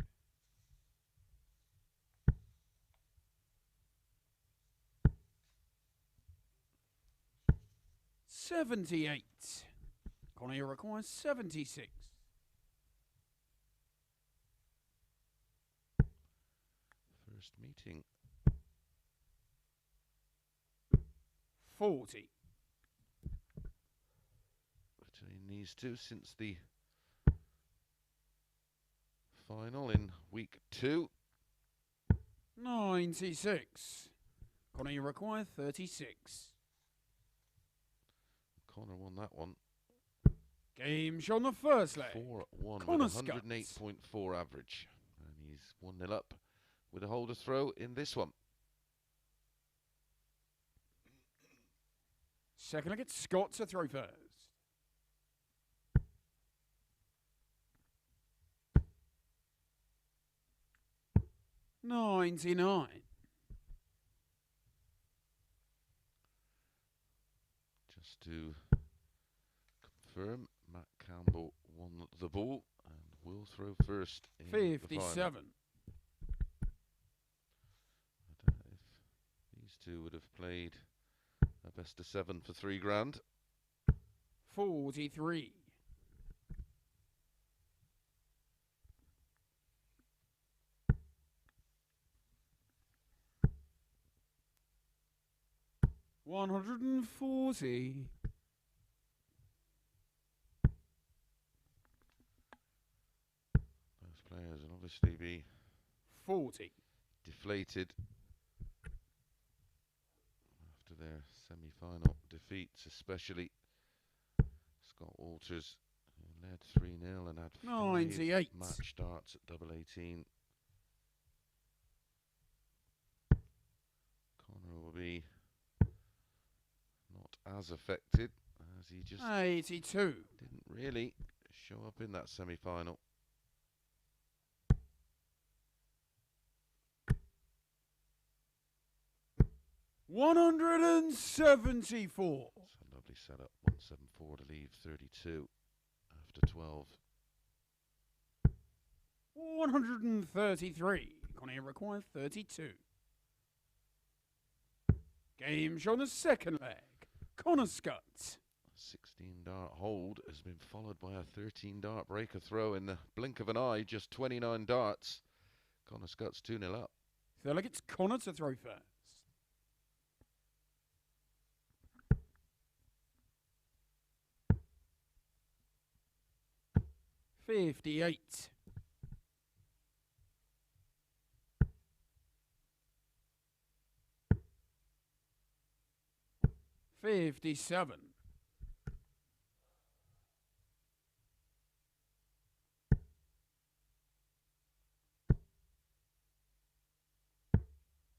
S3: $78. Connor requires 76.
S1: First meeting.
S3: 40.
S1: Between these two since the final in week 2.
S3: 96. Connor requires 36.
S1: Connor won that one.
S3: Game shot on the first leg.
S1: 4-1
S3: Connor
S1: with
S3: Scutt.
S1: 108.4 average. And he's 1-0 up with a holder throw in this one.
S3: Second leg, it's Scott to throw first. $99.
S1: Just to confirm, Matt Campbell won the ball and will throw first in the final.
S3: 57.
S1: I don't know if these two would have played a best of 7 for £3,000.
S3: 43. $140.
S1: Those players will obviously be
S3: 40.
S1: deflated after their semi-final defeats, especially Scott Walters, who led 3-0 and had
S3: 98.
S1: 5 match starts at double 18. Connor will be not as affected as he just
S3: 82.
S1: didn't really show up in that semi-final.
S3: $174.
S1: It's a lovely setup. 174 to leave 32 after 12.
S3: 133. Connor requires 32. Game show on the second leg. Connor Scutt.
S1: 16 dart hold has been followed by a 13 dart breaker throw in the blink of an eye. Just 29 darts. Connor Scutt's 2-0 up.
S3: Third leg, it's Connor to throw first. $58. $57.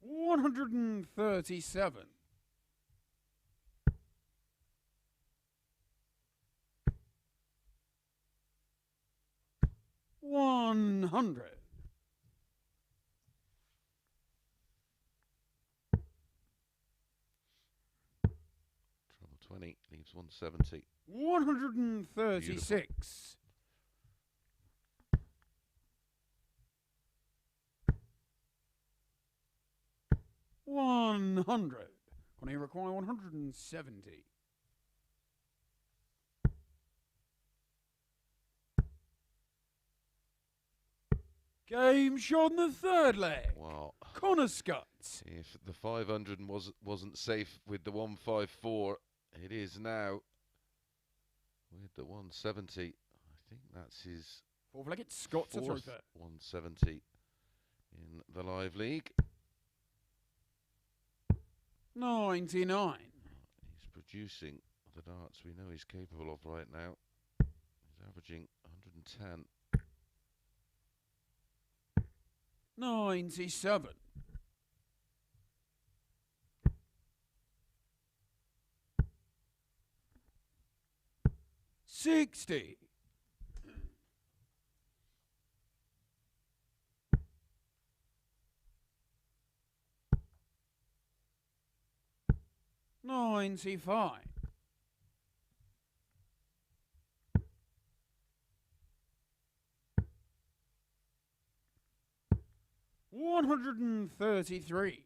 S3: 137. 100.
S1: Treble 20 leaves 170.
S3: 136. 100. Can you require 170? Game shot in the third leg.
S1: Wow.
S3: Connor Scutt.
S1: If the 500 wasn't safe with the 154, it is now with the 170. I think that's his
S3: Four-legged Scott to throw
S1: fourth
S3: third.
S1: 170 in the live league.
S3: 99.
S1: He's producing the darts we know he's capable of right now. He's averaging 110.
S3: 97. 60. 95. 133.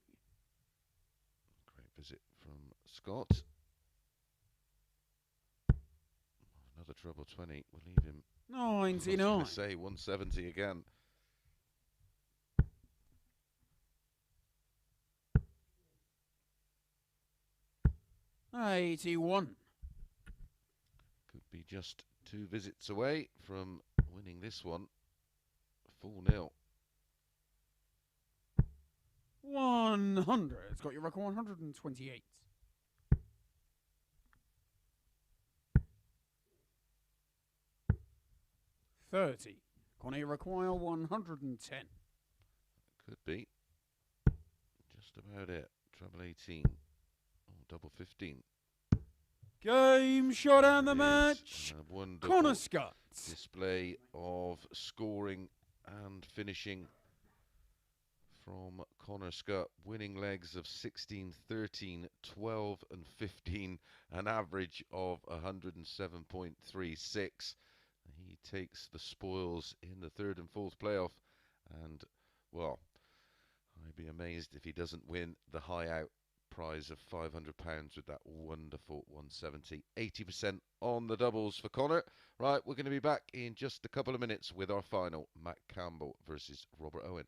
S1: Great visit from Scott. Another treble 20 will leave him. I was
S3: 99.
S1: gonna say 170 again.
S3: $81.
S1: Could be just 2 visits away from winning this one 4-0.
S3: 100. It's got your record 128. 30. Can you require 110?
S1: Could be. Just about it. Treble 18. Oh, double 15.
S3: Game shot and the
S1: It is
S3: match.
S1: a wonderful
S3: Connor Scutt.
S1: display of scoring and finishing from Connor Scutt, winning legs of 16, 13, 12 and 15, an average of 107.36. He takes the spoils in the third and fourth playoff, and, well, I'd be amazed if he doesn't win the high out prize of £500 with that wonderful 170. 80% on the doubles for Connor. Right, we're going to be back in just a couple of minutes with our final, Matt Campbell versus Robert Owen.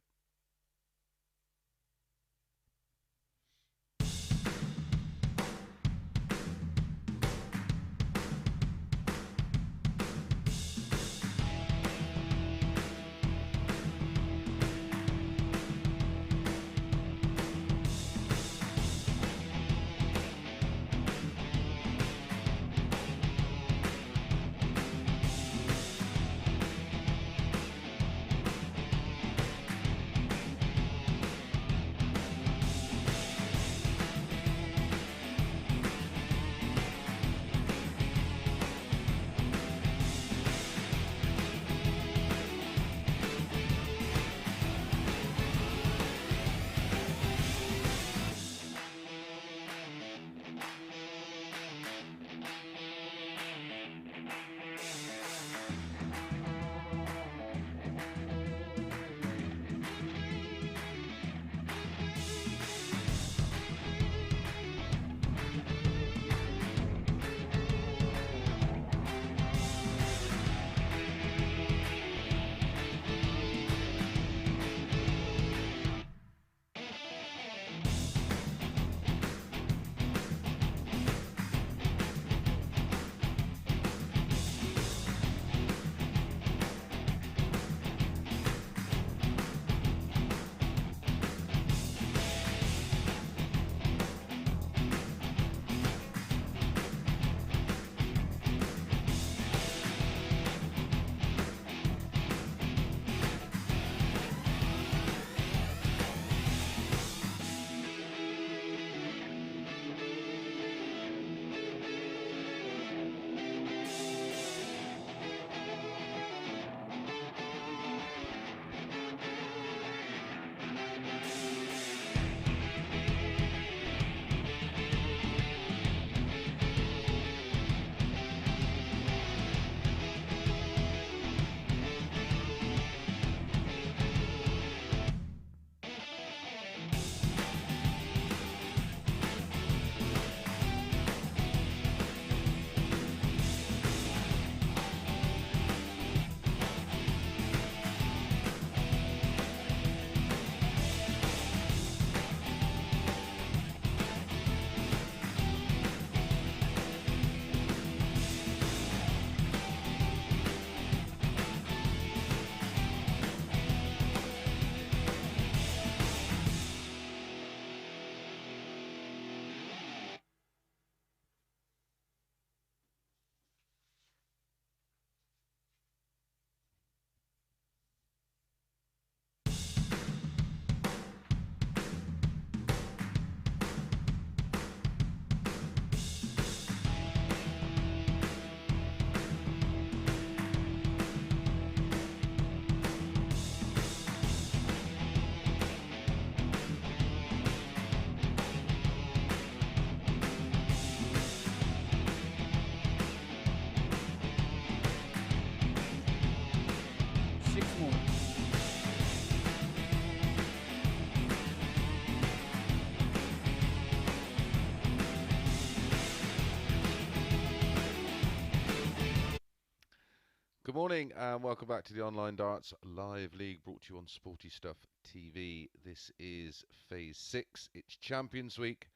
S1: Good morning and welcome back to the Online Darts Live League brought to you on Sporty Stuff TV. This is Phase 6. It's Champions Week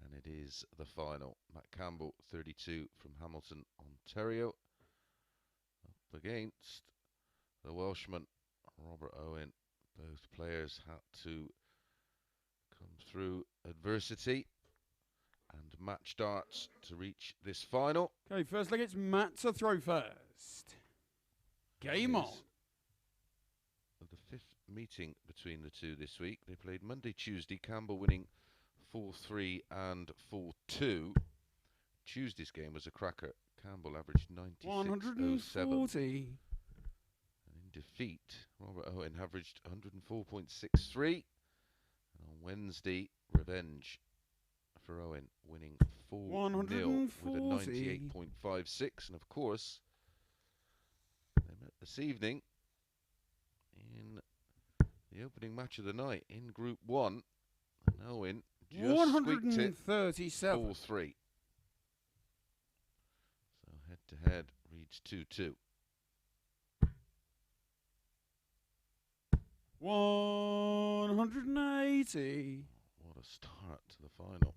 S1: and it is the final. Matt Campbell, 32 from Hamilton, Ontario, up against the Welshman, Robert Owen. Both players had to come through adversity and match darts to reach this final.
S3: Okay, first leg, it's Matt to throw first. Game on.
S1: The fifth meeting between the two this week. They played Monday, Tuesday. Campbell winning 4-3 and 4-2. Tuesday's game was a cracker. Campbell averaged 96.07.
S3: 140.
S1: And in defeat, Robert Owen averaged 104.63. And on Wednesday, revenge for Owen, winning 4-0 with a 98.56. And of course, they met this evening in the opening match of the night in Group 1. And Owen just squeaked it
S3: 137.
S1: 4-3. So head to head reads 2-2.
S3: 180.
S1: What a start to the final.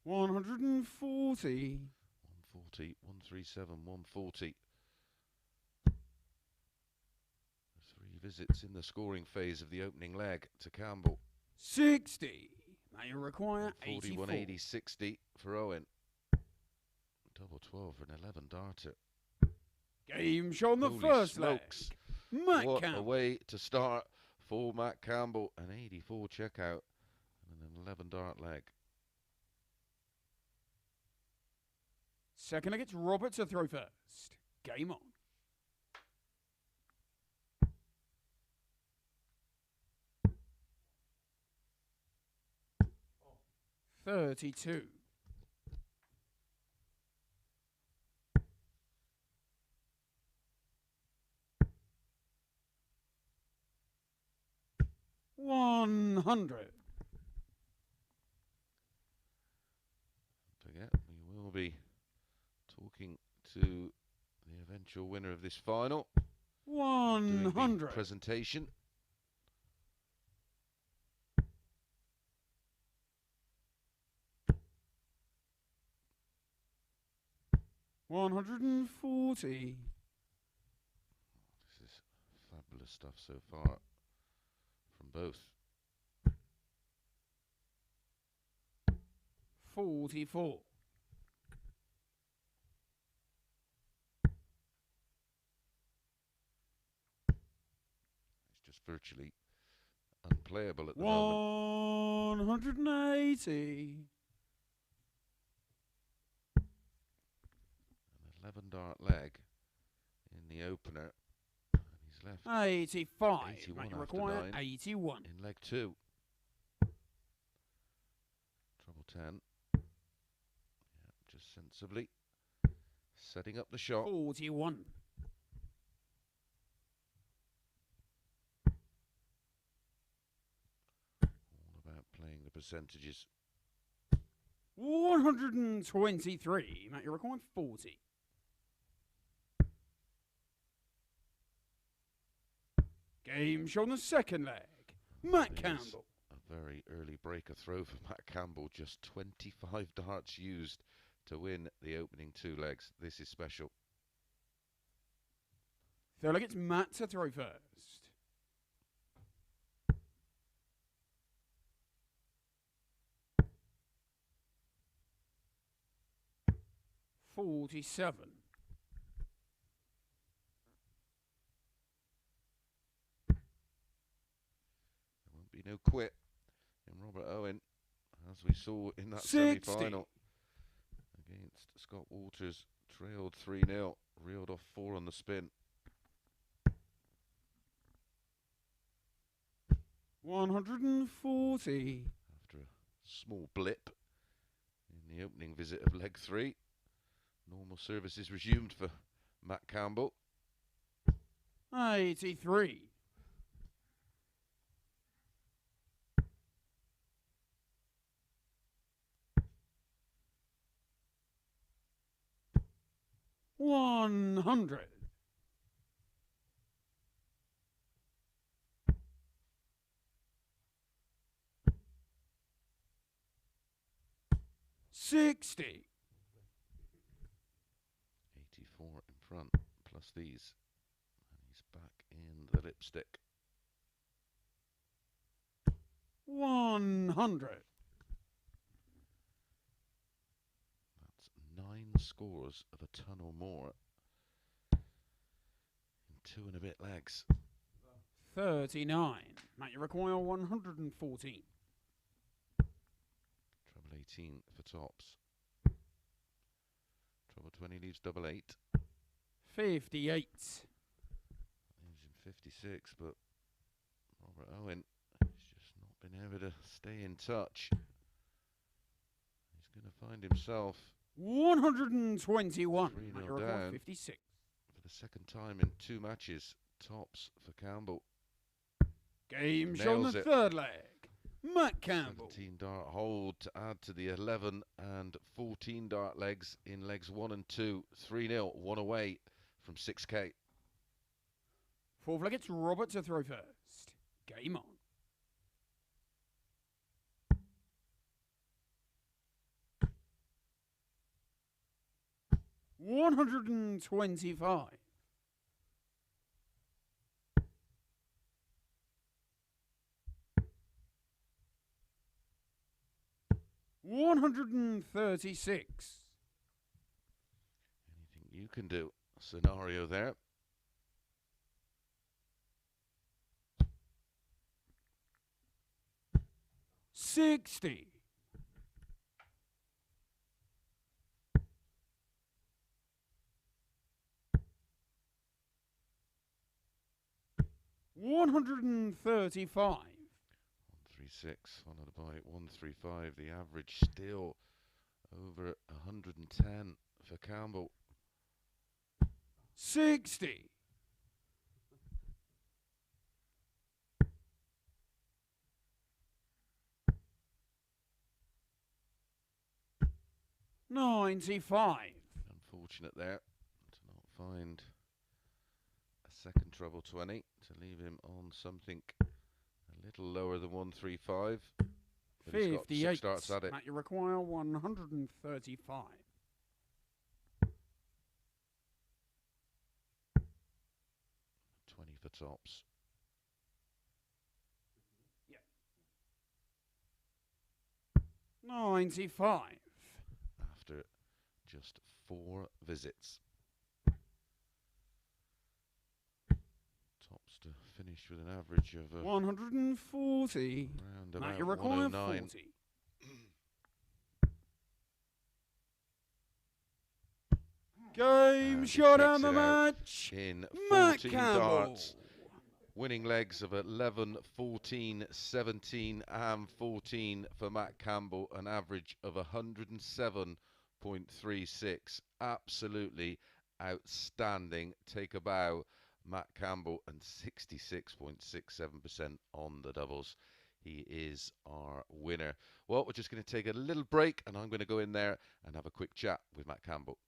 S3: $140.
S1: 140, 137, 140. Three visits in the scoring phase of the opening leg to Campbell.
S3: 60. Now you require
S1: 40,
S3: 84.
S1: 180, 60 for Owen. Double 12 for an 11 darter.
S3: Game show on the
S1: Holy
S3: first
S1: smokes.
S3: leg. Matt
S1: What a
S3: Campbell.
S1: way to start for Matt Campbell. An 84 checkout and an 11 dart leg.
S3: Second leg, it's Robert to throw first. Game on.
S2: Oh.
S3: 32. 100.
S1: Forget, we will be talking to the eventual winner of this final. Doing the
S3: 100.
S1: presentation.
S3: $140.
S1: This is fabulous stuff so far from both.
S3: 44.
S1: It's just virtually unplayable at the moment.
S3: 180.
S1: An 11 dart leg in the opener. And he's left
S3: 85.
S1: 81
S3: Might you
S1: after
S3: require
S1: 9.
S3: 81.
S1: in leg 2. Trouble 10. Yeah, just sensibly setting up the shot.
S3: 41.
S1: All about playing the percentages.
S3: 123. Might you require 40. Game show on the second leg. Matt
S1: It is
S3: Campbell.
S1: A very early breaker throw for Matt Campbell. Just 25 darts used to win the opening 2 legs. This is special.
S3: Third leg, it's Matt to throw first. $47.
S1: There won't be no quit in Robert Owen, as we saw in that
S3: 60.
S1: semi-final against Scott Walters. Trailed 3-0, reeled off 4 on the spin.
S3: 140.
S1: After a small blip in the opening visit of leg 3. Normal services resumed for Matt Campbell.
S3: 83. 100. 60.
S1: 84 in front, plus these. And he's back in the lipstick.
S3: 100.
S1: That's 9 scores of a ton or more in 2 and a bit legs.
S3: 39. Matt, you require 114.
S1: Treble 18 for tops. Treble 20 leaves double 8.
S3: 58.
S1: Leaves him 56, but Robert Owen has just not been able to stay in touch. He's going to find himself
S3: 121.
S1: 3-0
S3: Matt, you require
S1: down.
S3: 56.
S1: For the second time in 2 matches. Tops for Campbell.
S3: Game shot on
S1: Nails
S3: the
S1: it.
S3: third leg. Matt Campbell.
S1: 17 dart hold to add to the 11 and 14 dart legs in legs 1 and 2. 3-0, 1 away from 6K.
S3: Fourth leg, it's Robert to throw first. Game on. $125. 136.
S1: Anything you can do. Scenario there.
S3: $60. 135.
S1: 136 followed by 135. The average still over 110 for Campbell.
S3: 60. 95.
S1: Unfortunate there to not find a second treble 20 to leave him on something a little lower than 135. But he's got
S3: 58.
S1: 6 starts at it.
S3: Matt, you require 135.
S1: 20 for tops.
S3: Yeah. 95.
S1: After just 4 visits. Tops to finish with an average of
S3: 140.
S1: around
S3: Matt,
S1: about
S3: you require
S1: 109.
S3: 40. Game
S1: And he
S3: shot
S1: kicks
S3: on the
S1: it out
S3: match.
S1: in
S3: Matt
S1: 14
S3: Campbell.
S1: darts. Winning legs of 11, 14, 17 and 14 for Matt Campbell. An average of 107.36. Absolutely outstanding. Take a bow, Matt Campbell, and 66.67% on the doubles. He is our winner. Well, we're just going to take a little break and I'm going to go in there and have a quick chat with Matt Campbell.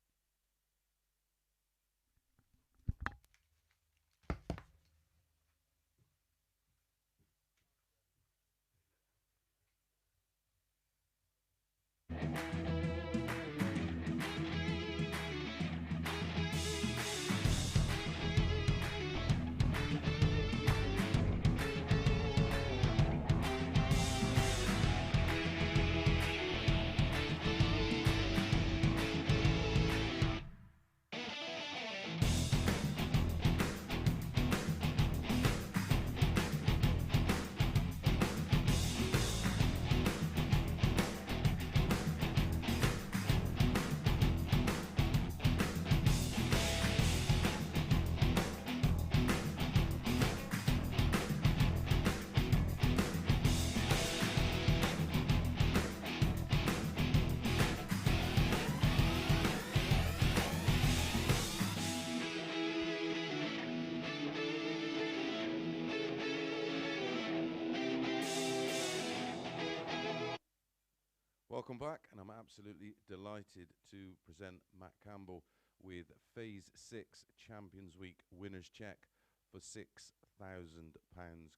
S1: Welcome back, and I'm absolutely delighted to present Matt Campbell with Phase 6 Champions Week winner's check for £6,000.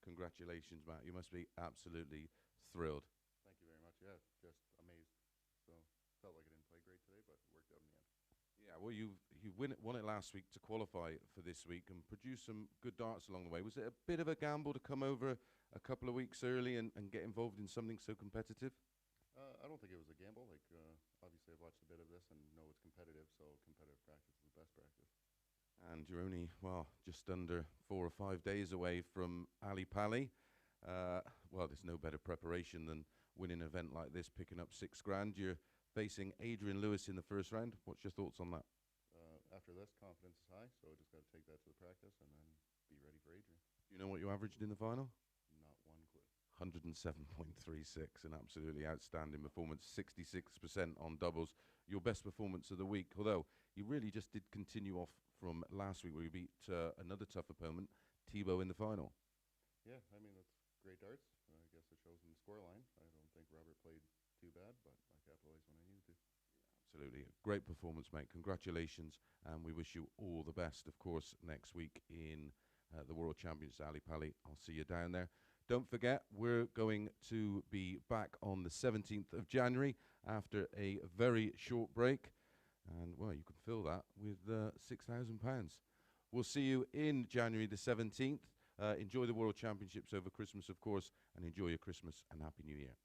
S1: Congratulations, Matt. You must be absolutely thrilled.
S4: Thank you very much. Yeah, just amazed. So felt like I didn't play great today, but it worked out in the end.
S1: Yeah, well, you won it last week to qualify for this week and produce some good darts along the way. Was it a bit of a gamble to come over a couple of weeks early and get involved in something so competitive?
S4: I don't think it was a gamble. Like, obviously, I've watched a bit of this and know it's competitive, so competitive practice is the best practice.
S1: And you're only, well, just under 4 or 5 days away from Ali Pali. Well, there's no better preparation than winning an event like this, picking up £6,000. You're facing Adrian Lewis in the first round. What's your thoughts on that?
S4: After this, confidence is high, so just got to take that to the practice and then be ready for Adrian.
S1: Do you know what you averaged in the final?
S4: Not one clue.
S1: 107.36, an absolutely outstanding performance, 66% on doubles. Your best performance of the week, although you really just did continue off from last week where you beat another tough opponent, Thibaut, in the final.
S4: Yeah, I mean, that's great darts. I guess it shows in the scoreline. I don't think Robert played too bad, but I capitalized when I needed to.
S1: Absolutely. Great performance, mate. Congratulations, and we wish you all the best, of course, next week in the World Champions, Ali Pali. I'll see you down there. Don't forget, we're going to be back on the 17th of January after a very short break. And, well, you can fill that with £6,000. We'll see you in January the 17th. Enjoy the World Championships over Christmas, of course, and enjoy your Christmas and Happy New Year.